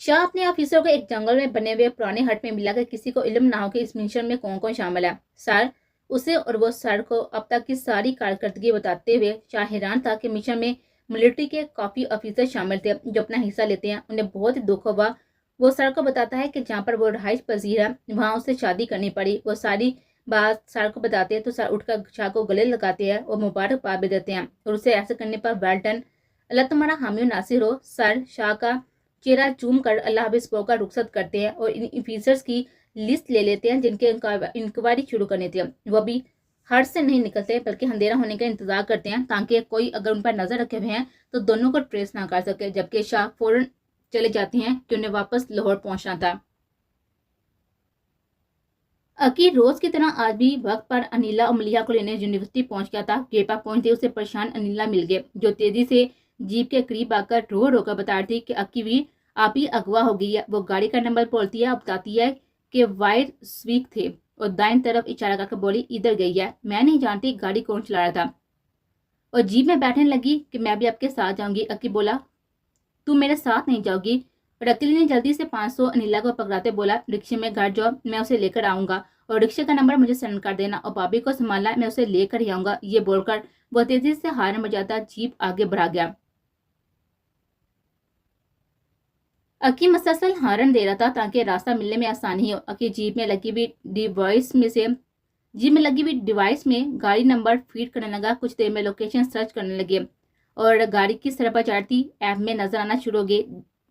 शाह अपने ऑफिसर को एक जंगल में बने हुए पुराने हट में मिला कर किसी को इल्म ना हो कि इस मिशन में कौन कौन शामिल है। सर उसे और वो सर को अब तक की सारी कारकर्दगी बताते हुए शाह हैरान था कि मिशन में मिलिट्री के काफी ऑफिसर शामिल थे जो अपना हिस्सा लेते हैं। उन्हें बहुत ही दुख हुआ। वो सर को बताता है कि जहाँ पर वो रहाइश पजीर है वहाँ उसे शादी करनी पड़ी। वो सारी बात सर को बताते हैं तो सर उठकर शाह को गले लगाते हैं और मुबारकबाद भी देते हैं और उसे ऐसे करने पर वेल डन, अल्लाह तुम्हारा हामी नासिर हो। सर शाह का चेहरा चूम कर अल्लाह हाफिज का रुखसत करते हैं और इन ऑफिसर्स की लिस्ट ले लेते हैं जिनके इंक्वायरी शुरू करनी थी। वो भी हट से नहीं निकलते बल्कि अंधेरा होने का इंतजार करते हैं ताकि कोई अगर उन पर नजर रखे हुए हैं तो दोनों को ट्रेस ना कर सके। जबकि शाह फौरन चले जाते हैं कि उन्हें वापस लाहौर पहुंचना था। अकी रोज की तरह आज भी वक्त पर अनिला और मलिहा को लेने यूनिवर्सिटी पहुंच गया था। गेट पर पहुंचते उसे परेशान अनिला मिल गए जो तेजी से जीप के करीब आकर रो रो कर बता रही थी कि अक्की भी आप ही अगवा हो गई है। वो गाड़ी का नंबर बोलती है और बताती है कि वाइट स्वीक थे और दाएं तरफ इशारा करके बोली, इधर गई है। मैं नहीं जानती गाड़ी कौन चला रहा था और जीप में बैठने लगी कि मैं भी आपके साथ जाऊंगी। अक्की बोला, तू मेरे साथ नहीं जाओगी? और अकेली ने जल्दी से 500 अनिला को पकड़ाते बोला, रिक्शे में घर जाओ, मैं उसे लेकर आऊंगा और रिक्शे का नंबर मुझे सेंड कर देना और भाभी को संभालना, मैं उसे लेकर ही आऊंगा। ये बोलकर वो तेजी से हारन बजाता जीप आगे बढ़ा गया। अकी मसलसल हारन दे रहा था ताकि रास्ता मिलने में आसानी हो। अकी जीप में लगी हुई डिवाइस में गाड़ी नंबर फीड करने लगा। कुछ देर में लोकेशन सर्च करने लगे और गाड़ी किस तरह पर चढ़ती ऐप में नजर आना शुरू हो गई।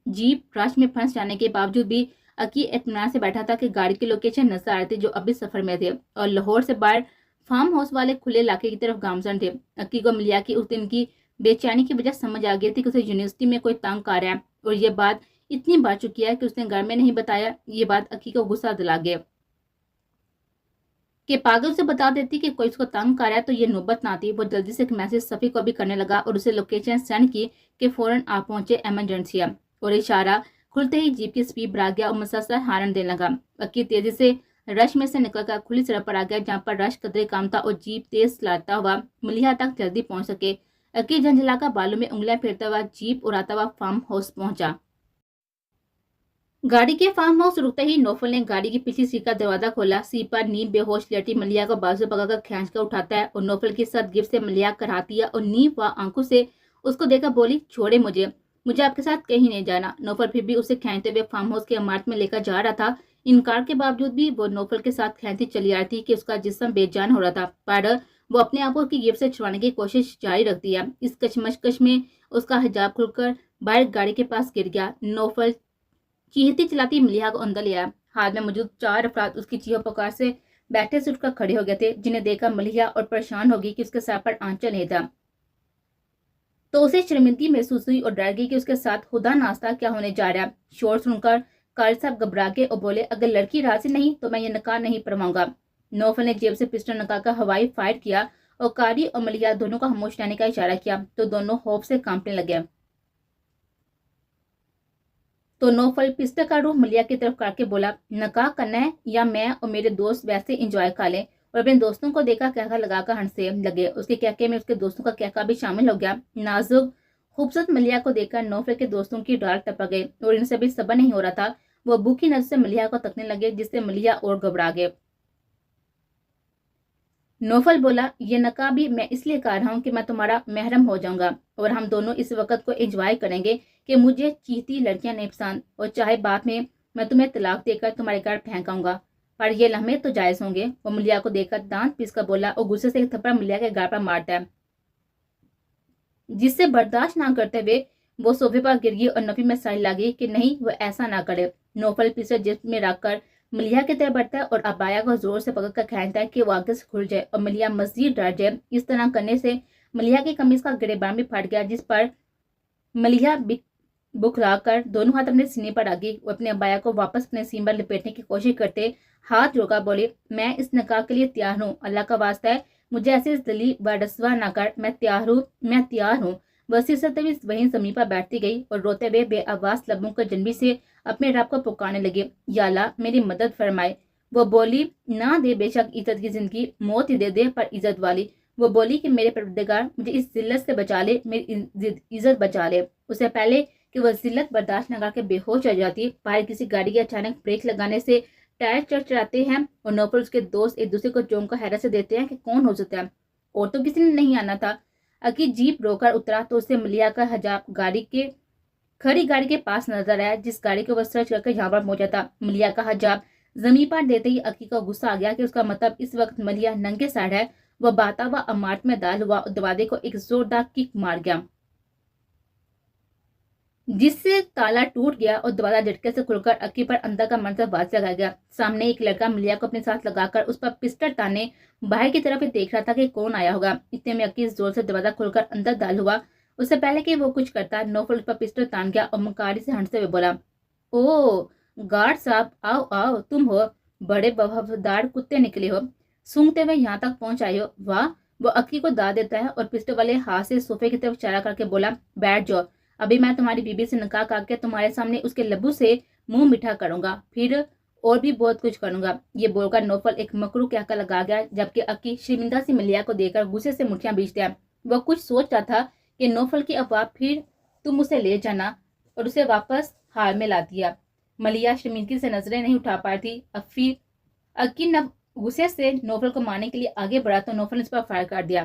जीप रश में फंस जाने के बावजूद भी अकी इत्मीनान से बैठा था कि गाड़ी की लोकेशन नजर आ रही थी जो अभी सफर में थे और लाहौर से बाहर फार्म हाउस वाले खुले इलाके की तरफ गामजन थे। अकी को मलिहा की उस दिन की बेचैनी की वजह समझ आ गई थी कि उसे यूनिवर्सिटी में कोई तंग आ रहा है और ये बात इतनी बढ़ चुकी है कि उसने घर में नहीं बताया। ये बात अकी को गुस्सा दिला गया कि पागल से बता देती कि कोई उसको तंग कर रहा है तो ये नौबत ना आती। वो जल्दी से एक मैसेज सफ़ी को भी करने लगा और उसे लोकेशन सेंड की कि फौरन आप पहुंचे, इमरजेंसी है। और इशारा खुलते ही जीप की स्पीड बढ़ा गया और मुसलसल हारन देने लगा। अकी तेजी से रश में से निकलकर खुली सड़क पर आ गया जहाँ पर रश कदरे कम था और जीप तेज चलाता हुआ मलिहा तक जल्दी पहुंच सके। अकी झंझलाकर बालों में उंगलियां फेरता हुआ जीप उड़ाता हुआ फार्म हाउस पहुंचा। गाड़ी के फार्म हाउस रुकते ही नौफल ने गाड़ी की पिछली सीट का दरवाजा खोला। सीट पर नींद बेहोश लेटी मलिहा को बाजू पकड़कर खींच कर उठाता है और नौफल के साथ गिफ्ट से मलिहा कराती है और नींद व आंखों से उसको देखकर बोली, छोड़े मुझे आपके साथ कहीं नहीं जाना। नौफल फिर भी उसे खींचते हुए फार्म हाउस की इमारत में लेकर जा रहा था। इनकार के बावजूद भी वो नौफल के साथ खींचती चली आ रही थी कि उसका जिस्म बेजान हो रहा था, पर वो अपने आप को उसकी गिफ्ट से छुड़ाने की कोशिश जारी रखती है। इस कशमकश में उसका हिजाब खुलकर बाहर गाड़ी के पास गिर गया। नौफल चीखती चलाती मलिहा को अंदर ले आया। हाथ में मौजूद 4 अफराद उसकी चीखों पुकार से बैठे से उठकर खड़े हो गए थे, जिन्हें देखकर मलिहा और परेशान हो गई कि उसके सर पर आंचल नहीं था। तो उसे शर्मिंदगी महसूस हुई और डर गई कि उसके साथ खुदा नाश्ता क्या होने जा रहा है। शोर सुनकर قاری صاحب گھبرا کے اور بولے اگر لڑکی راضی نہیں تو میں یہ نکاح نہیں پڑھواؤں گا۔ نوفل نے جیب سے پسٹل نکاح کا ہوائی فائر کیا اور قاری اور ملیحہ دونوں کا خاموش رہنے کا اشارہ کیا تو دونوں خوف سے کانپنے لگے۔ تو نوفل پسٹل کا رخ ملیحہ کی طرف کر کے بولا نکاح کرنا ہے یا میں اور میرے دوست ویسے انجوائے کر لیں، اور اپنے دوستوں کو دیکھا کہکا لگا کر ہنسنے لگے۔ اس کے کہکے میں اس کے دوستوں کا کہکا بھی شامل ہو گیا۔ نازک خوبصورت ملیحہ کو دیکھ کر نوفل کے دوستوں کی ڈال ٹپک گئی اور ان سے بھی صبر نہیں ہو رہا تھا۔ وہ ابو کی نظر سے ملیحہ کو تکنے لگے جس سے ملیحہ اور گھبرا گئے۔ نوفل بولا یہ نکاح بھی میں اس لیے کر رہا ہوں کہ میں تمہارا محرم ہو جاؤں گا اور ہم دونوں اس وقت کو انجوائے کریں گے کہ مجھے چیتی لڑکیاں نہیں پسند، اور چاہے بعد میں تمہیں طلاق دے کر تمہارے گھر پھینکاؤں گا، پر یہ لمحے تو جائز ہوں گے۔ وہ ملیحہ کو دیکھ کر دانت پیس کر بولا اور غصے سے ایک تھپڑ ملیحہ کے گھر پر مارتا ہے، جس سے برداشت نہ کرتے ہوئے وہ صوفے پر گر گئی اور نفی میں ساری لگی کہ نہیں وہ ایسا نہ کرے۔ نوفل پیچھے جسم میں رکھ کر ملیحہ کی طرف بڑھتا ہے اور ابایا کو زور سے پکڑ کر کھینچتا ہے کہ وہ آگے سے کھل جائے اور ملیحہ مزید ڈر جائے۔ اس طرح کرنے سے ملیحہ کی قمیض کا گریبان بھی پھٹ گیا، جس پر ملیحہ بکھلا کر دونوں ہاتھ اپنے سینے پر رکھ گئی اور اپنے ابایا کو واپس اپنے سینے پر لپیٹنے کی کوشش کرتے ہاتھ جوڑ کر بولی میں اس نکاح کے لیے تیار ہوں، اللہ کا واسطہ ہے مجھے ایسے ذلیل و رسوا نہ کر، میں تیار ہوں۔ وسیع سے ہوئی وہیں زمین پر بیٹھتی گئی اور روتے ہوئے بے آواز لبوں کے جنبی سے اپنے رب کو پکارنے لگے یا اللہ میری مدد فرمائے۔ وہ بولی نہ دے بے شک عزت کی زندگی، موت ہی دے دے پر عزت والی۔ وہ بولی کہ میرے پروردگار مجھے اس ذلت سے بچا لے، میری عزت بچا لے۔ اس سے پہلے کہ وہ ذلت برداشت نہ کر کے بے ہوش ہو جاتی، باہر کسی گاڑی کے اچانک بریک لگانے سے ٹائر چڑچڑاتے ہیں اور نوفل اس کے دوست ایک دوسرے کو چونک کر حیرت سے دیتے ہیں کہ کون ہو سکتا ہے، اور تو کسی نے نہیں آنا تھا۔ اکی جیپ رو کر اترا تو اسے ملیحہ کا حجاب کھڑی گاڑی کے پاس نظر آیا، جس گاڑی کو وہ سرچ کر کے یہاں پر پہنچا تھا۔ ملیحہ کا حجاب زمین پر دیتے ہی اکی کو غصہ آ گیا کہ اس کا مطلب اس وقت ملیحہ ننگے سر ہے۔ وہ باتا ہوا عمارت میں داخل ہوا اور دروازے کو ایک زوردار کک مار گیا، جس سے تالا ٹوٹ گیا اور دروازہ جھٹکے سے کھل کر اکی پر اندر کا منظر واضح لگا گیا۔ سامنے ایک لڑکا ملیحہ کو اپنے ساتھ لگا کر اس پر پسٹل تانے باہر کی طرف دیکھ رہا تھا کہ کون آیا ہوگا۔ اتنے میں اکی زور سے دروازہ کھول کر اندر داخل ہوا۔ اس سے پہلے کہ وہ کچھ کرتا نوفل اس پر پسٹل تان گیا اور مکاری سے ہنستے ہوئے بولا او گارڈ صاحب آؤ تم ہو، بڑے وفادار کتے نکلے ہو، سونگتے ہوئے یہاں تک پہنچ آئے ہو، واہ۔ وہ اکی کو داد دیتا ہے اور پسٹل والے ہاتھ سے صوفے کی طرف اشارہ کر کے بولا بیٹھ جاؤ، ابھی میں تمہاری بیوی سے نکاح کر کے تمہارے سامنے اس کے لبوں سے منہ میٹھا کروں گا، پھر اور بھی بہت کچھ کروں گا۔ یہ بول کر نوفل ایک مکرو کہکا لگا گیا، جبکہ اکی شرمندہ سی ملیحہ کو دیکھ کر غصے سے مٹھیاں بھیجتا ہے۔ وہ کچھ سوچ رہا تھا کہ نوفل کی افواہ پھر تم اسے لے جانا اور اسے واپس حال میں لا دیا۔ ملیحہ شرمندگی سے نظریں نہیں اٹھا پا رہی تھی۔ اکی غصے سے نوفل کو مارنے کے لیے آگے بڑھا تو نوفل نے اس پر فائر کر دیا،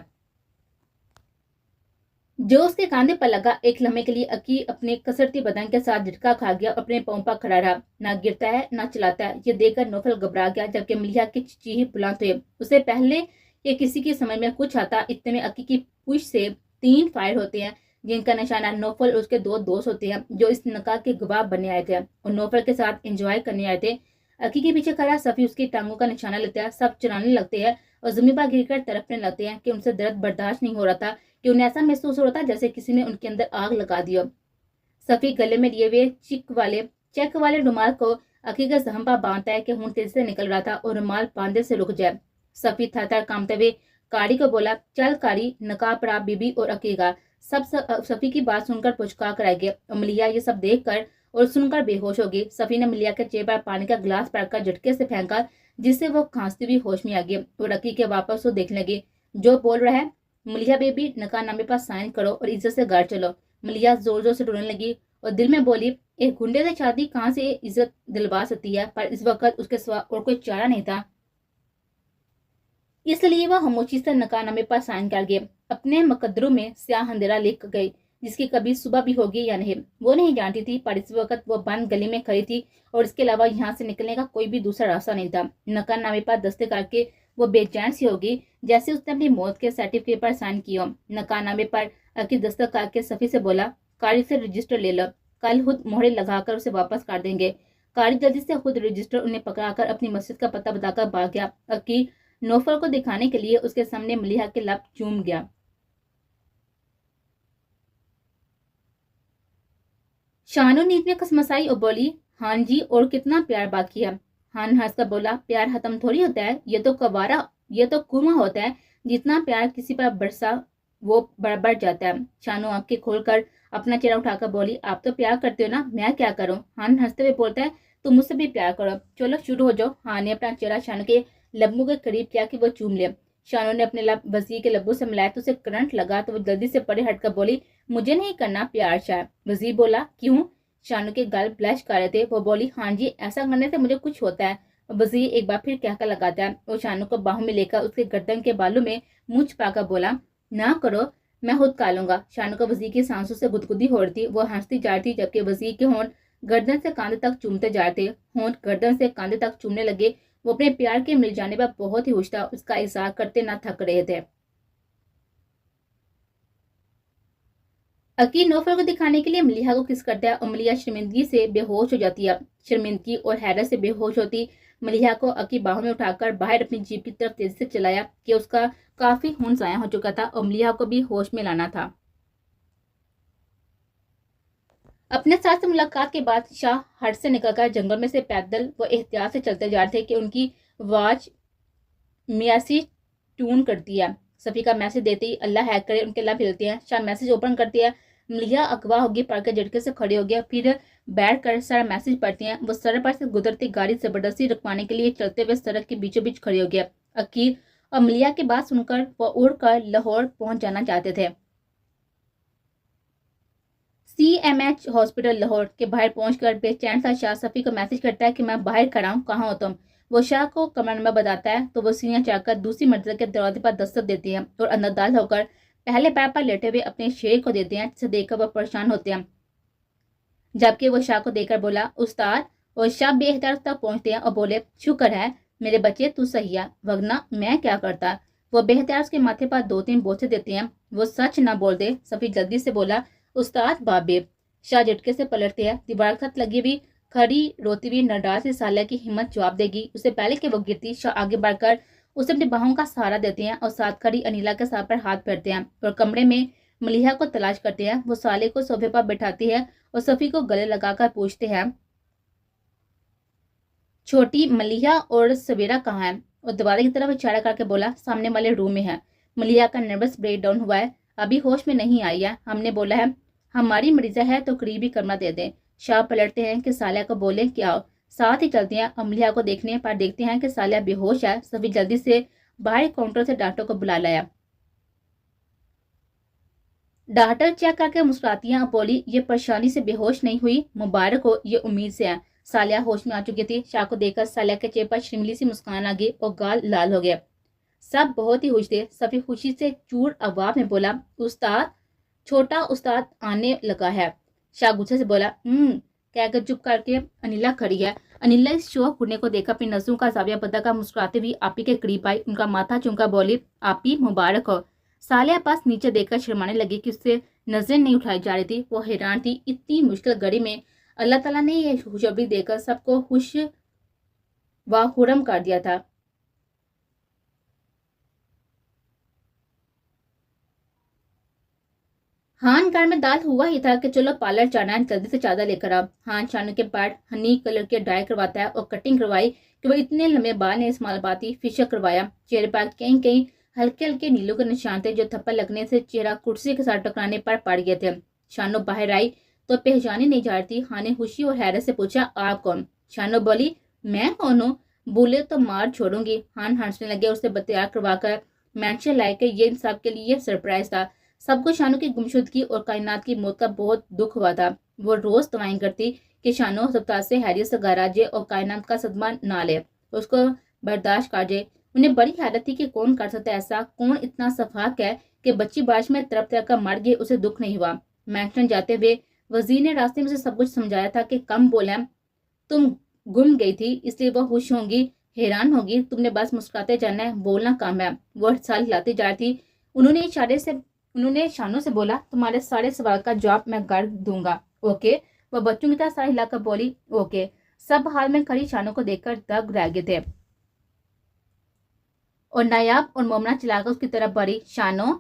جو اس کے کاندھے پر لگا۔ ایک لمحے کے لیے اکی اپنے کسرتی بدن کے ساتھ جھٹکا کھا گیا اور اپنے پاؤں پر کھڑا رہا، نہ گرتا ہے نہ چلاتا ہے۔ یہ دیکھ کر نوفل گھبرا گیا، جبکہ ملیحہ کی چیخ بلند ہوئی۔ اسے پہلے کہ کسی کی سمجھ میں کچھ آتا، اتنے میں اکی کی پشت سے 3 فائر ہوتے ہیں، جن کا نشانہ نوفل اور اس کے 2 دوست ہوتے ہیں جو اس نکاح کے گواہ بننے آئے تھے اور نوفل کے ساتھ انجوائے کرنے آئے تھے۔ اکی کے پیچھے کھڑا صفی اس کی ٹانگوں کا نشانہ لیتا ہے، سب چلانے لگتے ہیں اور زمین پر گر کر تڑپنے لگتے ہیں کہ ان سے درد برداشت نہیں ہو رہا تھا، کہ انہیں ایسا محسوس ہو رہا تھا جیسے کسی نے ان کے اندر آگ لگا دی ہو۔ صفی گلے میں لیے ہوئے چیک والے رومال کو اکی کے زخم پر باندھتا ہے کہ خون تیزی سے نکل رہا تھا اور رومال باندھنے سے رک جائے۔ صفی تھر تھر کانپتے ہوئے کاری کو بولا چل کاری، نکاح پڑا بی بی اور اکی کا۔ سب صفی کی بات سن کر پچکا کر آئے گئے اور ملیحہ یہ سب دیکھ کر اور سن کر بے ہوش ہو گئی۔ صفی نے ملیحہ کے چہرے پر پانی کا گلاس پڑھ کر جھٹکے سے پھینکا، جس سے وہ کھانستی ہوئی ہوش میں آ گئی اور اکی کے واپس وہ دیکھنے لگی۔ جو بول رہا ہے ملیحہ بیبی، نکاح نامے پر سائن کرو اور عزت سے گھر چلو۔ ملیحہ زور زور سے رونے لگی اور دل میں بولی ایک گنڈے سے شادی کہاں سے عزت دلوا سکتی ہے، پر اس وقت اس کے سوا اور کوئی چارہ نہیں تھا، اس لیے وہ خاموشی سے نکاح نامے پر سائن کر گئے۔ اپنے مقدروں میں سیاہ اندھیرا لکھ گئی، جس کی کبھی صبح بھی ہوگی یا نہیں وہ نہیں جانتی تھی، پر اس وقت وہ بند گلی میں کھڑی تھی اور اس کے علاوہ یہاں سے نکلنے کا کوئی بھی دوسرا راستہ نہیں تھا۔ نکاح نامے پر دستخط کر کے وہ بے چین سی ہوگی، جیسے اس نے اپنی موت کے سرٹیفکیٹ پر سائن کی ہو۔ نکاح نامے پر اکی دستخط کر کے صفی سے بولا قاری سے رجسٹر لے لو، کل خود مہرے لگا کر اسے واپس کر دیں گے۔ قاری جلدی سے خود رجسٹر انہیں پکڑا کر اپنی مسجد کا پتہ بتا کر بھاگ گیا۔ اکی نوفل کو دکھانے کے لیے اس کے سامنے ملیحہ کے لب چوم گیا۔ شانو نیند میں کسمسائی اور بولی हाँ जी, और कितना प्यार बाकी है। हान हंस कर बोला, प्यार खत्म थोड़ी होता है, ये तो कुआं होता है, जितना प्यार किसी पर बरसा वो बढ़ जाता है। शानू आंखें खोलकर अपना चेहरा उठाकर बोली, आप तो प्यार करते हो ना, मैं क्या करूं। हान हंसते हुए बोलता है, तुम मुझसे भी प्यार करो, चलो शुरू हो जाओ। हान ने अपना चेहरा शानू के लब्बों के करीब किया कि वो चूम ले। शानू ने अपने लब वजीर के लब्बों से मिलाया तो उसे करंट लगा, तो वो जल्दी से परे हटकर बोली, मुझे नहीं करना प्यार शाह। वजीर बोला, क्यों। शानू के गाल ब्लश कर रहे थे। वो बोली, हाँ जी, ऐसा करने से मुझे कुछ होता है। वजीर एक बार फिर कहकर लगाता है। वो शानू को बाहों में लेकर उसके गर्दन के बालों में मुंह छुपाकर बोला, ना करो, मैं खुद खा लूंगा। शानू को वजीर की सांसों से गुदगुदी हो रही थी। वो हंसती जा रही थी, जबकि वजीर के होंठ गर्दन से कांधे तक चूमते जा रहे थे। होंठ गर्दन से कांधे तक चूमने लगे। वो अपने प्यार के मिल जाने पर बहुत ही खुश था। उसका इज़हार करते ना थक रहे थे। अकी नौफर को दिखाने के लिए मलिहा को किस करता है और मलिहा शर्मिंदगी से बेहोश हो जाती है। शर्मिंदगी और हैरत से बेहोश होती मलिहा को अकी बाहों में उठाकर बाहर अपनी जीप की तरफ तेजी से चलाया कि उसका काफी खून जाया हो चुका था और मलिहा को भी होश में लाना था। अपने साथ से मुलाकात के बाद शाह हट से निकलकर जंगल में से पैदल वो एहतियात से चलते जा रहे थे कि उनकी आवाज मियासी ट्यून करती है। सफ़ी का मैसेज देते ही अल्लाह हैक करे उनके लब हिलते हैं। शाह मैसेज ओपन करती है। मलिहा अगवा होगी, पढ़कर झटके से खड़ी हो गया। फिर बैठ कर सारा मैसेज पढ़ती हैं। वो सड़क पर से गुजरती गाड़ी जबरदस्ती रुकवाने के लिए चलते हुए सड़क के बीचों बीच खड़ी हो गया। अकीर और मलिहा की बात सुनकर वो उड़ कर लाहौर पहुंच जाना चाहते थे। CMH हॉस्पिटल लाहौर के बाहर पहुंचकर बेचैन सा शाह सफ़ी को मैसेज करता है कि मैं बाहर खड़ा हूँ, कहाँ हो तुम। वो शाह को कमरा नंबर बताता है तो वो सीढ़ियां चढ़कर दूसरी मंजिल के दरवाजे पर दस्तक देती हैं और अंदर दाखिल होकर पहले पैर पर लेटे हुए अपने शेर को देते हैं, जिसे देखकर वो परेशान होते हैं। जबकि वो शाह को देखकर बोला, उस्ताद। और शाह बेहतर तक पहुंचते हैं और बोले, शुक्र है मेरे बच्चे तू सही है, वरना मैं क्या करता। वो बेहतर उसके माथे पर 2-3 बोसे देते हैं। वो सच ना बोल दे। सफ़ी जल्दी से बोला, उस्ताद बाबे। शाह झटके से पलटते हैं। दीवार खत लगी हुई खड़ी रोती हुई नडार से सालिया की हिम्मत जवाब देगी उससे पहले कि वो गिरती। शाह आगे बढ़कर उसे अपनी बाहों का सहारा देते हैं और साथ खड़ी अनिला के सर पर हाथ फेरते हैं और कमरे में मलिहा को तलाश करते हैं। वो साले को सोफे पर बैठाती है और सफ़ी को गले लगाकर पूछते हैं, छोटी मलिहा और सवेरा कहाँ है। और दरवाजे की तरफ इशारा करके बोला, सामने वाले रूम में है। मलिहा का नर्वस ब्रेक डाउन हुआ है, अभी होश में नहीं आई है। हमने बोला है हमारी मरीजा है तो करीबी कमरा दे दें। शाह पलटते हैं कि सालिया को बोले कि आओ, साथ ही चलते हैं। मलिहा को देखने पर देखते हैं कि सालिया बेहोश है। सभी जल्दी से बाहर काउंटर से डॉक्टर को बुला लाया। डॉक्टर चेक करके मुस्कुराती हैं और बोली, ये परेशानी से बेहोश नहीं हुई, मुबारक हो, ये उम्मीद से है। सालिया होश में आ चुकी थी। शाह को देखकर सालिया के चेहरे पर शर्मिली सी मुस्कान आ गई और गाल लाल हो गया। सब बहुत ही खुश थे। सफी खुशी से चूर आवाज में बोला, उस्ताद, छोटा उस्ताद आने लगा है। शाह गुस्से से बोला, कहकर चुप करके अनिला खड़ी है। अनिला इस शौक उड़ने को देखा अपनी नजरों का जाविया पता का मुस्कुराते हुए आपी के करीब आई। उनका माथा चुमकर बोली, आपी मुबारक हो। सालिया पास नीचे देखकर शर्माने लगी कि उससे नजरें नहीं उठाई जा रही थी। वो हैरान थी, इतनी मुश्किल घड़ी में अल्लाह ताला ने यह खुशखबरी देकर सबको खुश व खुरम कर दिया था। हान घर में दाल हुआ ही था कि चलो पार्लर जाना है, जल्दी से चादर लेकर आओ। हान शानू के पार्ट हनी कलर के डाई करवाता है और कटिंग करवाई कि वो इतने लंबे बाल ने इस्तेमाल बाती फिशर करवाया। चेहरे पर कहीं कहीं हल्के हल्के नीलों के निशान थे जो थप्पड़ लगने से चेहरा कुर्सी के साथ टकराने पर पड़ गए थे। शानू बाहर आई तो पहचानी नहीं जा रही थी। हान ने खुशी और हैरत से पूछा, आप कौन। शानू बोली, मैं कौन हूँ, बोले तो मार छोड़ूंगी। हान हंसने लगे। उसे बतैयार करवाकर मेंशन लाए कि ये इन सब के लिए सरप्राइज था। सबको शानू की गुमशुदगी और कायनात की मौत का बहुत दुख हुआ था। वो रोज दुआएं करती कि शानू अस्पताल से हैरियत से घर आ जाए और कायनात का सदमा ना ले, उसको बर्दाश्त कर जाए। उन्हें बड़ी हैरत थी कि कौन कर सकता है ऐसा, कौन इतना सफाक है कि बच्ची बारिश में तरफ तरफ का मर गई, उसे दुख नहीं हुआ। मैंशन जाते हुए वजीर ने रास्ते में से सब कुछ समझाया था कि कम बोला, तुम गुम गई थी इसलिए वो खुश होंगी, हैरान होगी, तुमने बस मुस्कुराते जाना है, बोलना काम है। वो हर साल हिलाती जा रही थी। उन्होंने शानू से बोला, तुम्हारे सारे सवाल का जवाब मैं कर दूंगा, ओके। वह बच्चों की तरह सारा हिलाकर बोली, ओके। सब हाल में खड़ी शानू को देखकर दंग रह गए थे और नायाब और मोमना चलाकर उसकी तरफ बढ़ी। शानू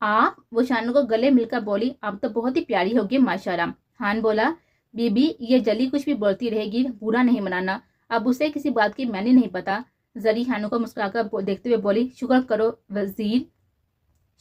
आप। वो शानू को गले मिलकर बोली, आप तो बहुत ही प्यारी होगी माशाल्लाह। हान बोला, बीबी ये जली कुछ भी बोलती रहेगी, बुरा नहीं मनाना, अब उसे किसी बात की मैंने नहीं पता। जरी शानू को मुस्कुराकर देखते हुए बोली, शुक्र करो वजीर,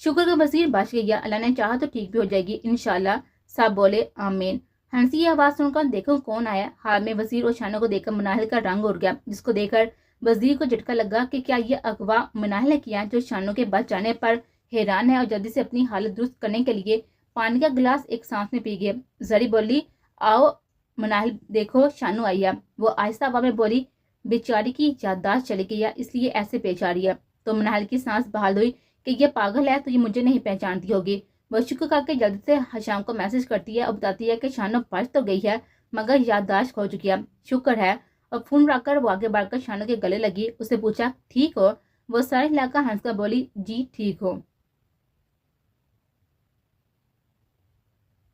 शुक्र का वजीर बच गया, अल्लाह ने चाहा तो ठीक भी हो जाएगी इंशाल्लाह। सब बोले आमीन। हंसी की आवाज सुनकर देखो कौन आया। हाल में वजीर और शानू को देखकर मनाहिल का रंग उड़ गया, जिसको देखकर वजीर को झटका लगा कि क्या ये अगवा मनाहिल ने किया, जो शानू के बच जाने पर हैरान है और जल्दी से अपनी हालत दुरुस्त करने के लिए पानी का गिलास एक सांस में पी गया। जरी बोली, आओ मनाहिल, देखो शानू आई है। वो आहिस्ता हवा में बोली, बेचारी की याददाश्त चली गई है, इसलिए ऐसे पेश आ रही है। तो मनाहिल की सांस बहाल हुई कि ये पागल है तो ये मुझे नहीं पहचानती होगी। वह शुक्र करके जल्दी से हशाम को मैसेज करती है और बताती है कि शानू बच तो गई है मगर याददाश्त खो चुकी है, शुक्र है। और फोन रखकर वो आगे बढ़कर शानू के गले लगी, उससे पूछा, ठीक हो? वो सारे हिलाकर हंसकर बोली, जी ठीक हो।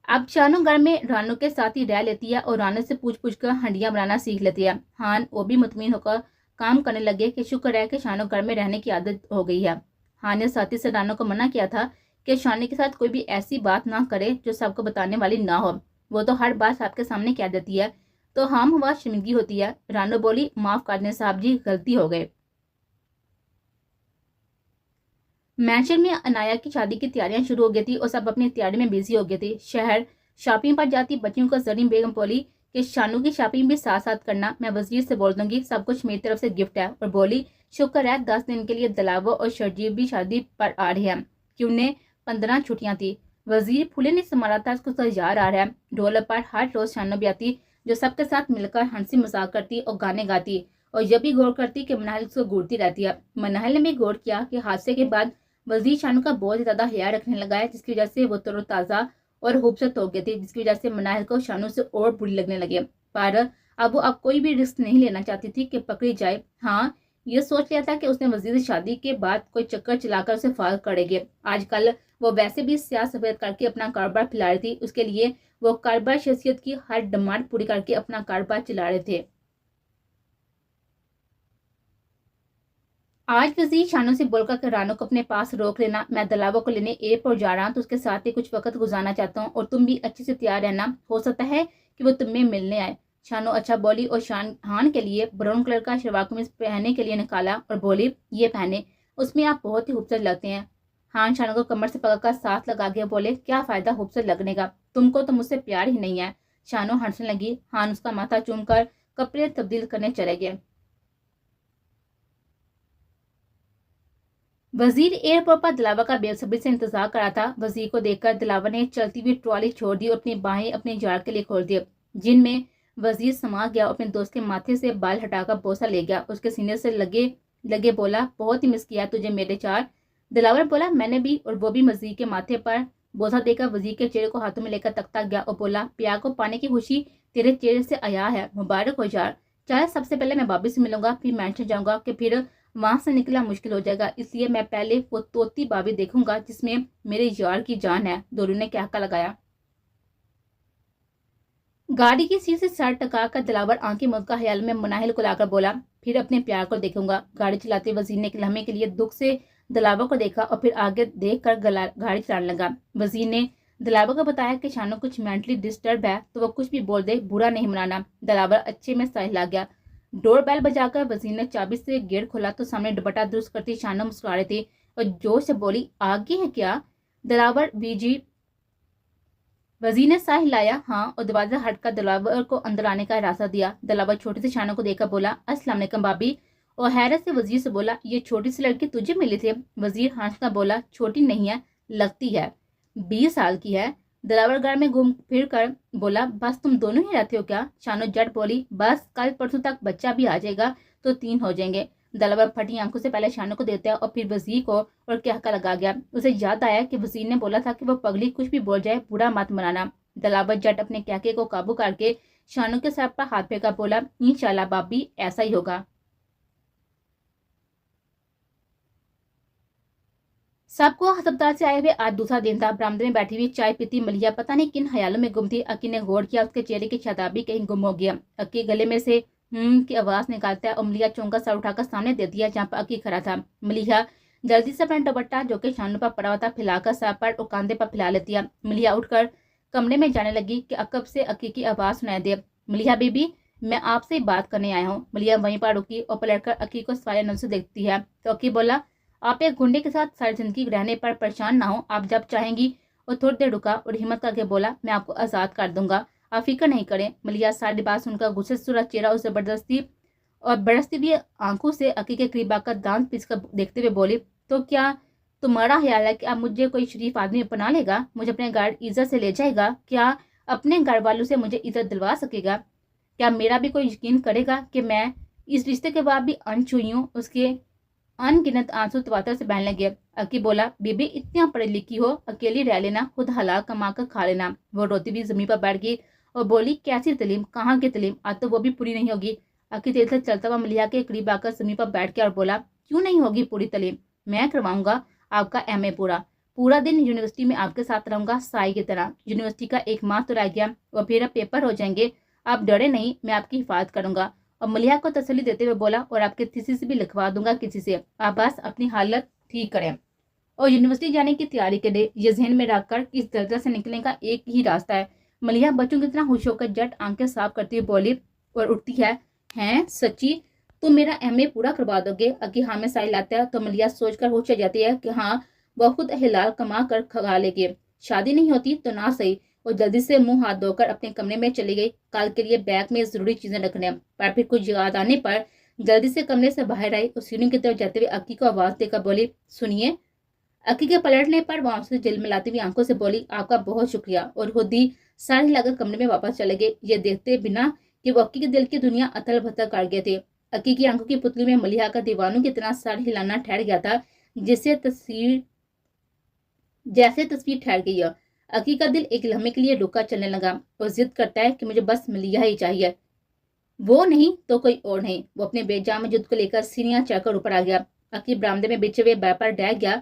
अब शानू घर में रानू के साथ ही रह लेती है और रानू से पूछ पूछ कर हंडियां बनाना सीख लेती है। हान वो भी मुतमिन होकर काम करने लगे कि शुक्र है कि शानू घर में रहने की आदत हो गई है। हान ने साथी से रानू को मना किया था कि शानी के साथ कोई भी ऐसी बात ना करे जो सबको बताने वाली ना हो, वो तो हर बात सबके सामने कह देती है। तो हम हुआ शर्मिंदगी होती है। रानू बोली, माफ कर दें साहब जी, गलती हो गए। मैंशन में अनाया की शादी की तैयारियां शुरू हो गई थी और सब अपनी तैयारी में बिजी हो गए थे। शहर शॉपिंग पर जाती बच्चियों को जरीन बेगम बोली कि शानू की शॉपिंग भी साथ साथ करना, मैं वजीर से बोल दूंगी, सब कुछ मेरी तरफ से गिफ्ट है। और बोली, शुक्र है 10 दिन के लिए दलावो और शर्जीब भी शादी पर आ रहे हैं कि उन्हें 15 छुट्टियां थी। वजीर फूले ने संभाला था, उसको तैयार आ रहा है। ढोल पर हर रोज शानू भी आती, जो सबके साथ मिलकर हंसी मजाक करती और गाने गाती और यह भी गौर करती कि मनाहिल उसको घूरती रहती है। मनाहिल ने भी गौर किया कि हादसे के बाद वजीर शानू का बहुत ज्यादा ख्याल रखने लगा है, जिसकी वजह से वो तरोताजा और खूबसूरत हो गई थी, जिसकी वजह से मनाहिल को शानू से और बुरी लगने लगे। पर अब वो कोई भी रिस्क नहीं लेना चाहती थी कि पकड़ी जाए। हाँ, ये सोच लिया था कि उसने वजीर से शादी के बाद कोई चक्कर चलाकर उसे फार करेगी। आजकल वो वैसे भी स्याह सफेद करके अपना कारोबार फैला रही थी, उसके लिए वो कारोबार शख्सियत की हर डिमांड पूरी करके अपना कारोबार चला रहे थे। आज वजीर शानू से बोलकर कि रानू को अपने पास रोक लेना, मैं दलावों को लेने एयरपोर्ट जा रहा हूँ तो उसके साथ ही कुछ वक्त गुजारना चाहता हूँ और तुम भी अच्छे से तैयार रहना, हो सकता है कि वो तुम्हें मिलने आए। शानू अच्छा बोली और हान के लिए ब्राउन कलर का शलवार कमीज पहनने के लिए निकाला और बोली, ये पहने, उसमें आप बहुत ही खूबसूरत लगते हैं। हान शानू को कमर से पकड़कर साथ लगा के बोले, क्या फायदा खूबसूरत लगने का, तुमको तो मुझसे प्यार ही नहीं है। शानू हंसने लगी। हान उसका माथा चूम कर कपड़े तब्दील करने चले गए। वजीर एयरपोर्ट पर दिलावर का बेसब्री से इंतजार कर रहा था। वजीर को देखकर दिलावर ने चलती हुई ट्रॉली छोड़ दी और अपनी बाहें अपने जार के लिए खोल दी, जिनमें वजीर समा गया और अपने दोस्त के माथे से बाल हटाकर बोसा ले गया। उसके सीने से लगे लगे बोला, बहुत ही मिस किया तुझे मेरे चार। दिलावर बोला, मैंने भी। और वो भी वजीर के माथे पर बोसा देकर वजीर के चेहरे को हाथों में लेकर तकता गया और बोला, प्यार को पाने की खुशी तेरे चेहरे से आया है, मुबारक हो यार। चाहे सबसे पहले मैं भाभी से मिलूंगा, फिर मैंशन जाऊंगा कि फिर वहां से निकला मुश्किल हो जाएगा, इसलिए मैं पहले वो तोती भाभी देखूंगा जिसमें मेरे यार की जान है। दोनों ने क्या लगाया। गाड़ी की सीट से सर टका कर दिलावर आंखें मूंद का ख्याल में मनाहिल को लाकर बोला, फिर अपने प्यार को देखूंगा। गाड़ी चलाते वजीर ने एक लम्हे के लिए दुख से दिलावर को देखा और फिर आगे देख कर गाड़ी चलाने लगा। वजीर ने दिलावर को बताया कि शानू कुछ मेंटली डिस्टर्ब है तो वो कुछ भी बोल दे, बुरा नहीं मनाना। दिलावर अच्छे में सहला गया। डोर बेल बजाकर वजीर ने चाबी से गेट खोला तो सामने दुपट्टा दुरुस्त करती शानू मुस्कुरा रही थी और जोर से बोली, आगे है क्या? दिलावर बीजी। वजीर ने साह हिलाया, हाँ, और दरवाजा हटकर दिलावर को अंदर आने का रास्ता दिया। दिलावर छोटी सी शानू को देखकर बोला, अस्सलाम वालेकुम भाभी, और हैरत से वजीर से बोला, ये छोटी सी लड़की तुझे मिली थी? वजीर हंसकर बोला, छोटी नहीं है, लगती है 20 साल की है। दिलावर घर में घूम फिर कर बोला, बस तुम दोनों ही रहते हो क्या? शानू जट बोली, बस कल परसों तक बच्चा भी आ जाएगा तो 3 हो जाएंगे। दिलावर फटी आंखों से पहले शानू को देता है और फिर वजीर को और कहका लगा गया। उसे याद आया कि वजीर ने बोला था कि वो पगली कुछ भी बोल जाए बुरा मत मनाना। दिलावर जट अपने कहके को काबू करके शानू के सर पर हाथ फेंका, बोला, इंशाल्लाह भाभी ऐसा ही होगा। सबको अस्पताल से आए हुए आज दूसरा दिन था। बरामदे में बैठी हुई चाय पीती मलिया पता नहीं किन ख्यालों में गुम थी। अक्की ने गौर किया, उसके चेहरे की शताबी कहीं गुम हो गया। अक्की गले में से की आवाज निकालता है और मलिया चौंका सर उठाकर सामने दे दिया जहाँ पर अक्की खड़ा था। मलिया जल्दी से अपना दुपट्टा जो कि शानू पर पड़ा हुआ था फैलाकर सर पर और कंधे पर फैला लेती है। मलिया उठकर कमरे में जाने लगी कि अकब से अकी की आवाज़ सुनाई दे, मलिहा बीबी, मैं आपसे बात करने आया हूँ। मलिहा वहीं पर रुकी और पलटकर अकी को सवालिया नज़र से देखती है तो अकी बोला, आप एक गुंडे के साथ सारी जिंदगी रहने पर परेशान ना हो, आप जब चाहेंगी। और थोड़ी देर रुका और हिम्मत करके बोला, मैं आपको आज़ाद कर दूंगा, आप फिक्र नहीं करें। मलिहा सारी बात सुनकर गुस्से से सूरज चेहरा और जबरदस्ती और बरसती हुई आंखों से अकी के करीब आकर दांत पीसकर देखते हुए बोली, तो क्या तुम्हारा ख्याल है कि अब मुझे कोई शरीफ आदमी अपना लेगा, मुझे अपने घर इज्जत से ले जाएगा? क्या अपने घर वालों से मुझे इज्जत दिलवा सकेगा? क्या मेरा भी कोई यकीन करेगा कि मैं इस रिश्ते के बाद भी अनछुई हूँ? उसके अनगिनत आंसू तवातर से बहने लगे। अकी बोला, बीबी इतना पढ़ी लिखी हो, अकेली रह लेना, खुद हलाल कमा कर खा लेना। वो रोती हुई जमीन पर बैठ गई और बोली, कैसी तलीम, कहाँ की तलीम, आज तो वो भी पूरी नहीं होगी। अकी तेज से चलता हुआ मलिहा के करीब आकर जमीन पर बैठ गया और बोला, क्यों नहीं होगी पूरी तलीम? मैं करवाऊंगा आपका एमए पूरा, पूरा दिन यूनिवर्सिटी में आपके साथ रहूंगा साई की तरह। यूनिवर्सिटी का एक माह तो रह गया और फिर अब पेपर हो जाएंगे, आप डरे नहीं, मैं आपकी हिफाजत करूंगा। और मलिहा को तसल्ली देते हुए बोला, और आपके थीसिस भी लिखवा दूंगा किसी से, आप बस अपनी हालत ठीक करें। और यूनिवर्सिटी जाने की तैयारी के लिए ये जहन में रखकर कि इस दलदल से निकलने का एक ही रास्ता है। मलिहा बच्चों की तरह खुश होकर जट आंखें साफ करती हुई बोली और उठती है, हैं सच्ची तुम मेरा एमए पूरा करवा दोगे? अकी हाँ में साई लाता है तो मलिहा सोचकर होश जाती है कि हाँ, वह खुद हिलाल कमा कर खा लेगी, शादी नहीं होती तो ना सही। और जल्दी से मुंह हाथ धोकर अपने कमरे में चली गई, कल के लिए बैग में जरूरी चीजें रखने। पर फिर कुछ याद आने पर जल्दी से कमरे से बाहर आई और सीढ़ियों की तरफ जाते हुए अक्की को आवाज देकर बोली, सुनिए। अक्की के पलटने पर वहां से जिल मिलाती हुई आंखों से बोली, आपका बहुत शुक्रिया। और खुद ही साड़ी लाकर कमरे में वापस चले गए, ये देखते बिना कि वो अक्की के दिल की दुनिया अथल भथल कर गए थे। अक्की की आंखों की पुतली में मलिहा का दीवानों की तरह सर हिलाना ठहर गया था, जैसे तस्वीर ठहर गई है। अकी का दिल एक लम्हे के लिए रुका चलने लगा और जिद करता है कि मुझे बस मलिहा ही चाहिए, वो नहीं तो कोई और नहीं। वो अपने बेजाम जिद को लेकर सीढ़ियां चढ़कर ऊपर आ गया। अकी बरामदे में बिछे हुए बैग पर डह गया,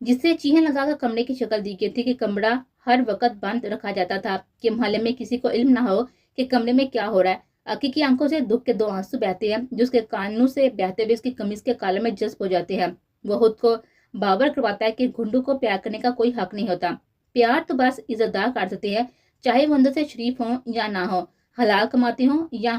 जिससे चीहें लगाकर कमरे की शक्ल दी गई थी कि कमरा हर वक्त बंद रखा जाता था कि मोहल्ले में किसी को इल्म ना हो कि कमरे में क्या हो रहा है। अकी की आंखों से दुख के दो आंसू बहते हैं जो उसके कानों से बहते हुए उसकी कमीज के काले में जज्ब हो जाते हैं। वो खुद को बावर करवाता है कि घुंडू को प्यार करने का कोई हक नहीं होता। प्यार तो बस इज्जतदार कर सकते हैं, चाहे वो अंदर से शरीफ हो या ना हो, हलाल कमाते हो या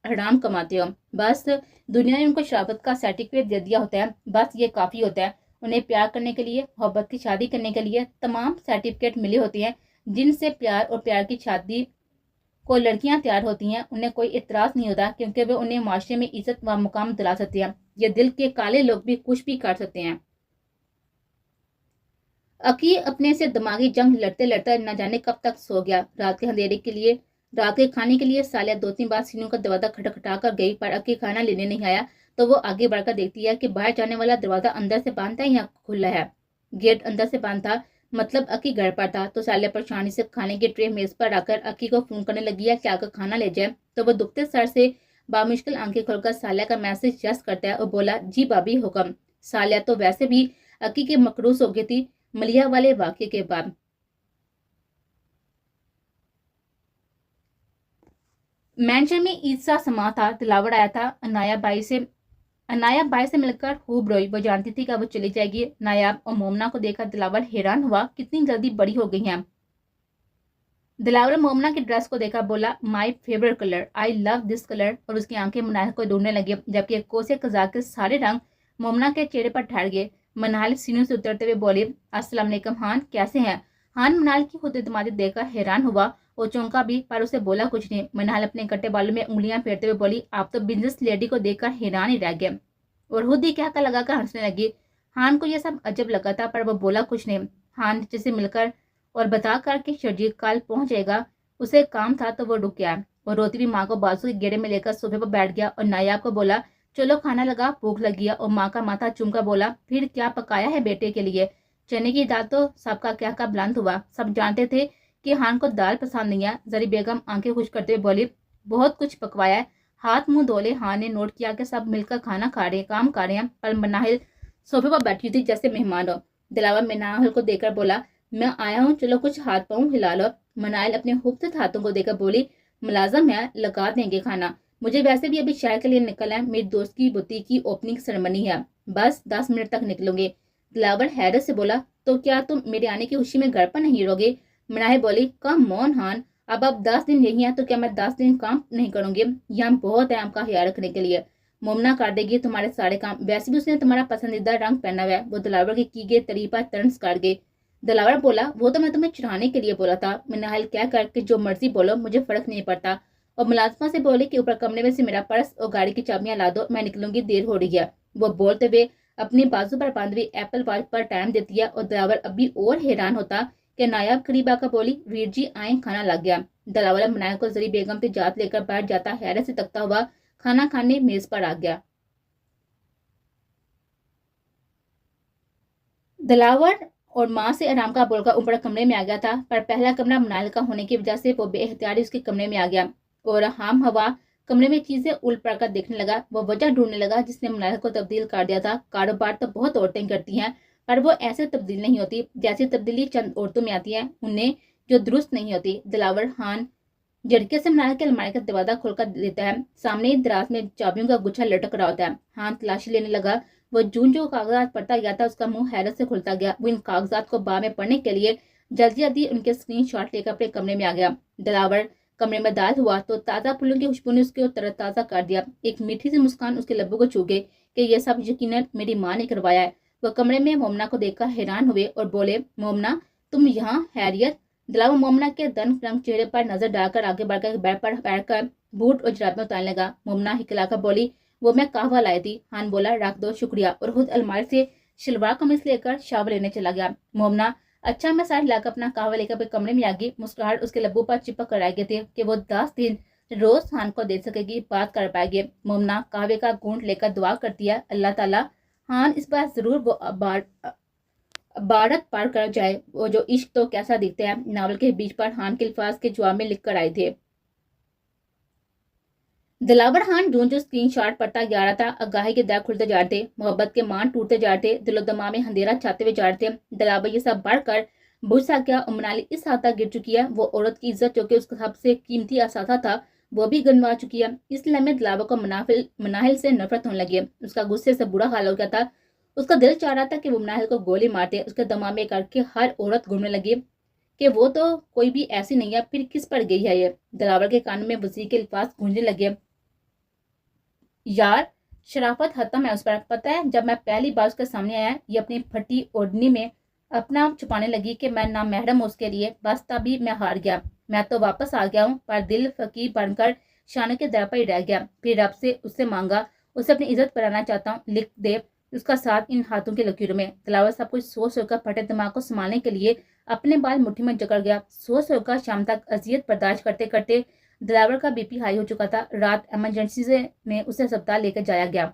हराम कमाते हो। बस दुनिया ने उनको शराफत का सर्टिफिकेट दे दिया होता है, बस ये काफी होता है। उन्हें प्यार करने के लिए, मोहब्बत की शादी करने के लिए तमाम सर्टिफिकेट मिले होते हैं जिनसे प्यार और प्यार की शादी को लड़कियां तैयार होती हैं। उन्हें कोई इतराज नहीं होता क्योंकि वे उन्हें माशरे में इज्जत व मुकाम दिला सकते हैं। ये दिल के काले लोग भी कुछ भी कर सकते हैं। अकी अपने से दिमागी जंग लड़ते लड़ते न जाने कब तक सो गया। रात के खाने के लिए सालिया 2-3 बार सीनों का दरवाजा खटखटा कर गई, पर अकी खाना लेने नहीं आया। तो वो आगे बढ़कर देखती है कि बाहर जाने वाला दरवाजा अंदर से बंद है या खुला है। गेट अंदर से बंद था, मतलब अकी घर पर था। तो सालिया परेशानी से खाने की ट्रे मेज पर रखकर अकी को फोन करने लगी है कि आकर खाना ले जाए। तो वो दुखते सर से बामुश्किल आंखें खोलकर सालिया का मैसेज जस्ट करता है और बोला, जी भाभी हुक्म। सालिया तो वैसे भी अकी की मकरूस हो गई थी मलिहा वाले वाक्य के बाद। मेंशन में ईद सा समा था। दिलावर आया था अनाया बाई से मिलकर खूब रोई। वो जानती थी कि वो चली जाएगी। नायाब और मोमना को देखकर दिलावर हैरान हुआ, कितनी जल्दी बड़ी हो गई हैं। दिलावर मोमना की ड्रेस को देखा, बोला, my favourite colour, I love this colour. और उसकी आंखें मनाहिल को ढूंढने लगी, जबकि कोसे कजाक के सारे रंग मोमना के चेहरे पर ठहर गए। मनाहिल सीनों से उतरते हुए बोली, अस्सलाम वालेकुम हान, कैसे हैं? हान मनाहिल की खुद एतमादी देखकर हैरान हुआ और चौंका भी, पर उसे बोला कुछ नहीं। मनाहिल अपने कट्टे बालों में उंगलियां फेरते हुए बोली, आप तो बिजनेस लेडी को देखकर हैरान ही रह गए। और खुद ही क्या कर लगाकर हंसने लगी। हान को यह सब अजब लगा था, पर वो बोला कुछ नहीं। हान जैसे मिलकर और बता कर कि शर्जीत कल पहुंच जाएगा, उसे काम था तो वो रुक गया और रोती हुई माँ को बाजू के गेड़े में लेकर सोफे पर बैठ गया और नायाब को बोला, चलो खाना लगा, भूख लगी है। और माँ का माथा चूमकर बोला, फिर क्या पकाया है बेटे के लिए? चने की दाल। तो सबका क्या का बुलंद हुआ। सब जानते थे कि हान को दाल पसंद नहीं है। जरी बेगम आंखें खुश करते हुए बोली, बहुत कुछ पकवाया है। हाथ मुंह धोले हान ने नोट किया कि सब मिलकर खाना खा रहे, काम कर रहे हैं, पर मनाहिल सोफे पर बैठी थी जैसे मेहमान हो। दिलावर मनाहिल को देखकर बोला, मैं आया हूँ, चलो कुछ हाथ पाँव हिला लो। मनाहिल अपने खूबसूरत हाथों को देखकर बोली, मुलाजम है, लगा देंगे खाना, मुझे वैसे भी अभी शहर के लिए निकलना है, मेरी दोस्त की बुटीक की ओपनिंग सेरेमनी है, बस 10 मिनट तक निकलूंगे। दिलावर हैरत से बोला, तो क्या तुम मेरे आने की खुशी में घर पर नहीं रहोगे? मनाहिल बोली, कम ऑन हान, अब आप 10 दिन यही हैं तो क्या मैं 10 दिन काम नहीं करूंगी? यहाँ बहुत है आपका ख्याल रखने के लिए। मोमना काट देगी तुम्हारे सारे काम, वैसे भी उसने तुम्हारा पसंदीदा रंग पहना हुआ है। वो दिलावर की की गई तारीफ पर तरस काट गई। दिलावर बोला, वो तो मैं तुम्हें चुराने के लिए बोला था। मनाहिल क्या करके जो मर्जी बोलो, मुझे फर्क नहीं पड़ता। और मुलाजमा से बोली कि ऊपर कमरे में से मेरा पर्स और गाड़ी की चाबियां ला दो, मैं निकलूंगी, देर हो रही है। वो बोलते हुए अपनी बाजू पर बांधी हुई एप्पल वॉच पर टाइम देती है और दिलावर अभी और हैरान होता कि नायाब करीब आकर बोली, वीर जी आए, खाना लग गया। दिलावर मनाहिल को जरी बेगम से जात लेकर बैठ जाता, हैरत से तकता हुआ खाना खाने मेज पर आ गया। दिलावर और माँ से आराम का बोलकर ऊपर कमरे में आ गया था, पर पहला कमरा मनाहिल का होने की वजह से वो बेहतियारी उसके कमरे में आ गया और हम हवा कमरे में चीजें उलट पड़ कर देखने लगा। वो वजह ढूंढने लगा जिसने मनाहिल को तब्दील कर दिया था। कारोबार तो बहुत औरतें करती हैं, पर वो ऐसे तब्दील नहीं होती जैसी तब्दीली चंद औरतों में आती है, उन्हें जो दुरुस्त नहीं होती। दिलावर खान झटके से मनाहिल के अलमारी का दरवाजा खोलकर देता है। सामने ही दराज में चाबियों का गुच्छा लटक रहा होता है। हाथ तलाशी लेने लगा। वो जून जो कागजात पढ़ता गया था, उसका मुंह हैरत से खुलता गया। वो इन कागजात को बाद में पढ़ने के लिए जल्दी जल्दी उनके स्क्रीनशॉट लेकर अपने कमरे में आ गया। दिलावर कमरे में दाल हुआ तो ताज़ा फूलों की खुशबू ने उसको तरताज़ा कर दिया। एक मीठी सी मुस्कान उसके लब्बों को छू गई कि यह सब यकीनन मेरी माँ ने करवाया है। वह कमरे में मोमना को देखकर हैरान हुए और बोले, मोमना तुम यहाँ? हैरियत? दिलावर मोमना के दन रंग चेहरे पर नजर डालकर आगे बढ़कर बेड पर बैठकर बूट और जुराबें उतारने लगा। मोमना हिकलाकर बोली, वो मैं कहवा लाई थी। हान बोला, रख दो, शुक्रिया, और खुद अलमारी से शलवार कमीज लेकर शावर लेने चला गया। मोमना अच्छा मैं साइड लाकर अपना कहवा लेकर अपने कमरे में आ गई। मुस्कुराहट उसके लब्बों पर चिपक कर आ गए थे कि वो 10 दिन रोज हान को दे सकेगी, बात कर पाएगी। मोमना कहवे का घूंट लेकर दुआ करती है, अल्लाह ताला हान इस बार जरूर वो बारत पार कर जाए। वो जो इश्क तो कैसा दिखता है, नावल के बीच पर हान के अल्फाज के जवाब में लिख कर आए थे। दिलावर खान जो जो स्क्रीनशॉट पढ़ता जा रहा था, आगाही के दर खुलते जा रहे थे, मोहब्बत के मान टूटते जा रहे थे, दिलो दिमाग में अंधेरा छाते हुए जा रहे थे। दिलावर ये सब बढ़कर बुझ सा गया और मनाली इस हद तक गिर चुकी है। वो औरत की इज्जत जो कि उसका सबसे कीमती असासा था, वो भी गंवा चुकी है। इस लम्हे दिलावर को मनाहिल से नफरत होने लगी। उसका गुस्से से बुरा हाल हो गया था। उसका दिल चाह रहा था कि वो मनाहिल को गोली मारते। उसके दिमाग में करके हर औरत घूमने लगी कि वो तो कोई भी ऐसी नहीं है, फिर किस पर गई है ये। दिलावर के कान में वजीर के अल्फाज गूंजने लगे, यार शराफत खत्म है उस पर। पता है जब मैं पहली बार उसके सामने आया, ये अपनी फटी ओढ़नी में अपना आप छुपाने लगी कि मैं ना महरम हूं उसके लिए, बस तभी मैं हार गया। मैं तो वापस आ गया हूँ, पर दिल फकीर बनकर शान के दर पर ही रह गया। फिर रब से उससे मांगा, उसे अपनी इज्जत बनाना चाहता हूँ, लिख दे उसका साथ इन हाथों की लकीरों में। दिलावर सब कुछ सोच सोचकर फटे दिमाग को संभालने के लिए अपने बाल मुट्ठी में जकड़ गया। सोच सोचकर शाम तक अजियत बर्दाश्त करते करते दिलावर का बीपी हाई हो चुका था। रात इमरजेंसी में उसे अस्पताल लेकर जाया गया।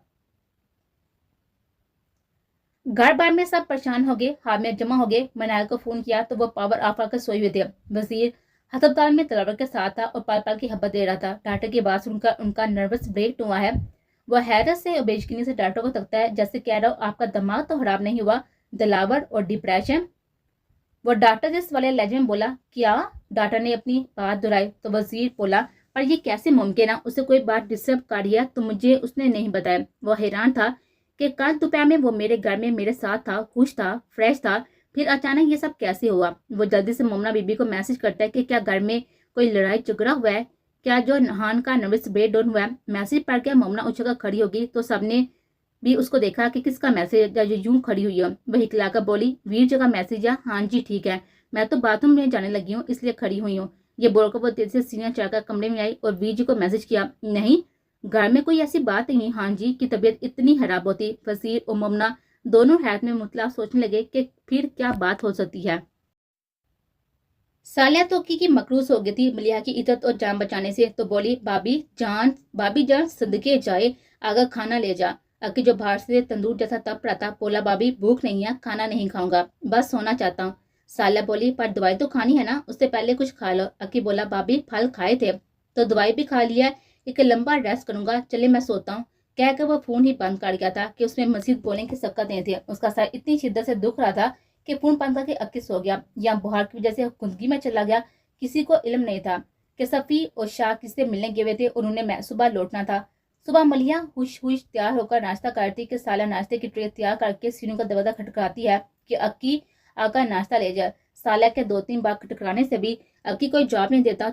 घर बार में सब परेशान हो गए, हामिद जमा हो गए। मनाहिल को फोन किया तो वो पावर ऑफ कर सोए हुए थे। वजीर अस्पताल में दिलावर के साथ था और पल पल की हब्बत दे रहा था। डॉक्टर की बात सुनकर उनका नर्वस ब्रेक हुआ है। वह हैरत से और बेयकीनी से डॉक्टर को तकता है, जैसे कह रहा हो आपका दिमाग तो खराब नहीं हुआ दिलावर, और डिप्रेशन? वो डॉक्टर जिस वाले लहजे में बोला, क्या? डॉक्टर ने अपनी बात दोहराई तो वजीर बोला, पर ये कैसे मुमकिन है? उसे कोई बात डिस्टर्ब कर दिया तो मुझे उसने नहीं बताया। वो हैरान था कि कल दोपहर में वो मेरे घर में मेरे साथ था, खुश था, फ्रेश था, फिर अचानक ये सब कैसे हुआ? वो जल्दी से मोमना बीबी को मैसेज करता है कि क्या घर में कोई लड़ाई झगड़ा हुआ है, क्या जो नहान का नर्वस ब्रेक डाउन हुआ है। मैसेज पढ़ के मोमना उछलकर खड़ी होगी तो सबने भी उसको देखा कि किसका मैसेज है जो यूं खड़ी हुई है। वही खिलाकर बोली, वीर जी का मैसेज है। हाँ जी ठीक है, मैं तो बाथरूम में जाने लगी हूँ इसलिए खड़ी हुई हूँ। ये बोलकर वो तेजी से सीना चढ़कर कमरे में आई और वीर जी को मैसेज किया, नहीं घर में कोई ऐसी बात नहीं हाँ जी की तबीयत इतनी खराब होती। वसीर और मोमना दोनों हैरत में मुतला सोचने लगे कि फिर क्या बात हो सकती है। सालिया तो की मकरूज हो गई थी मलिया की इज्जत और जान बचाने से, तो बोली, भाभी जान सदके जाए, आगा खाना ले जा। अक्की जो बाहर से तंदूर जैसा तप रहा था बोला, भाभी भूख नहीं है, खाना नहीं खाऊंगा, बस सोना चाहता हूँ। सालिया बोली, पर दवाई तो खानी है ना, उससे पहले कुछ खा लो। अक्की बोला, भाभी फल खाए थे तो दवाई भी खा लिया, एक लंबा रेस्ट करूंगा, चले मैं सोता हूँ। कहकर वो फोन ही बंद कर गया था कि उसमें मजीद बोलने की शक्कत नहीं थी। उसका सर इतनी शिद्दत से दुख रहा था कि फोन बंद करके अक्की सो गया, या बुखार की वजह से खुदगी में चला गया। किसी को इल्म नहीं था कि सफ़ी और शाह किससे मिलने गए हुए थे, उन्होंने सुबह लौटना था। सुबह मलिया हुश हुश तैयार होकर नाश्ता करती कि साला नाश्ते की ट्रे तैयार करके सीनों का दरवाजा खटखटाती है कि अक्की आकर नाश्ता ले जाए। साला के 2-3 बार टकराने से भी अक्की कोई जवाब नहीं देता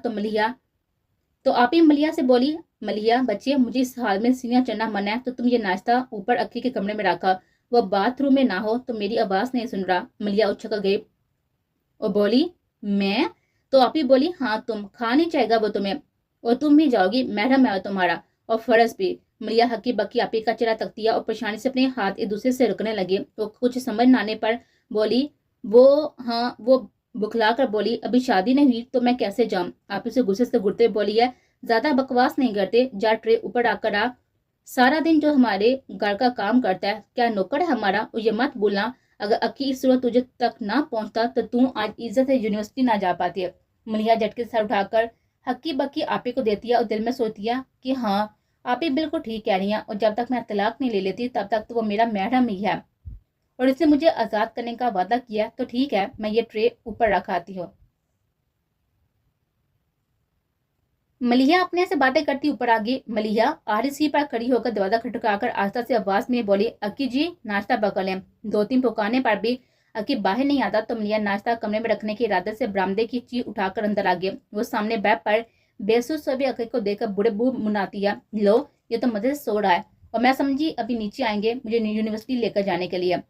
तो आप ही मलिया से बोली, मलिया बच्चे मुझे इस हाल में सीनियर चढ़ना मना है, तो तुम ये नाश्ता ऊपर अक्की के कमरे में रखा, वो बाथरूम में ना हो तो मेरी आवाज नहीं सुन रहा। मलिया उछल गई और बोली, मैं? तो आप ही बोली, हाँ तुम, खा नहीं चाहेगा वो तुम्हें, और तुम भी जाओगी, मैडम है तुम्हारा और फर्ज भी। मलिया हकी बकी आपी का चेहरा तकतिया और परेशानी से अपने हाथ एक दूसरे से रुकने लगे। वो कुछ समझ न आने पर बोली, वो बुखला कर बोली, अभी शादी नहीं हुई तो मैं कैसे जाऊं? आप इसे गुस्से से घुटते बोली है, ज्यादा बकवास नहीं करते, जा ट्रे ऊपर आकर आ, सारा दिन जो हमारे घर का काम करता है क्या नौकर है हमारा? और ये मत बोलना, अगर अक्की इस सूरत तुझे तक ना पहुंचता तो तू आज इज्जत से यूनिवर्सिटी ना जा पाती। मलिया झटके से सर उठाकर हक्की बक्की आपी को देती है और दिल में सोचती है कि हाँ आपी बिल्कुल ठीक कह रही है, और जब तक मैं तलाक नहीं ले लेती तब तक तो वो मेरा महरम ही है, और इसने मुझे आजाद करने का वादा किया तो ठीक है, मैं ये ट्रे ऊपर रखाती हूँ। मलिया अपने से बातें करती ऊपर आ गई। मलिया आरसी पर खड़ी होकर दरवाजा खटखटाकर आस्था से आवाज में बोली, अक्की जी नाश्ता पका लें। 2-3 पुकाने पर भी अक्की बाहर नहीं आता तो मलिया नाश्ता कमरे में रखने के इरादे से बरामदे की चीज उठाकर अंदर आ गई। वो सामने बैठ पर बेसुस सभी अक्की को देखकर बुढ़े बूढ़ मुनाती है, लो ये तो मजे से सो रहा है, और मैं समझी अभी नीचे आएंगे मुझे यूनिवर्सिटी लेकर जाने के लिए।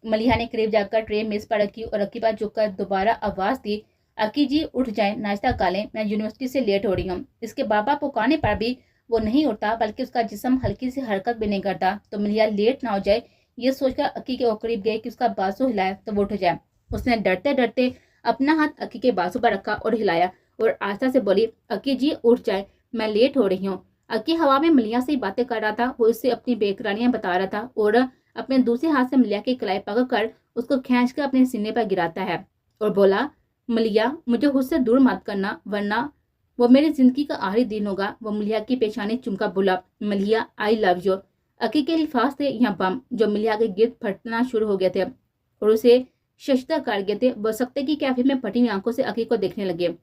मलिया ने करीब जाकर ट्रे मेज पर रखी और अक्की पर झुककर दोबारा आवाज दी, अक्की जी उठ जाए, नाश्ता खा लें, मैं यूनिवर्सिटी से लेट हो रही हूँ। इसके बाबा पुकाने पर भी वो नहीं उठता, बल्कि उसका जिस्म हल्की सी हरकत भी नहीं करता। तो मलिया लेट ना हो जाए ये सोचकर अक्की के करीब गए कि उसका बाजू हिलाए तो वो उठ जाए। उसने डरते डरते अपना हाथ अक्की के बाजू पर रखा और हिलाया और आस्था से बोली, अक्की जी उठ जाए, मैं लेट हो रही हूँ। अक्की हवा में मलिया से बातें कर रहा था, वो उससे अपनी बेकरानियां बता रहा था और अपने दूसरे हाथ से मलिया की कलाई पकड़कर उसको खींचकर अपने सीने पर गिराता है और बोला, मलिया मुझे उससे दूर मत करना वरना वो मेरी जिंदगी का आखिरी दिन होगा। वो मलिया की पेशानी चुमका बोला, मलिया आई लव यू। अक्की के अल्फाज थे यहाँ बम जो मलिया के गिर्द फटना शुरू हो गए थे और उसे शशता कर गए थे। वो सख्ते की कैफे में फटी हुई आंखों से अक्की को देखने लगे।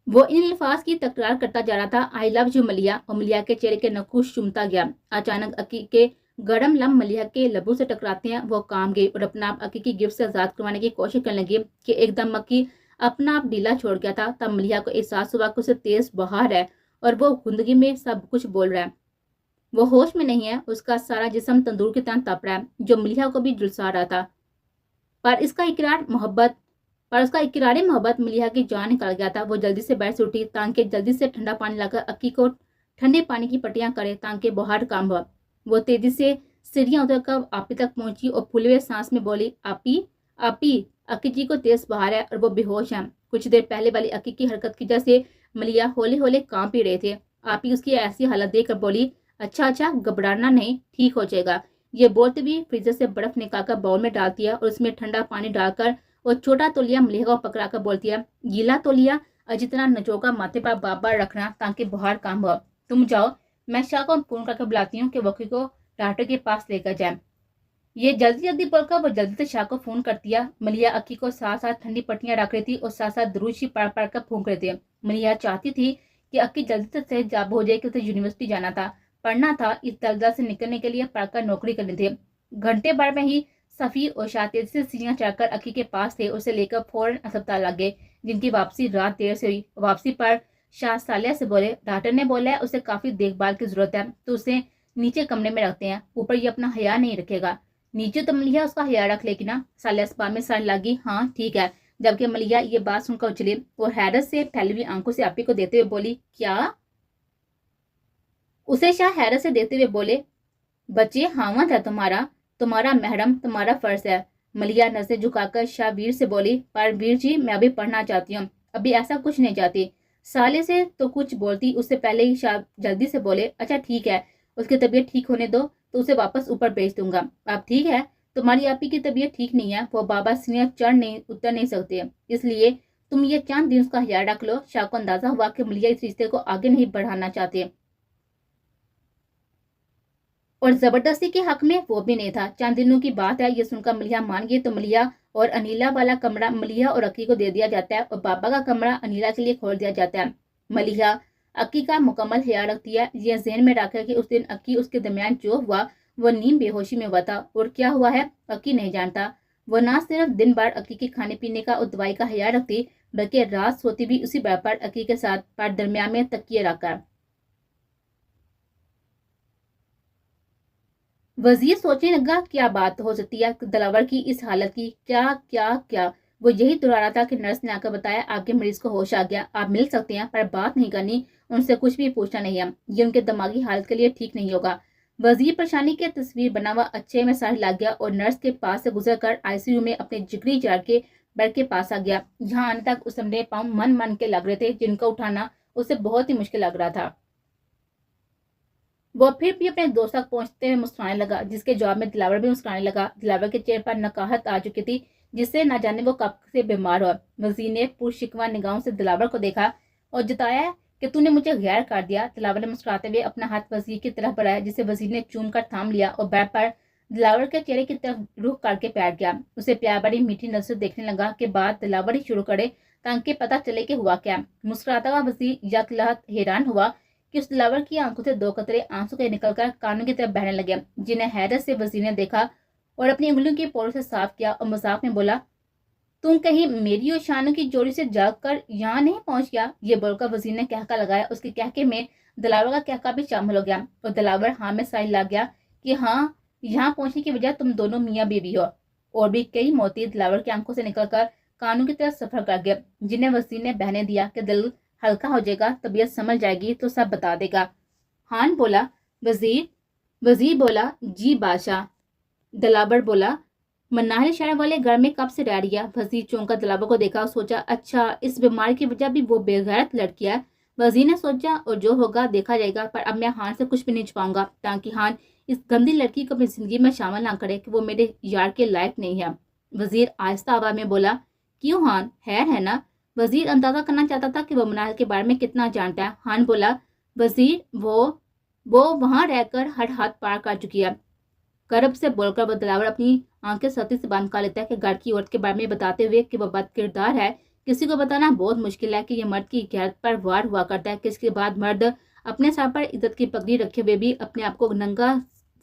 वो इन अल्फाज की तकरार करता जा रहा था, आई लव यू मलिया, और मलिया के चेहरे के नकुश चुमता गया। अचानक अक्की के गरम लम मलिया के लबों से टकराते हैं, वो काम गई और अपना आप अक्की की गिफ्ट से आजाद करवाने की कोशिश करने लगी कि एकदम अक्की अपना आप ढीला छोड़ गया था। तब मलिया को एहसास हुआ कि उसे तेज बहार है और वो जिंदगी में सब कुछ बोल रहा है। वो होश में नहीं है, उसका सारा जिस्म तंदूर की तरह तप रहा है जो मलिया को भी झुलसा रहा था। पर उसका इकरार मोहब्बत मलिया की जान निकाल गया था। वो जल्दी से बैठ से उठी ताकि जल्दी से ठंडा पानी लाकर अक्की को ठंडे पानी की पट्टियां करे ताकि बुखार काम हुआ। वो तेजी से सीढ़ियां उतरकर आपी तक पहुंची और फूले हुए सांस में बोली, आपी आपी। अक्की जी को तेज बहार है और वो बेहोश है। कुछ देर पहले वाली अक्की की हरकत की वजह से मलिया होले होले कांप ही रहे थे। आपी उसकी ऐसी हालत देखकर बोली, अच्छा घबराना नहीं, ठीक हो जाएगा। ये बोलते भी फ्रीजर से बर्फ निकालकर बाउल में डाल दिया और उसमें ठंडा पानी डालकर वो छोटा तौलिया मलिया को पकड़ा कर बोलती है, गीला तौलिया जितना नचोका माथे पर बार बार रखना ताकि बुखार काम हो। तुम जाओ, मैं शाह को फोन करके बुलाती हूँ कि वकील को डॉक्टर के पास लेकर जाए। ये जल्दी बोलकर वो जल्दी से शाह को फोन कर दिया। मलिया अक्की को साथ साथ ठंडी पट्टियां रख रही थी और साथ साथ दरूशी पढ़ पढ़ कर फूंक रहे थे। मलिया चाहती थी कि अक्की जल्दी से जाब हो जाए कि उसे यूनिवर्सिटी जाना था, पढ़ना था, इस दलदल से निकलने के लिए पढ़कर नौकरी करनी थी। घंटे भर में ही सफी और शाह तेजी से सीढ़ियां चढ़कर अक्की के पास थे। उसे लेकर फौरन अस्पताल लग गए, जिनकी वापसी रात देर से हुई। वापसी पर शाह सालिया से बोले, डॉक्टर ने बोला है उसे काफी देखभाल की जरूरत है तो उसे नीचे कमरे में रखते हैं, ऊपर ये अपना हया नहीं रखेगा। नीचे तो मलिया उसका हया रख लेगी ना? सालिया इस बात में सर लगी, हाँ ठीक है। जबकि मलिया ये बात सुनकर उछली और हैरत से फैली हुई आंखों से आपी को देते हुए बोली, क्या? उसे शाह हैरत से देते हुए बोले, बच्चे हावत है तुम्हारा महरम, तुम्हारा फर्ज है। मलिया नजर झुकाकर शाह वीर से बोली, पर वीर जी मैं अभी पढ़ना चाहती हूँ, अभी ऐसा कुछ नहीं चाहती। साले से तो कुछ बोलती उससे पहले ही शाह जल्दी से बोले, अच्छा ठीक है, उसकी तबीयत ठीक होने दो तो उसे वापस ऊपर भेज दूंगा। अब ठीक है, तुम्हारी आपी की तबीयत ठीक नहीं है, वो बाबा सीनियर उतर नहीं सकते, इसलिए तुम ये चंद दिन उसका ख्याल रख लो। शाह को अंदाजा हुआ कि मलिया इस रिश्ते को आगे नहीं बढ़ाना चाहते और जबरदस्ती के हक में वो भी नहीं था। चंद दिनों की बात है, ये सुनकर मलिया मान गई तो मलिया और अनिला वाला कमरा मलिया और अक्की को दे दिया जाता है और बाबा का कमरा अनिला के लिए खोल दिया जाता है। मलिया अक्की का मुकम्मल ख्याल रखती है। ये ज़हन में रखकर कि उस दिन अक्की उसके दरमियान जो हुआ वो नीम बेहोशी में हुआ था और क्या हुआ है अक्की नहीं जानता। وہ نہ صرف دن بھر عقیل کے کھانے پینے کا اور دوائی کا خیال رکھتی بلکہ رات سوتی بھی اسی بیڈ پر عقیل کے ساتھ پر درمیان میں تکیے رکھ کر۔ وزیر سوچنے لگا کیا بات ہو سکتی ہے دلاور کی اس حالت کی، کیا وہ یہی دہرا رہا تھا کہ نرس نے آ کر بتایا آپ کے مریض کو ہوش آ گیا، آپ مل سکتے ہیں پر بات نہیں کرنی، ان سے کچھ بھی پوچھنا نہیں ہے، یہ ان کے دماغی حالت کے لیے ٹھیک نہیں ہوگا۔ وزیر پریشانی کے تصویر بنا ہوا اچھے میں سر لگ گیا اور نرس کے پاس سے گزر کر آئی سی یو میں اپنے جگری جاڑ کے بیڈ کے پاس آ گیا۔ یہاں آنے تک اس نے پاؤں من کے لگ رہے تھے جن کو اٹھانا اسے بہت ہی مشکل لگ رہا تھا۔ وہ پھر بھی اپنے دوست تک پہنچتے ہوئے مسکرانے لگا، جس کے جواب میں دلاور بھی مسکرانے لگا۔ دلاور کے چہرے پر نقاہت آ چکی تھی جس سے نہ جانے وہ کب سے بیمار ہوا۔ وزیر نے پرشکوہ نگاہوں سے دلاور کو دیکھا اور جتایا کہ تو نے مجھے غیر کر دیا۔ دلاور نے مسکراتے ہوئے اپنا ہاتھ وزیر کی طرف بڑھایا جسے وزیر نے چوم کر تھام لیا اور بیڈ پر دلاور کے چہرے کی طرف رخ کر کے بیٹھ گیا۔ اسے پیار بڑی میٹھی نظر سے دیکھنے لگا کہ بات دلاور ہی شروع کرے تاکہ پتہ چلے کہ ہوا کیا۔ مسکراتا ہوا وزیر یک لحظت حیران ہوا کہ اس دلاور کی آنکھوں سے دو قطرے آنسو کے نکل کر کانوں کی طرف بہنے لگے، جنہیں حیرت سے وزیر نے دیکھا اور اپنی انگلیوں کی پوروں سے صاف کیا اور مذاق میں بولا تم کہیں میری اور شانو کی جوڑی سے جاگ کر یہاں نہیں پہنچ گیا؟ یہ بول کر وزیر نے کہکا لگایا۔ اس کے کہکے میں دلاور کا کہکا بھی شامل ہو گیا اور دلاور ہاں میں سائل لگ گیا کہ ہاں یہاں پہنچنے کی وجہ تم دونوں میاں بیوی ہو۔ اور بھی کئی موتی دلاور کی آنکھوں سے نکل کر کانوں کی طرف سفر کر گئے، جنہیں وزیر نے بہنے دیا کہ دل ہلکا ہو جائے گا، طبیعت سمجھ جائے گی تو سب بتا دے گا۔ خان بولا وزیر بولا جی بادشاہ۔ دلاور بولا مناہل شہر والے گھر میں کب سے رہ رہی ہے؟ وزیر چونکا دلاور کو دیکھا اور سوچا اچھا اس بیماری کی وجہ بھی وہ بے غیرت لڑکی ہے۔ وزیر نے سوچا اور جو ہوگا دیکھا جائے گا، پر اب میں خان سے کچھ بھی نہیں چھپاؤں گا تاکہ خان اس گندی لڑکی کو اپنی زندگی میں شامل نہ کرے کہ وہ میرے یار کے لائق نہیں ہے۔ وزیر آہستہ آواز میں بولا کیوں خان، خیر ہے نا؟ وزیر اندازہ کرنا چاہتا تھا کہ وہ مناہل کے بارے میں کتنا جانتا ہے۔ خان بولا وزیر وہ وہاں رہ کر ہر حد پار کر چکی ہے۔ کرب سے بول کر وہ دلاور اپنی آنکھیں سختی سے بند کر لیتا ہے کہ گھر کی عورت کے بارے میں بتاتے ہوئے کہ وہ بد کردار ہے، کسی کو بتانا بہت مشکل ہے کہ یہ مرد کی غیرت پر وار ہوا کرتا ہے، کہ اس کے بعد مرد اپنے سر پر عزت کی پگڑی رکھے ہوئے بھی اپنے آپ کو ننگا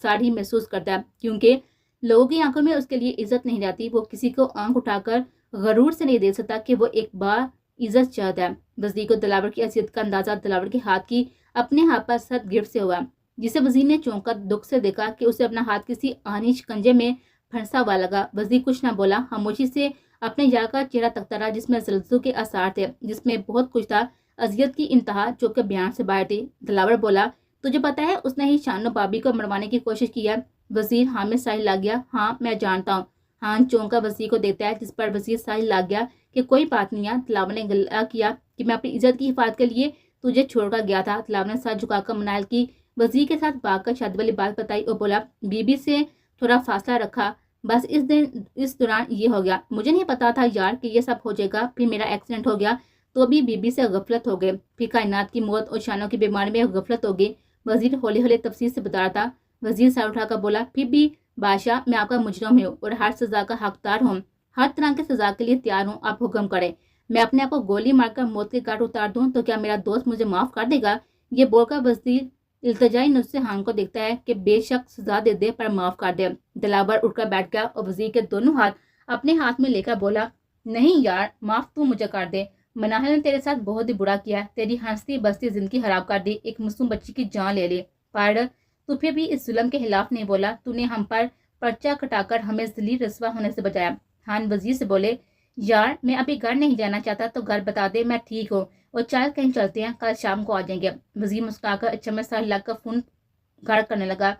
ساڑھی محسوس کرتا ہے، کیونکہ لوگوں کی آنکھوں میں اس کے لیے عزت نہیں جاتی۔ وہ کسی کو آنکھ اٹھا کر غرور سے نہیں دے سکتا کہ وہ ایک با عزت چاہتا ہے۔ وزیر کو دلاور کی حیثیت کا اندازہ دلاور کے ہاتھ کی اپنے ہاتھ پر سخت گرفت سے ہوا، جسے وزیر نے چونک کر دکھ سے دیکھا کہ اسے اپنا ہاتھ کسی آہنی شکنجے میں پھنسا ہوا لگا۔ وزیر کچھ نہ بولا، خاموشی سے اپنے یار کا چہرہ تکتا رہا جس میں زلزلوں کے آثار تھے، جس میں بہت کچھ تھا، اذیت کی انتہا جو کہ بیان سے باہر تھی۔ دلاور بولا تجھے پتا ہے اس نے ہی شانو بابی کو مروانے کی کوشش کی ہے؟ وزیر ہاں میں سائل لگ گیا، ہاں میں جانتا ہوں۔ خان چونکا وزیر کو دیکھتا ہے جس پر وزیر سائل لگ گیا کہ کوئی بات نہیں ہے۔ دلاور نے گلہ کیا کہ میں اپنی عزت کی حفاظت کے لیے تجھے چھوڑ کر گیا تھا۔ دلاور نے سر جھکا کر مناہل کی وزیر کے ساتھ بھاگ کر شادی والی بات بتائی اور بولا بی بی سے تھوڑا فاصلہ رکھا، بس اس دوران یہ ہو گیا، مجھے نہیں پتا تھا یار کہ یہ سب ہو جائے گا، پھر میرا ایکسیڈنٹ ہو گیا تو بھی بی بی سے غفلت ہو گئے، پھر کائنات کی موت اور شانوں کی بیماری میں غفلت ہو گئی۔ وزیر ہولے ہولے تفصیل سے بتا رہا تھا۔ وزیر سر اٹھا کر بولا پھر بھی بادشاہ میں آپ کا مجرم ہوں اور ہر سزا کا حقدار ہوں، ہر طرح کی سزا کے لیے تیار ہوں، آپ حکم کریں، میں اپنے آپ کو گولی مار کر موت کے گھاٹ اتار دوں تو کیا میرا دوست مجھے معاف کر دے گا؟ یہ بول کر وزیر التجائی نظر سے خان کو دیکھتا ہے کہ بے شک سزا دے دے پر معاف کر دے۔ دلاور اٹھ کر بیٹھ گیا اور وزیر کے دونوں ہاتھ اپنے ہاتھ میں لے کر بولا نہیں یار، معاف تو مجھے کر دے، مناہل نے تیرے ساتھ بہت ہی برا کیا ہے، تیری ہنستی بستی زندگی خراب کر دی، ایک معصوم بچی کی جان لے لی، پر تو پھر بھی اس ظلم کے خلاف نہیں بولا، تو نے ہم پر پرچہ کٹا کر ہمیں ذلیل رسوا ہونے سے بچایا۔ خان وزیر سے بولے یار میں ابھی گھر نہیں جانا چاہتا تو گھر بتا دے، میں ٹھیک ہوں اور چل کہیں چلتے ہیں، کل شام کو آ جائیں گے۔ وزیر مسکرا کر اچھا میں سر لگ کر فون گھر کرنے لگا۔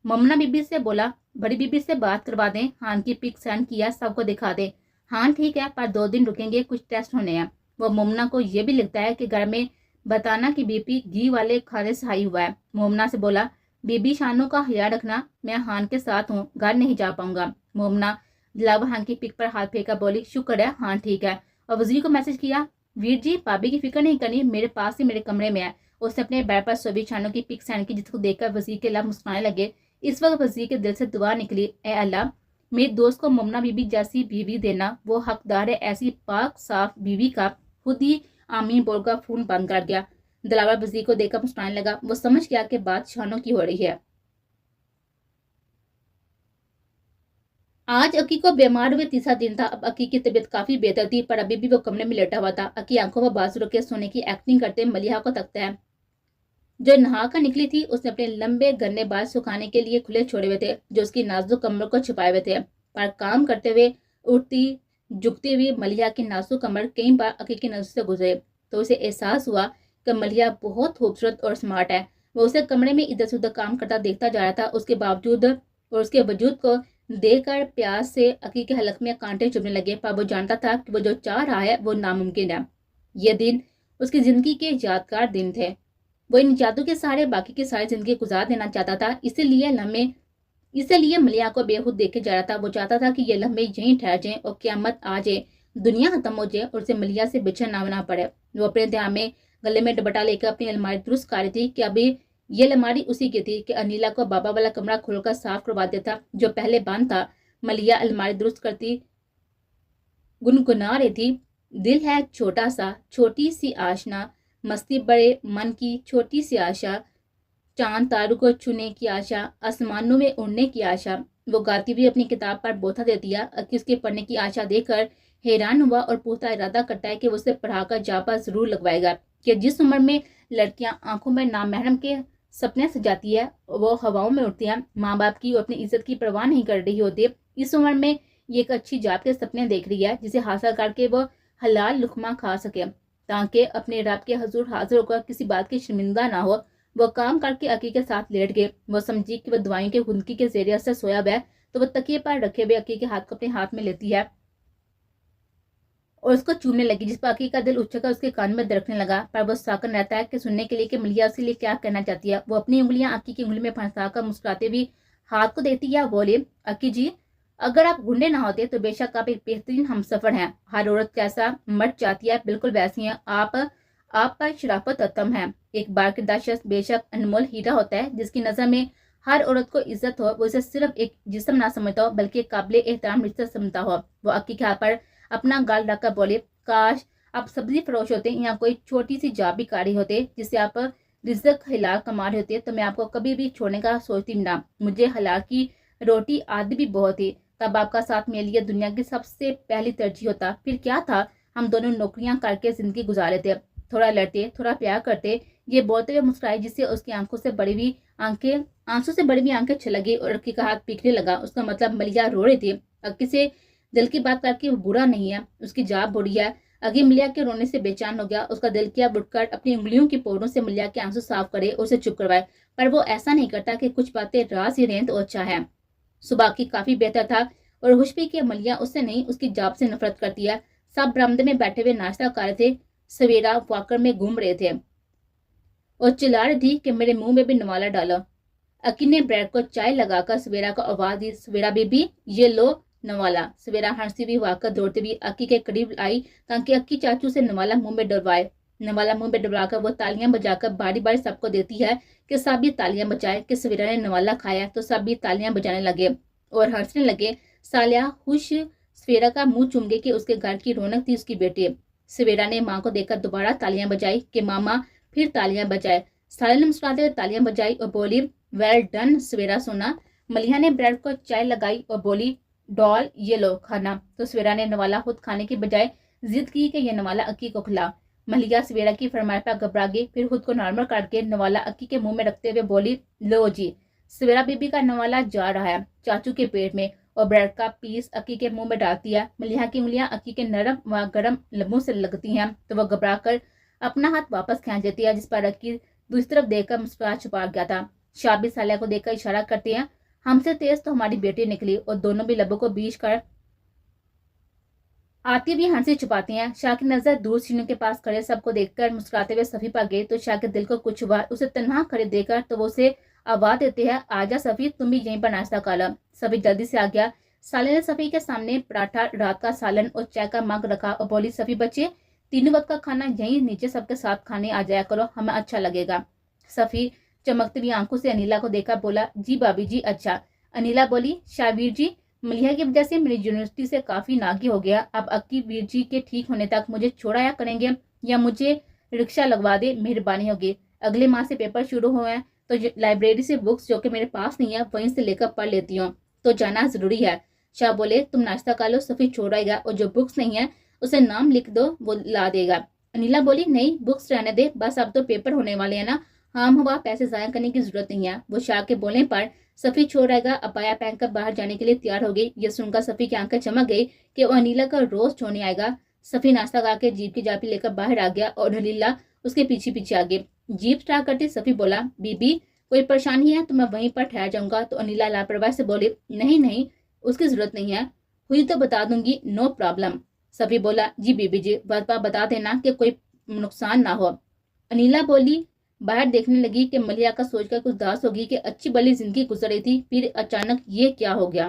ممنا بی بی سے بولا بڑی بی بی سے بات کروا دیں، خان کی پک سینڈ کیا سب کو دکھا دیں۔ ہاں ٹھیک ہے پر 2 دن رکیں گے، کچھ ٹیسٹ ہونے ہیں۔ وہ ممنا کو یہ بھی لکھتا ہے کہ گھر میں بتانا کہ بی پی گھی والے کھانے سے ہائی ہوا ہے۔ ممنا سے بولا بی بی شانو کا خیال رکھنا، میں خان کے ساتھ ہوں، گھر نہیں جا پاؤں گا۔ ممنا دلاور خان کی پک پر ہاتھ پھینکا بولی شکر ہے ہاں ٹھیک ہے، اور وزیر کو میسج کیا ویر جی بابی کی فکر نہیں کرنی، میرے پاس ہی میرے کمرے میں ہے۔ اس نے اپنے بیڈ پر سوبی شانو کی پک سینڈ کی جس کو دیکھ کر وزیر کے لب مسکرانے لگے۔ اس وقت وزیر کے دل سے دعا نکلی اے اللہ میرے دوست کو ممنا بی بی جیسی بیوی دینا، وہ حقدار ہے ایسی پاک صاف بیوی کا۔ خود ہی آمین بول کر فون بند کر گیا۔ دلاور وزیر کو دیکھ کر مسکرانے لگا، وہ سمجھ گیا کہ بات شانو کی ہو رہی ہے۔ आज अक्की को बीमार हुए तीसरा दिन था। अब अक्की की तबीयत काफी बेहतर थी, पर अभी भी वो कमरे में लेटा हुआ था। अक्की आंखों पर बाजू रखे सोने की एक्टिंग करते मलिहा को तकता है, जो नहा कर निकली थी। उसने अपने लंबे गन्ने बाल सुखाने के लिए खुले छोड़े हुए थे, जो उसकी नाजुक कमर को छुपाए हुए थे। पर काम करते हुए उठती झुकती हुई मलिहा की नाजुक कमर कई बार अक्की की नजर से गुजरे, तो उसे एहसास हुआ कि मलिहा बहुत खूबसूरत और स्मार्ट है। वो उसे कमरे में इधर से उधर काम करता देखता जा रहा था। उसके बावजूद और उसके वजूद को देखकर प्यास से अक्की के हलक में कांटे चुभने लगे, पर वो जानता था कि वो जो चाह रहा है वो नामुमकिन है। ये दिन उसकी जिंदगी के यादगार दिन थे। वो इन जादू के सहारे बाकी की सारी जिंदगी गुजार देना चाहता था। इसीलिए मलिया को बेखुद देखे जा रहा था। वो चाहता था कि ये लम्हे यहीं ठहर जाएं और क्यामत आ जाए, दुनिया खत्म हो जाए और उसे मलिया से बिछड़ना ना पड़े। वो अपने ध्यान में गले में दुपट्टा लेकर अपनी अलमारी दुरुस्त कर रही थी कि अभी ये अलमारी उसी की थी कि अनिला को बाबा वाला कमरा खोलकर साफ करवा देता, जो पहले बंद था। मलिया अलमारी दुरुस्त करती गुनगुना रही थी, दिल है छोटा सा, छोटी सी आशना, मस्ती बड़े मन की छोटी सी आशा, चांद तारों को छूने की आशा, आसमानों में उड़ने की आशा। वो गाती हुई अपनी किताब पर बोथा देती है कि उसके पढ़ने की आशा देखकर हैरान हुआ और पूरा इरादा करता है कि वो उसे पढ़ाकर जापा जरूर लगवाएगा कि जिस उम्र में लड़कियां आंखों में नामहरम के सपने सजाती है, वो हवाओं में उड़ती है, माँ बाप की और अपनी इज्जत की परवाह नहीं कर रही होती। इस उम्र में ये एक अच्छी जॉब के सपने देख रही है, जिसे हासिल करके वो हलाल लुकमा खा सके, ताकि अपने रब के हजूर हाजिर होकर किसी बात की शर्मिंदा ना हो। वो काम करके अक्की के साथ लेट गए। वो समझी कि वो दवाइयों के खुनकी के जरिए से सोया हुआ है, तो वो तकिए पर रखे हुए अक्की के हाथ को अपने हाथ में लेती है और उसको चूमने लगी, जिस पर अक्की का दिल उछलकर उसके कान में दरकने लगा। पर वो साकन रहता है कि सुनने के लिए कि मलिया उसके लिए क्या कहना चाहती है। वो अपनी उंगलियां अक्की की उंगली में फंसाकर मुस्कुराते हुए हाथ को देती है। बोले, अक्की जी, अगर आप गुंडे ना होते तो बेशक आप एक बेहतरीन हमसफर हैं। हर औरत कैसा मर्द चाहती है, बिल्कुल वैसी है आप पर शराफत अतम है। एक बारकिरदार शख्स बेशक अनमोल हीरा होता है, जिसकी नजर में हर औरत को इज्जत हो। वो इसे सिर्फ एक जिस्म ना समझता हो, बल्कि एक काबिल एहतराम रिश्ता समझता हो। वो अक्की के हाथ पर अपना गाल रखकर बोले, काश आप सब्जी फरोश होते या कोई छोटी सी जॉब भी कारी होते, जिससे आप रिज्क हलाल कमा रहे होते, तो मैं आपको कभी भी छोड़ने का सोचती ना। मुझे हलाल की रोटी आदि भी बहुत थी, तब आपका साथ मेरे लिए दुनिया की सबसे पहली तरजीह होता। फिर क्या था, हम दोनों नौकरियां करके जिंदगी गुजारे थे, थोड़ा लड़ते थोड़ा प्यार करते। ये बोलते हुए मुस्कुराई, जिससे उसकी आंखों से बड़ी हुई आंखें आंसू से बड़ी हुई आंखें छलक गई और अक्की का हाथ पीकने लगा। उसका मतलब मलिया रो रही थी। अक्की से दिल की बात करके वो बुरा नहीं है, उसकी जाब बुरी है। अगी मलिया के रोने से बेचैन हो गया। उसका दिल किया बुटकर अपनी उंगलियों की पोरों से मलिया के आंसू साफ करे और उसे चुप करवाए, पर वो ऐसा नहीं करता कि कुछ बातें राज ही रहें तो अच्छा है। सुबह की काफी बेहतर था और खुशबी की मलिया उससे नहीं, उसकी जाब से नफरत करती है। सब बरामदे में बैठे हुए नाश्ता कर रहे थे। सवेरा वाकर में घूम रहे थे और चिल्ला रही थी कि मेरे मुंह में भी नवाला डालो। अकी ने ब्रेड को चाय लगाकर सवेरा को आवाज दी, सवेरा बीबी ये लो नवाला। सवेरा हंसती हुई वाकर दौड़ती हुई अक्की के करीब आई, ताकि अक्की चाचू से नवाला मुंह में डलवाए। नवाला मुंह में डलवाकर वो तालियां बजाकर बारी बारी सबको देती है कि सब भी तालियां बजाए कि सवेरा ने नवाला खाया, तो सब भी तालियां बजाने लगे और हंसने लगे। सालिया खुश सवेरा का मुंह चूम गई कि उसके घर की रौनक थी उसकी बेटी। सवेरा ने माँ को देखकर दोबारा तालियां बजाई कि मामा, फिर तालियां बजाए। साले ने मुस्कुराते हुए तालियां बजाई और बोली, वेल डन सवेरा सोना। मलिहा ने ब्रेड को चाय लगाई और बोली, डॉल ये लो खाना। तो सवेरा ने नवाला खुद खाने की बजाय जिद की कि यह नवाला अक्की को खिला। मलिहा सवेरा की फरमाइश पर घबरा गई, फिर खुद को नॉर्मल करके नवाला अक्की के मुंह में रखते हुए बोली, लो जी। सवेरा बीबी का नवाला जा रहा है चाचू के पेट में और ब्रेड का पीस अक्की के मुंह में डालती है। मलिहा की उंगलियां अक्की के नरम व गर्म लबों से लगती हैं, तो वह घबरा कर अपना हाथ वापस खींच देती है, जिस पर अक्की दूसरी तरफ देखकर मुस्कुराहट छुपा गया था। शाबी सालिया को देखकर इशारा करते हैं, हमसे तेज तो हमारी बेटी निकली, और दोनों भी लबों को बीच कर आती भी हंसी छुपाती हैं। शाह की नजर दूर सीनों के पास खड़े सबको देखकर मुस्कुराते हुए सफी पर गई, तो शाह के दिल को कुछ हुआ। उसे तन्हा खड़े देखकर तो वो उसे आवाज देते हैं, आजा सफी, तुम भी यहीं पर नाश्ता खा लो। सफी जल्दी से आ गया। साले ने सफी के सामने पराठा, रात का सालन और चाय का मग रखा और बोली, सफी बच्चे, तीनों वक्त का खाना यहीं नीचे सबके साथ खाने आ जाया करो, हमें अच्छा लगेगा। सफी चमकती हुई आंखों से अनिला को देखा बोला, जी भाभी जी अच्छा। अनिला बोली, शाहवीर जी, मलिहा की वजह से मेरी यूनिवर्सिटी से काफी नागी हो गया। अब अक्की वीर जी के ठीक होने तक मुझे छोड़ाया करेंगे या मुझे रिक्शा लगवा दे, मेहरबानी होगी। अगले माह से पेपर शुरू हुए हैं, तो लाइब्रेरी से बुक्स जो कि मेरे पास नहीं है वहीं से लेकर पढ़ लेती हूँ, तो जाना जरूरी है। شاہ بولے تم ناشتہ کر لو، سفی چھوڑ آئے گا اور جو بکس نہیں ہے اسے نام لکھ دو وہ لا دے گا۔ انیلا بولی نہیں بکس رہنے دے، بس اب تو پیپر ہونے والے ہیں نا، ہم ہوا پیسے ضائع کرنے کی ضرورت نہیں ہے۔ وہ شاہ کے بولنے پر سفی چھوڑ آئے گا ابایا پہن کر باہر جانے کے لیے تیار ہو گئی۔ یہ سن کر سفی کی آنکھیں چمک گئی کہ وہ انیلا کا روز چھوڑنے آئے گا۔ سفی ناشتہ کھا کے جیپ کی چابی لے کر باہر آ گیا اور انیلا اس کے پیچھے پیچھے آگے۔ جیپ سٹارٹ کرتے سفی بولا بی بی کوئی پریشانی ہے تو میں وہیں پر ٹھہر جاؤں گا۔ تو انیلا لاپرواہی سے بولی نہیں اس کی ضرورت نہیں ہے، ہوئی تو بتا دوں گی، نو پرابلم۔ سفی بولا جی بی بی جی بتا دینا کہ کوئی نقصان نہ ہو۔ انیلا بولی باہر دیکھنے لگی کہ ملیحہ کا سوچ کر کچھ داس ہوگی کہ اچھی بلی زندگی گزر رہی تھی، پھر اچانک یہ کیا ہو گیا۔